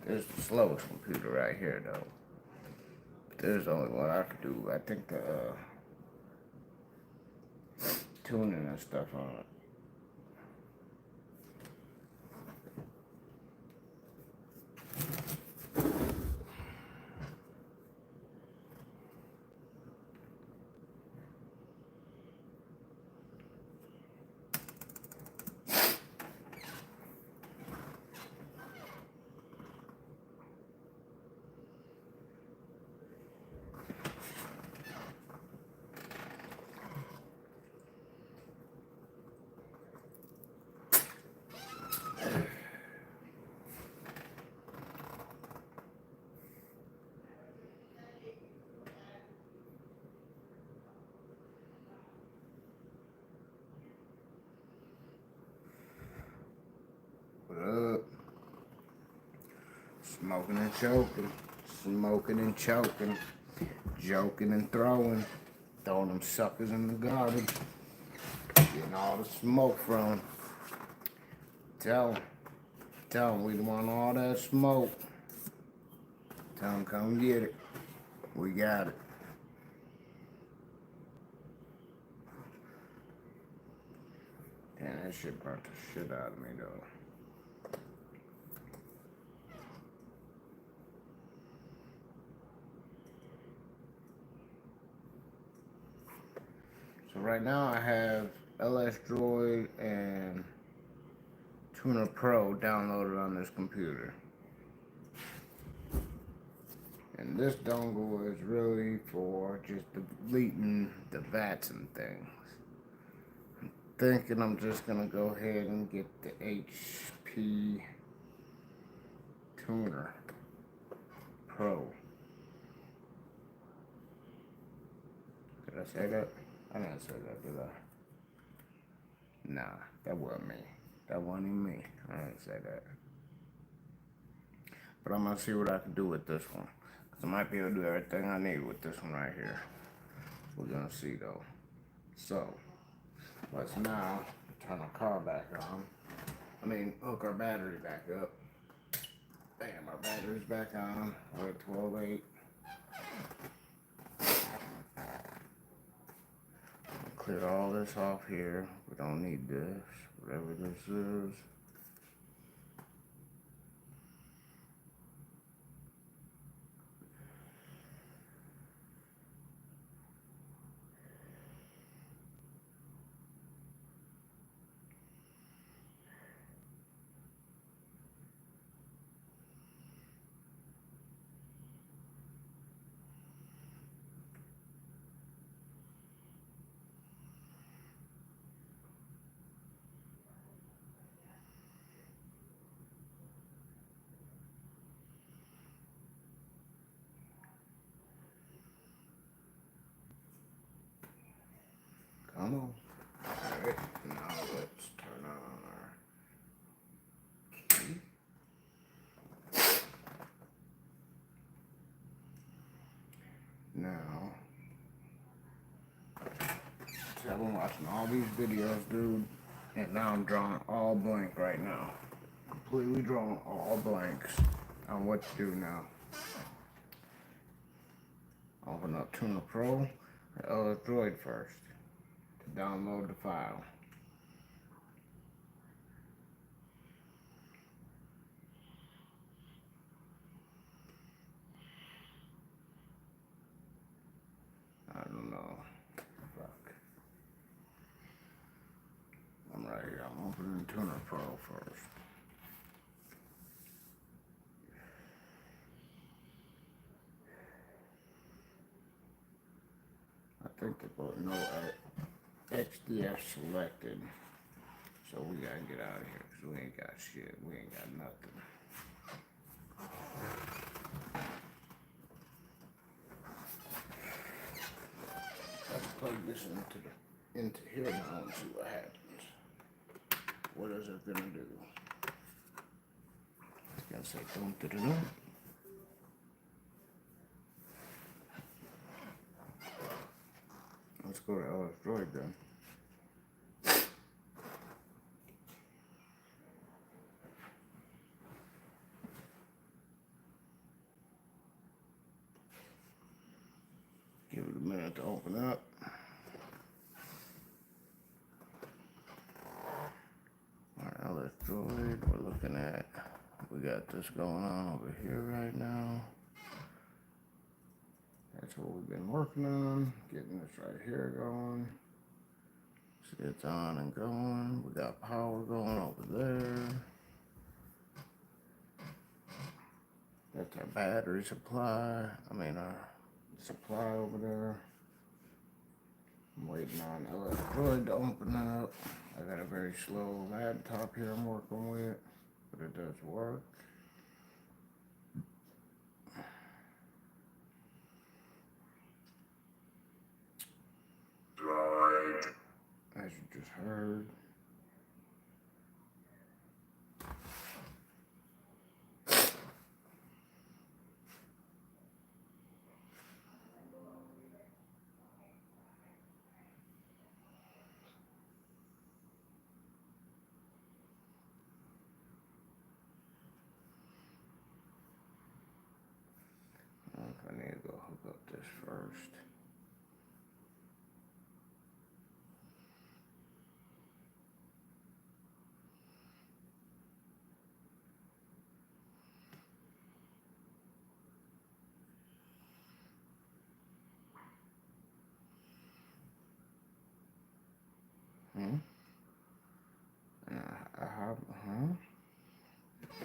This is the slowest computer right here, though. But this is only what I could do. I think the tuning and stuff on it. What up? Smoking and choking. Smoking and choking. Joking and throwing. Throwing them suckers in the garbage. Getting all the smoke from 'em. Tell them we want all that smoke. Tell them come get it. We got it. Damn, that shit burnt the shit out of me though. So right now I have LS Droid and Tuner Pro downloaded on this computer. And this dongle is really for just deleting the VATs and things. I'm thinking I'm just gonna go ahead and get the HP Tuner Pro. Did I say that? I didn't say that, did I? Nah, that wasn't me. That wasn't even me. I didn't say that. But I'm gonna see what I can do with this one. Cause I might be able to do everything I need with this one right here. We're gonna see though. So, let's now turn our car back on. Hook our battery back up. Bam, our battery's back on. We're at 12.8. Clear all this off here. We don't need this, whatever this is. normal. Alright, now let's turn on our key. Now, see, I've been watching all these videos, dude, and now I'm drawing all blank right now. Completely drawing all blanks on what to do now. Open up Tuna Pro or Droid first to download the file. I don't know. Fuck. I'm right here. I'm opening Tuna Pro first. I think they put no XDF selected. So we gotta get out of here because we ain't got shit. We ain't got nothing. Let's plug this into here now and see what happens. What is it gonna do? It's gonna say dum da da dum. Let's go to LS Droid then. Give it a minute to open up. Our LS Droid, we're looking at, we got this going on over here right now. That's what we've been working on, getting this right here going. See, it's on and going. We got power going over there. That's our battery supply. Our supply over there. I'm waiting on LS Droid to open up. I got a very slow laptop here I'm working with, but it does work. As you just heard. I need to go hook up this first.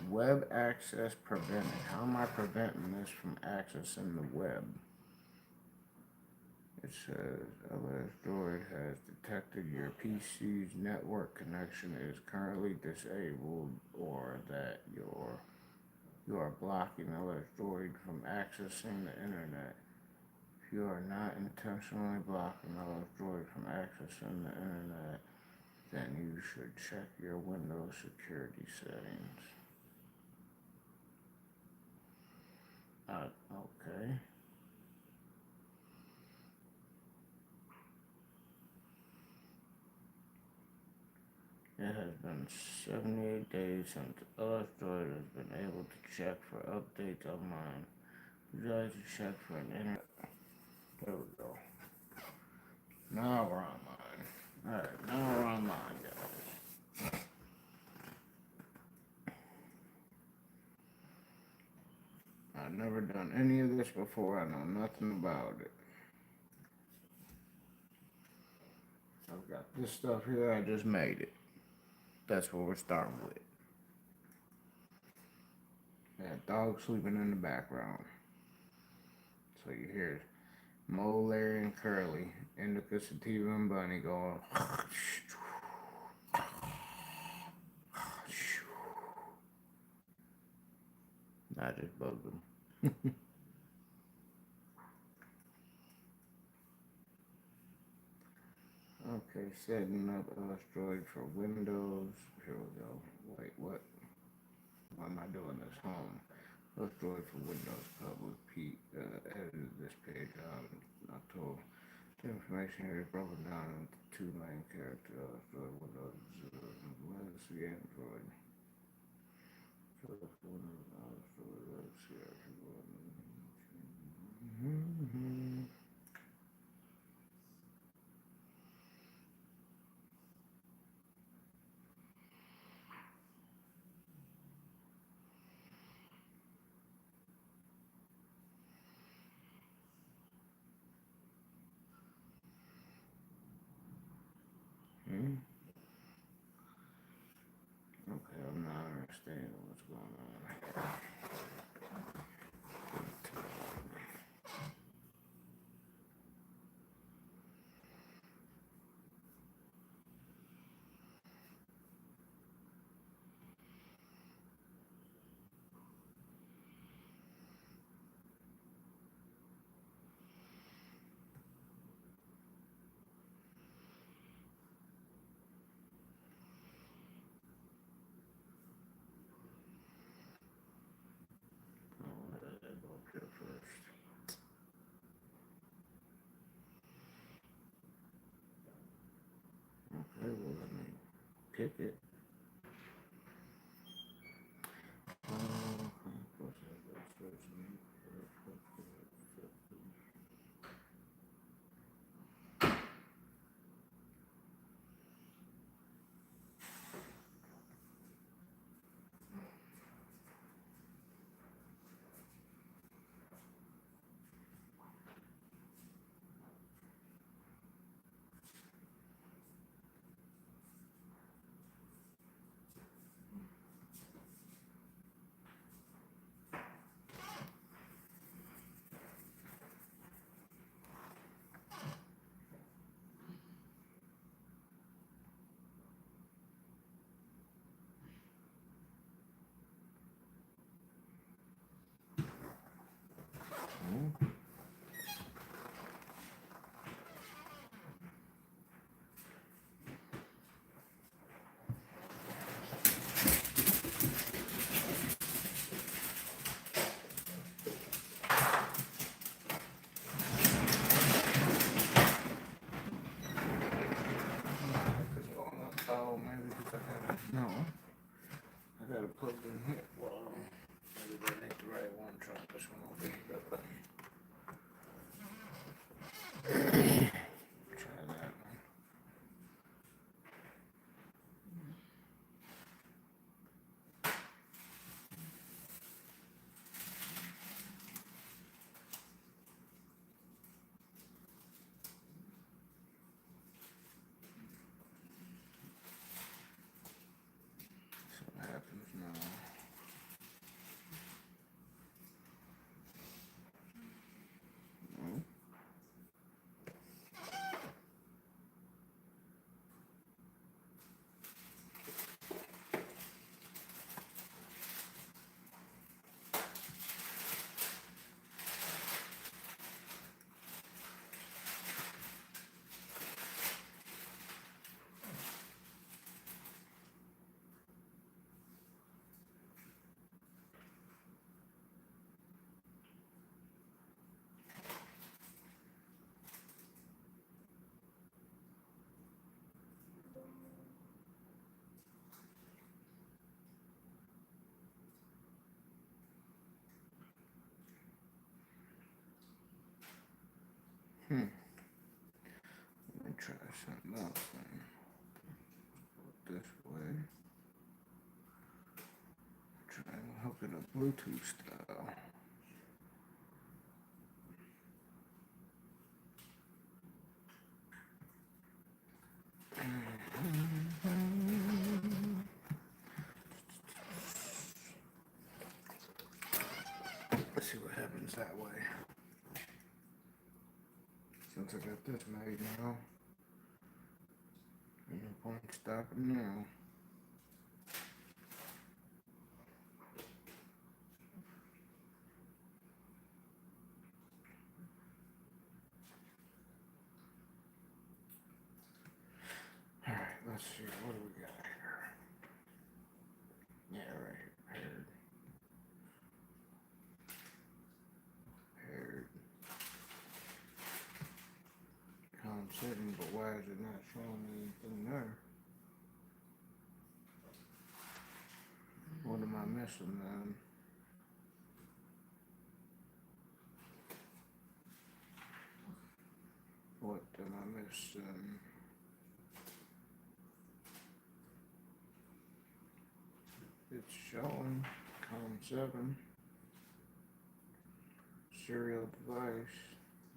Web access prevented. How am I preventing this from accessing the web? It says LS Droid has detected your PC's network connection is currently disabled, or that you are blocking LS Droid from accessing the internet. If you are not intentionally blocking LS Droid from accessing the internet, then you should check your Windows security settings. Okay. It has been 78 days since LS Droid has been able to check for updates online. Would you like to check for an internet? There we go. Now we're online. Alright, now we're online, guys. I've never done any of this before. I know nothing about it. I've got this stuff here. I just made it. That's what we're starting with. That dog sleeping in the background. So you hear Mo, Larry, and Curly, Indica, Sativa, and Bunny going. I just bugged them. Okay, setting up Illustrator for Windows. Here we go. Wait, what? Why am I doing this? Home. Illustrator for Windows Public. Pete edited this page out. Not told. The information here is broken down into two main characters. Illustrator Windows. Legacy Android. Okay, I'm not understanding what's going on here. Go up here first. Okay, well, let me pick it. Oh, maybe because I gotta, no, I gotta plug in here. Well, maybe that ain't the right one. Try this one over here. Try that one. See what happens now. Let me try something else then. This way. Try and hook it up Bluetooth style. Let's see what happens that way. Since I got this made now, ain't no point stopping now. setting, but why is it not showing me anything there? What am I missing then? What am I missing? It's showing COM7 serial device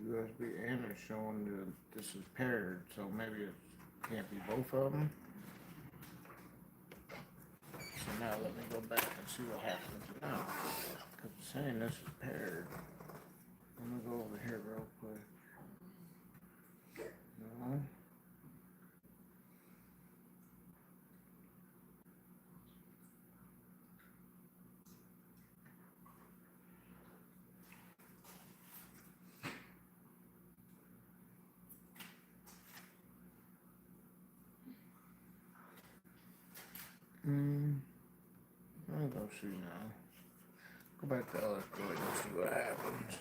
USB, and it's showing that this is paired, so maybe it can't be both of them. So now let me go back and see what happens now, because it's saying this is paired. I'm gonna go over here real quick. No. I'll go see now. Go back to Electroid and see what happens.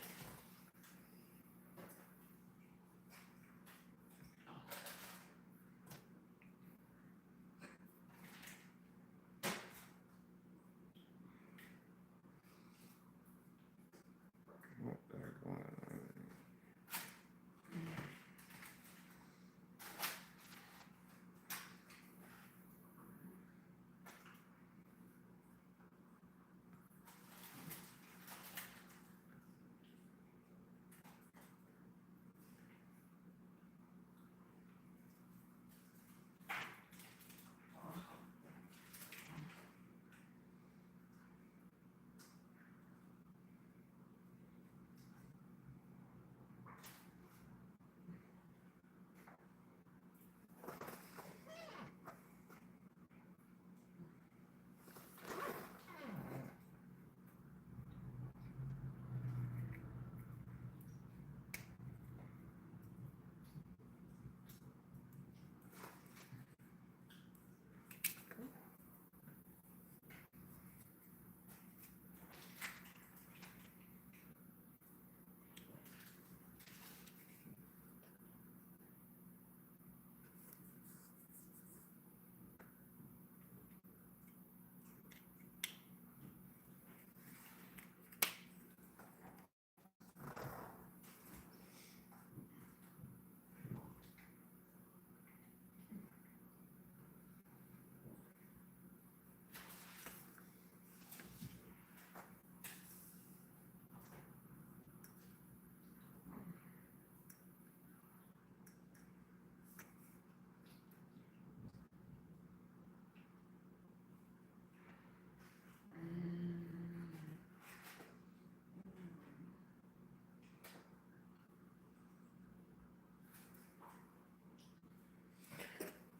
What the heck going on?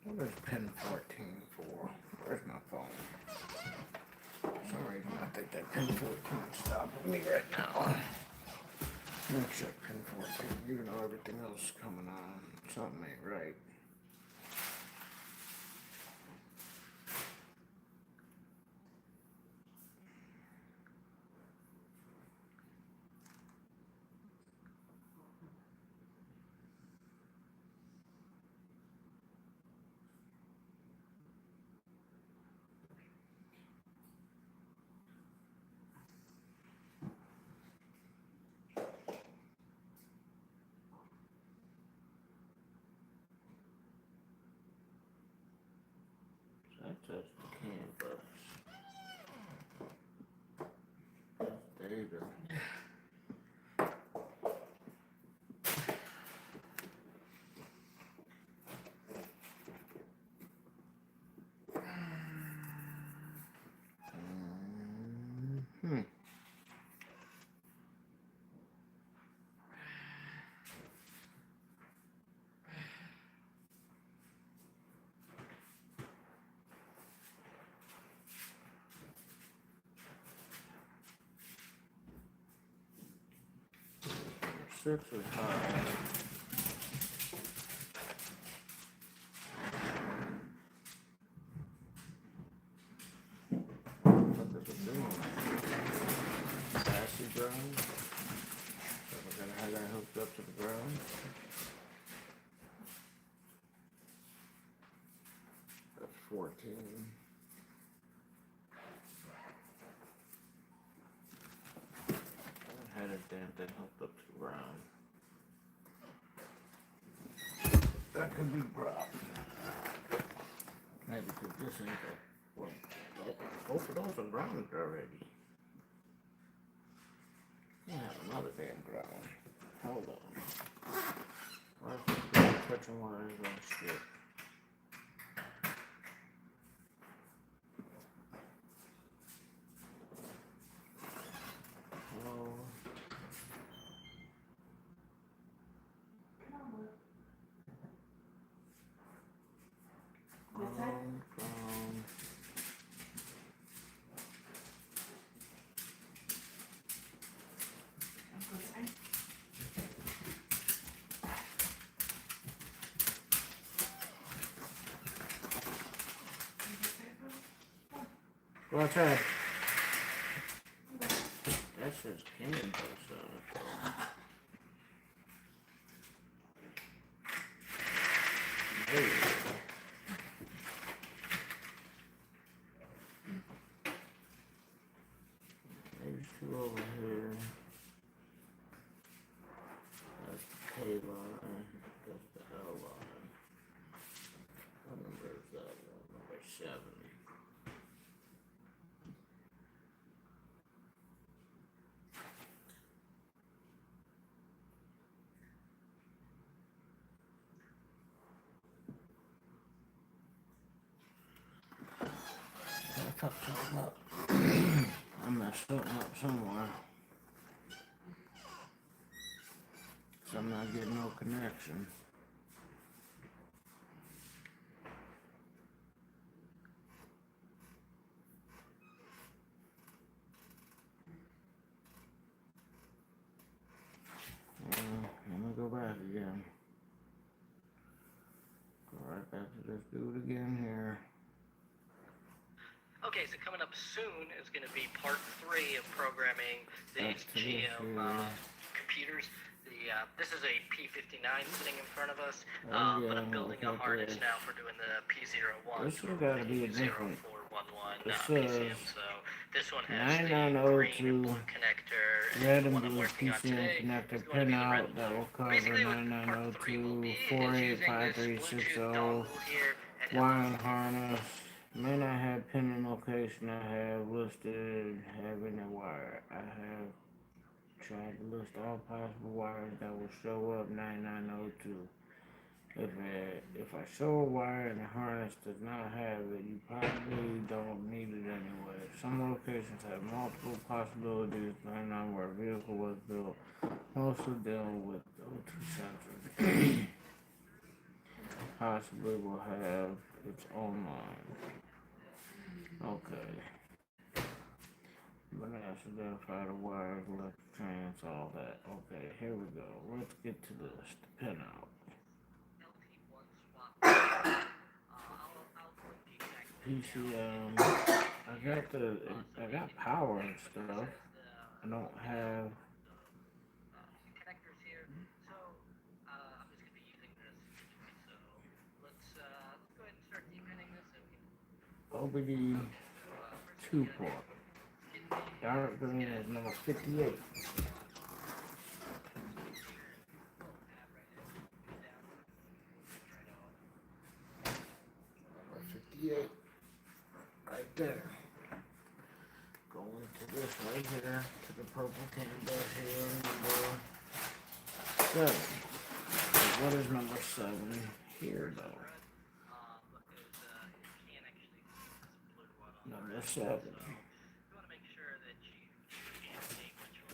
What is pin 14 for? Where's my phone? For some reason, I think that pin 14 is stopping me right now. Let me check pin 14, even though everything else is coming on. Something ain't right. That's a canvas. There you go. Hmm. 6 is high. What is it doing? Acid ground. So we're gonna have that hooked up to the ground. 14. I had a damn thing hooked up to the ground. That could be dropped. Maybe because this ain't that. Well, both of those are grounded already. Yeah, another damn ground. Hold on. Why is this touching wires on shit? Oh. Ground. Go outside. That shit's cannon post on it. There you go. There's two over here. That's the K line. That's the L line. What number is that one? Number 7. I fucked something up. I messed something up somewhere. So I'm not getting no connection. Let me go back again. Go right back to this dude again here. Okay, so coming up soon is going to be part 3 of programming these GM computers. This is a P59 sitting in front of us, but I'm building a harness now for doing the P01. This has got to be a different. 0411 This PCM. says So this one has the 9902 green and blue connector. red And and the one I'm blue working on PCM today connector is going to be pin the red out and that blue. will cover Basically, what part 3 will 9902 be is using this Bluetooth 485360 dongle here and wiring harness. May not have pin location. I have listed having a wire. I have tried to list all possible wires that will show up 9902. If I show a wire and the harness does not have it, you probably don't need it anyway. Some locations have multiple possibilities depending on where a vehicle was built. Mostly deal with O2 sensors. Possibly will have its own line. Okay. But let's identify the wires, electric trans, all that. Okay, here we go. Let's get to this. The pin out. PCM. I got power and stuff. I don't have. connectors here. So I'm just going to be using this. So let's go ahead and start depinning this. OBD 2 port. Dark green is number 58. Number 58. Right there. Going to this right here, to the purple candle here, number 7. So what is number 7 here though? Number 7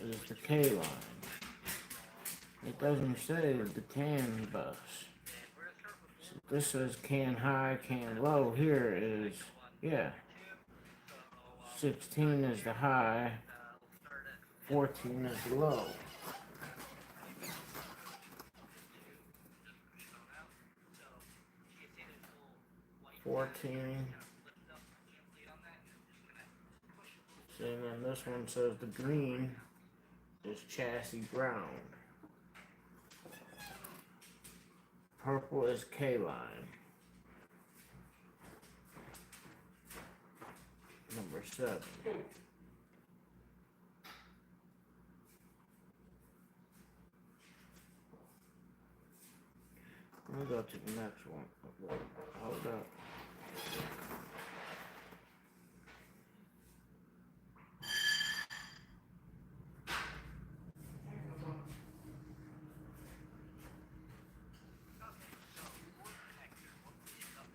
is the K line. It doesn't say the CAN bus. So this says CAN high, CAN low. Here is, yeah. 16 is the high, 14 is the low. See, and then this one says the green is chassis ground. Purple is K line. number 7. We'll go to the next one. Hold up.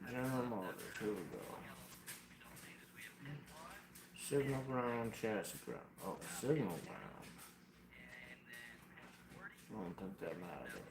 General Motors, here we go. Signal ground, chassis ground. Oh, signal ground. I don't think that matters.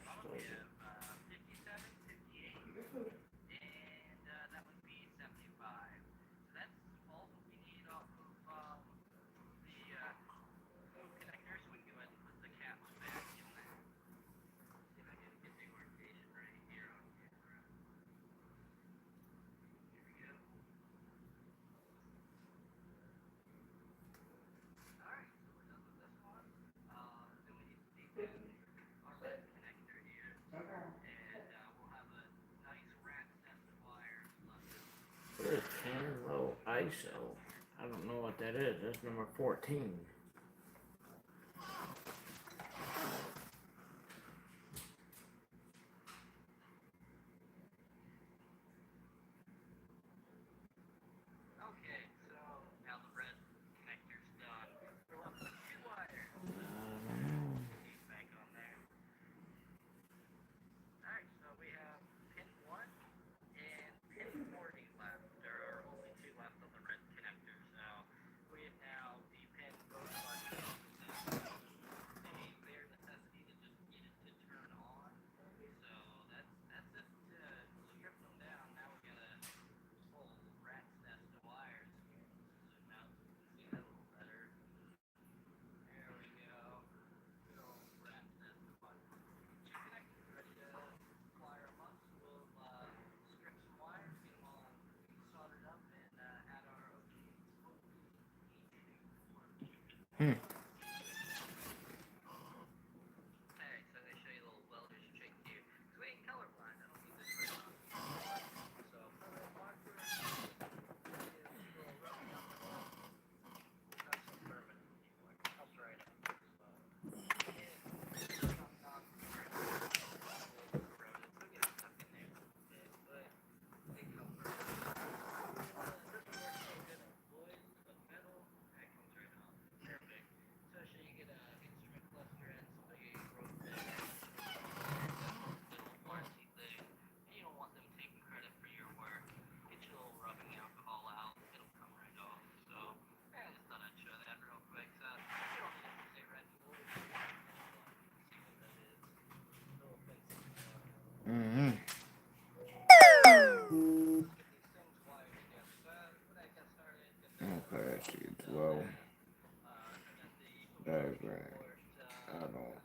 So, there's 10 low ISO. I don't know what that is. That's number 14. Hmm. Mm-hmm. Okay, I see it well. Diagram. I don't.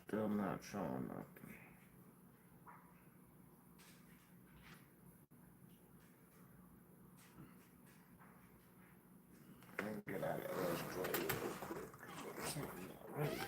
Still not showing nothing. Let me get out of illustrator real quick. Something not right.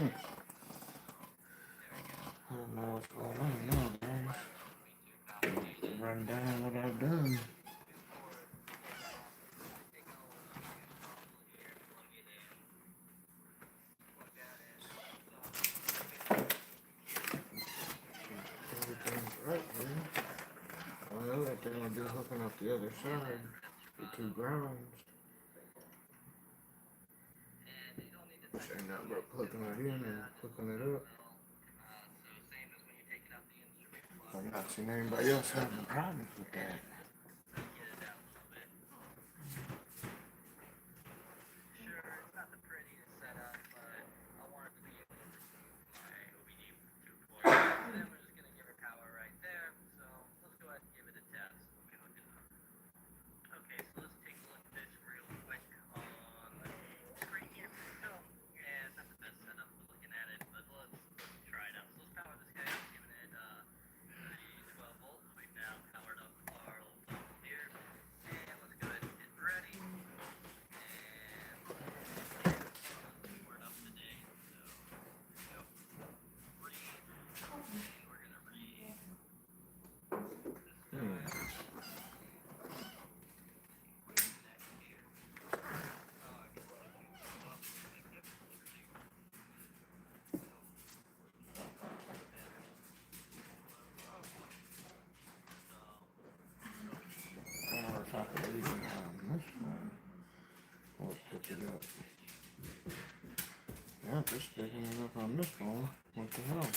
I don't know what's going on now, guys. Run down what I've done. Everything's right here. I know that thing will be hooking up the other side, the two grounds. Which ain't nothing but plugging it in and hooking it up. I've not seen anybody else having problems with that. If I could leave it on this one, let's pick it up. Yeah, just picking it up on this one. What the hell?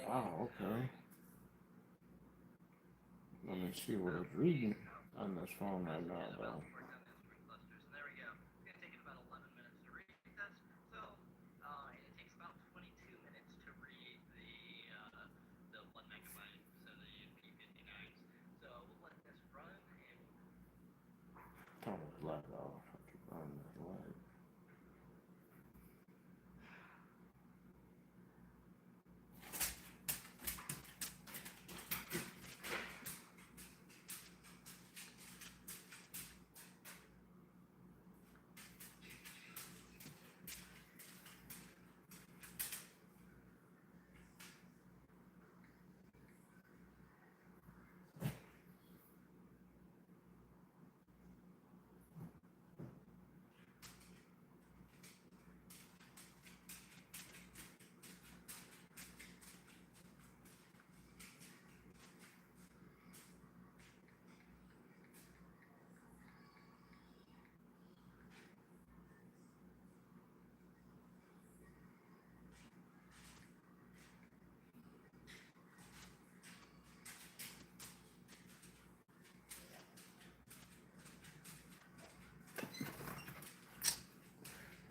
Wow, okay. Let me see what it's reading on this phone right now, though. Turn this light off. I keep running this light.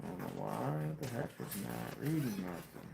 I don't know why the heck it's not reading nothing.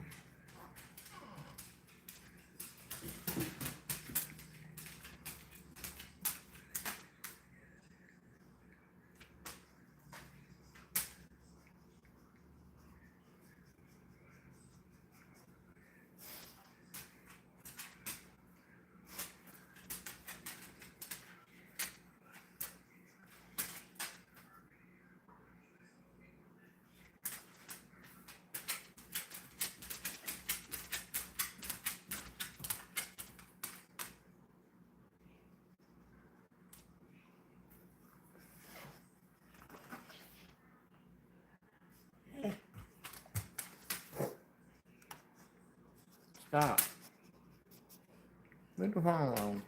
Stop. Leave the phone alone.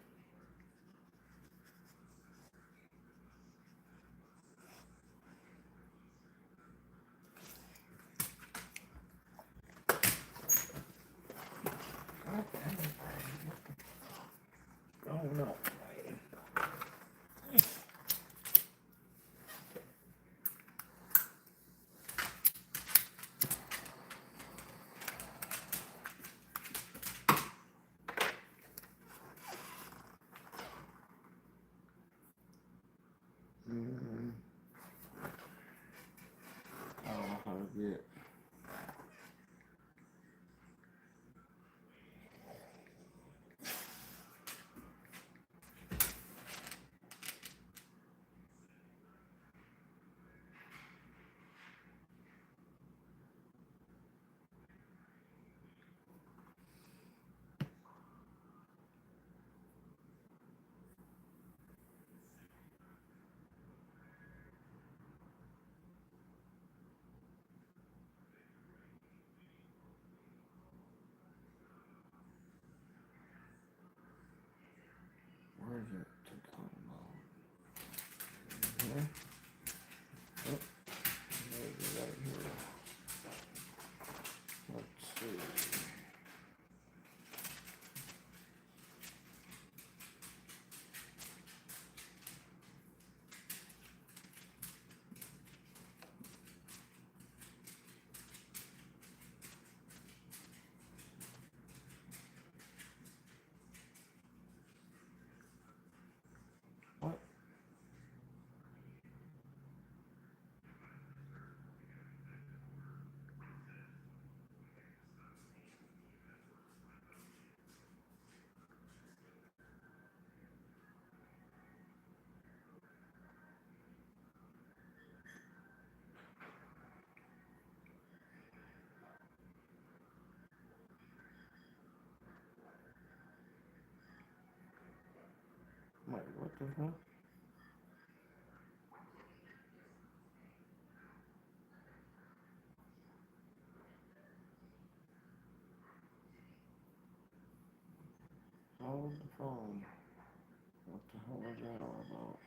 Oh no. it to download? Here. Oh, maybe right here. Let's see. What? Wait, what the hell? Hold the phone. What the hell is that all about?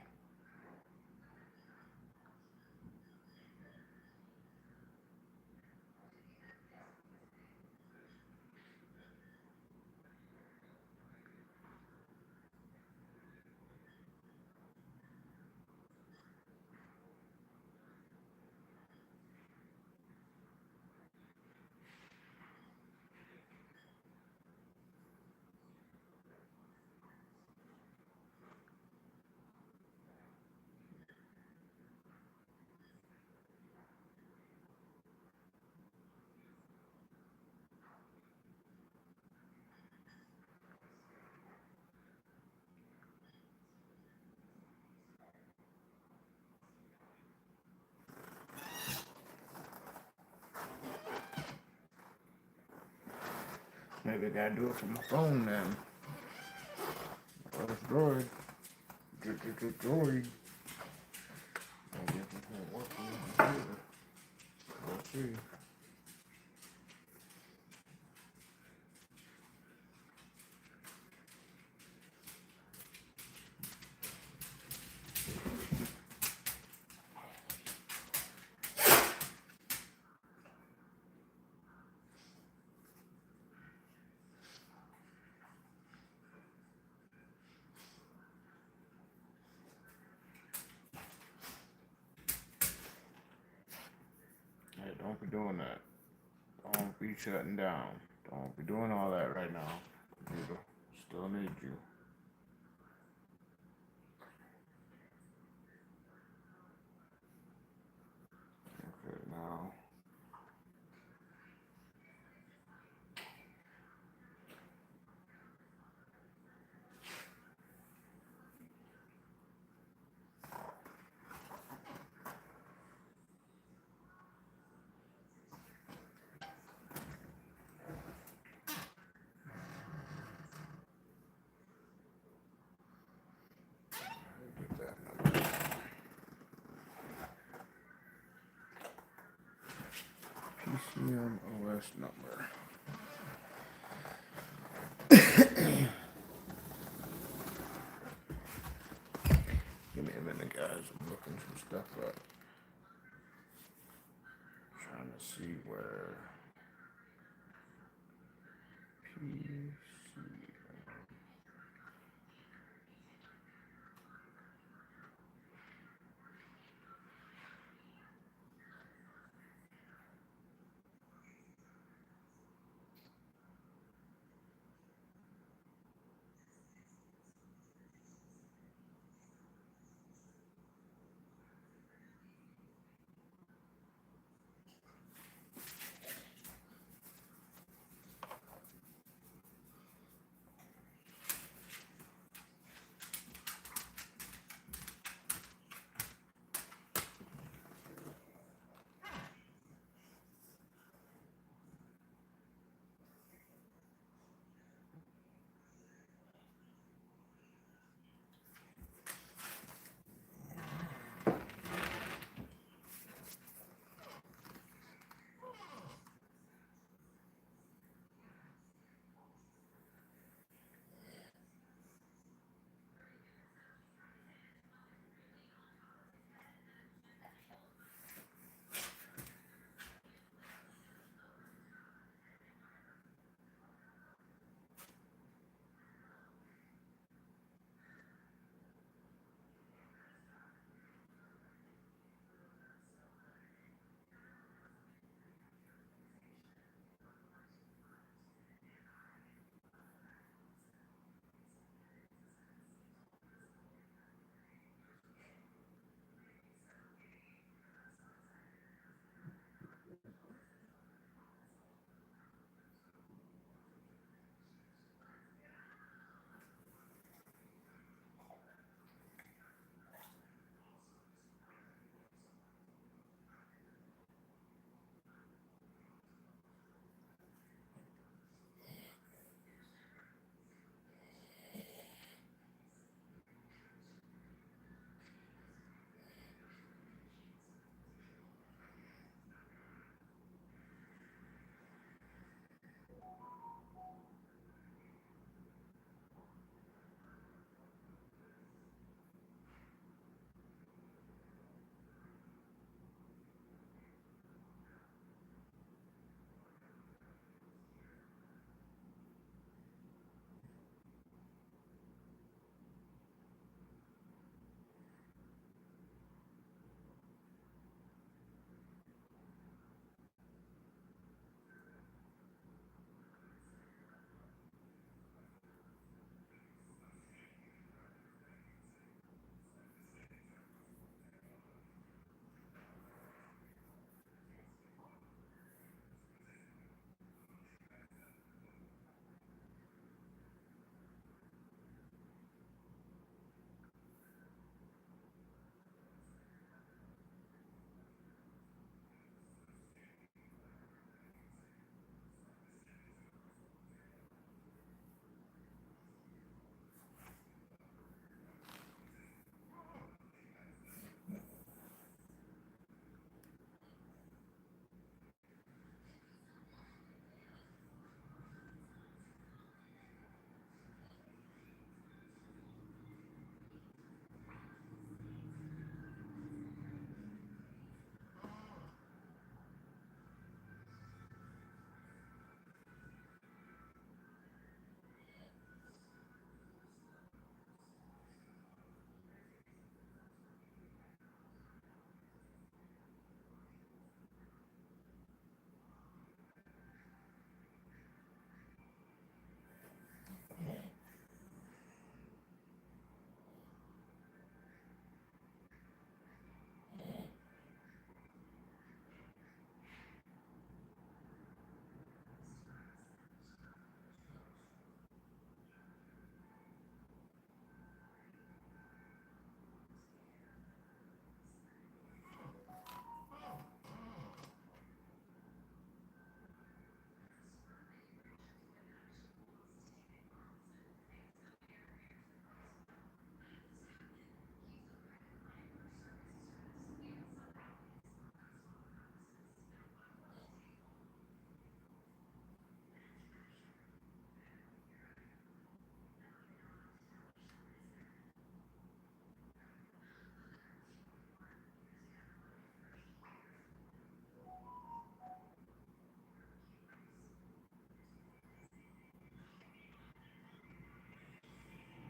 Maybe I gotta do it from my phone then. Where's Droid? Droid. I guess it won't work on the computer. We'll see. Hey, don't be doing that. Don't be shutting down. Don't be doing all that right now. Computer, still need you. Okay, now. Get that number. PCM OS number. Give me a minute, guys. I'm looking some stuff up. Trying to see where PC.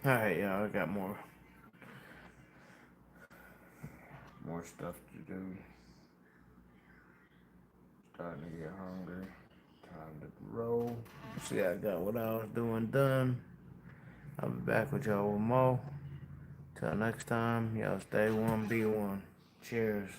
Alright, y'all, I got more stuff to do. Starting to get hungry. Time to roll. See, I got what I was doing done. I'll be back with y'all with more. Till next time, y'all stay one, be one. Cheers.